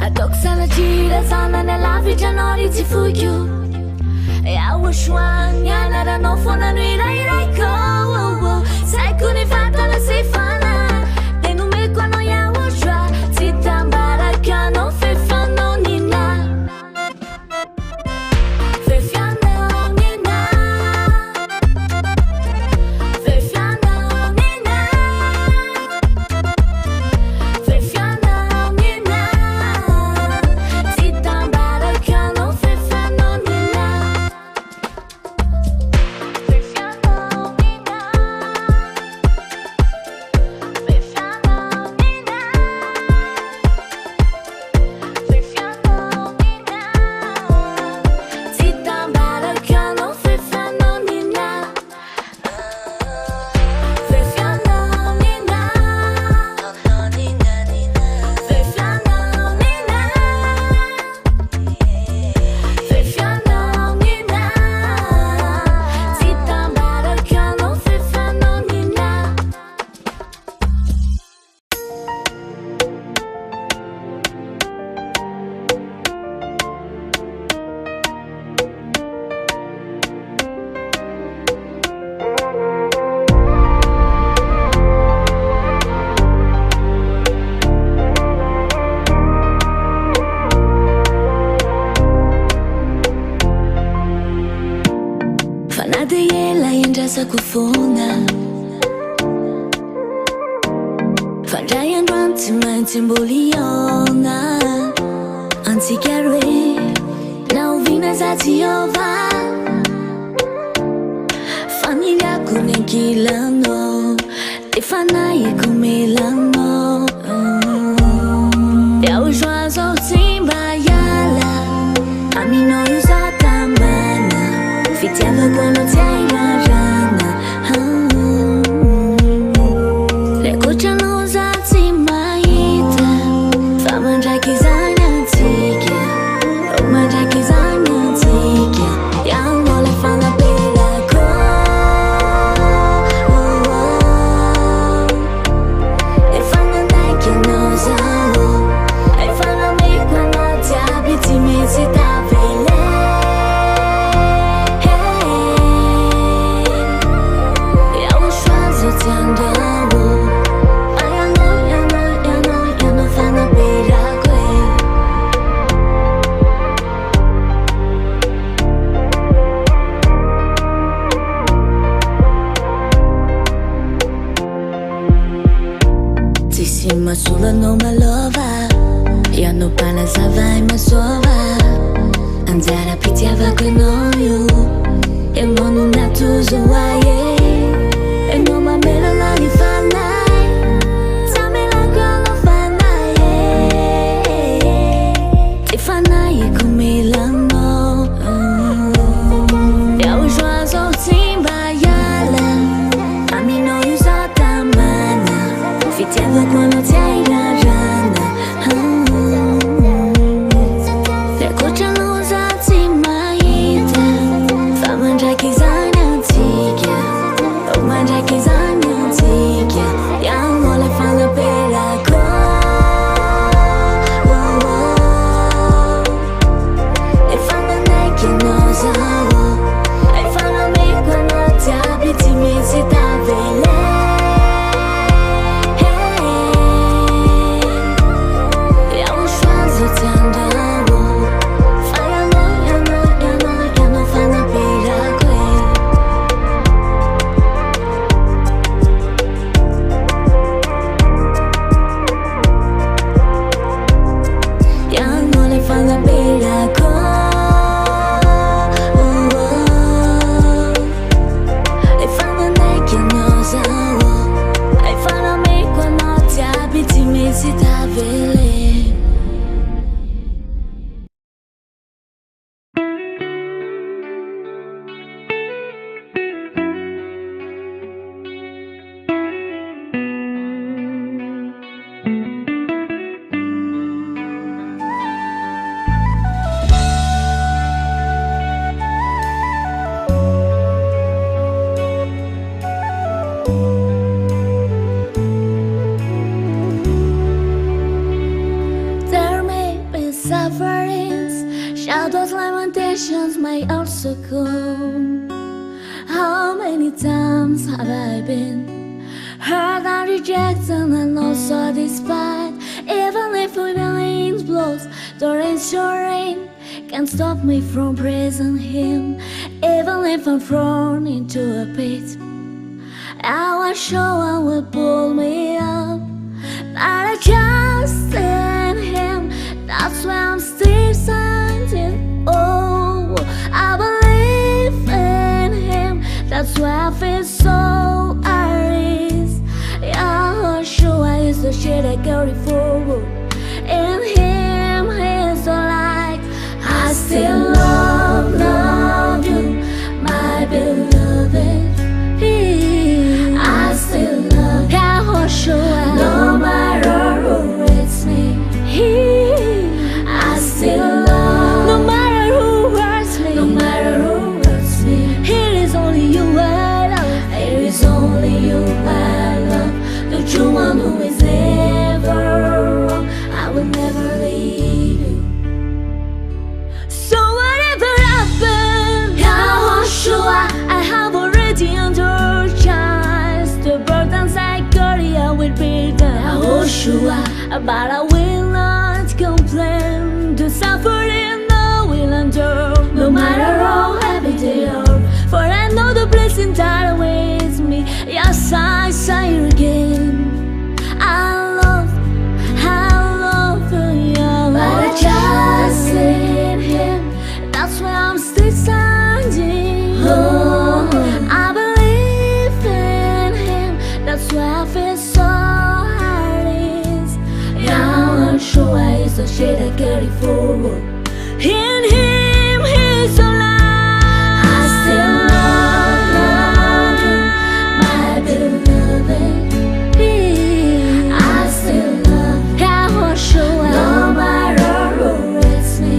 Adoksana gira zana na lavi janori ti fuyu Ya washwan ya nara no fona nui rai ko Sai kuni fata na sei fana Tenu me kono ya washwa Titambara kano fefano nina Fefano nina Fefano nina Fefano nina Titambara kano fefano nina Fefano nina sakufuna反正转起满天不理由啊 Anti Gary Now vina zati ova Famiglia con il chilano Ti fanno i comilano Ya ui shua so timba yala Ami no yu sa tamana Fitiava quando ti hai la rana Le cucciano usati maita Fa mangiare chi sa antica O mangiare chi sa antica Ya non le fa la bella E fanno andare che non sa E fanno a me quando ti abiti mesi da vele Ya un schwanzo ti andavo Ya no fanno bella ma solo non me lo va Io non parlo se vai ma sova Andare a pitiava con noi E non è tu so guai E non ma me la li fa nai Sammi la quando fa nai Ti fa nai come l'anno Io ho so timba yala A mi no usa tamana Fitiava quando ti hai la rana Le cucciano usati maita Fa mangiare chi sa antica O mangiare chi sa antica Ya non le fa la bella E fanno andare che non sa E fanno a me quando ti abiti mesi da vele Shadows, lamentations may also come. How many times have I been hurt and rejected and also despised? Even if the wind blows, the rain sure rain can't stop me from praising Him. Even if I'm thrown into a pit, our shower will pull me up. But I trust in Him. That's why I'm still standing. Oh, I believe in Him. That's why I feel so at ease. Yahushua is the shade I carry forward. In Him, He is the light. I still love you, my beloved. I still love Yahushua, no matter who hates me. I still love, no matter who hurts me, no matter who hurts me. It is only you I love. It is only you I love. The true one who is never wrong. I will never leave you. So whatever happens, Yahushua, I have already undercharged the burdens I carry. I will bear them, Yahushua, but I will not complain. The suffering I will endure, no matter how heavy they are. For I know the blessings that await. shade I carry forward. In Him, He's alive. I still love you, my beloved. I still love you. I will show up. No matter who hurts me.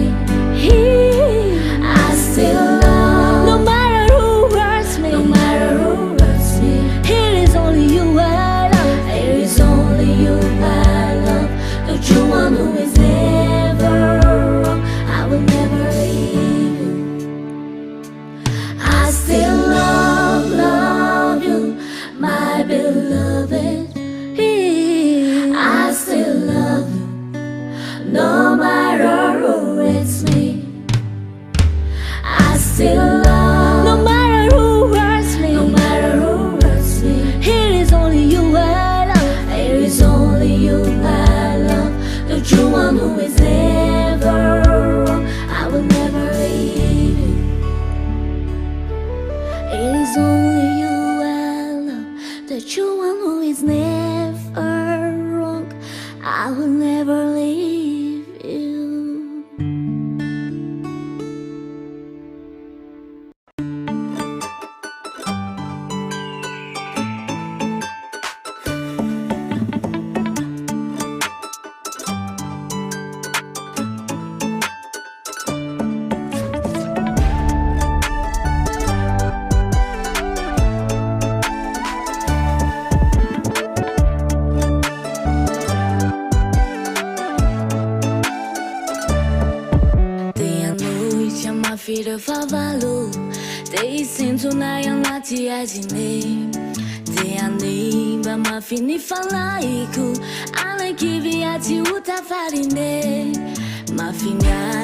I still love. No matter who hurts me. No matter who hurts me. It is only you I love. It is only you I love. The true one who is never wrong. I will never leave you. I still love you, my beloved. I still love you, no matter who hurts me. I still love, no matter who hurts me. No matter who hurts me. It is only you I love. It is only you I love. The true one who is never wrong. I will never leave you. It is only you I love. The true one who is never wrong. I will never leave you. feet的发发路，第一清楚那样拿起爱情你，这样你把马匹你放哪一哭？安来 give 爱情无他法的你，马匹呀。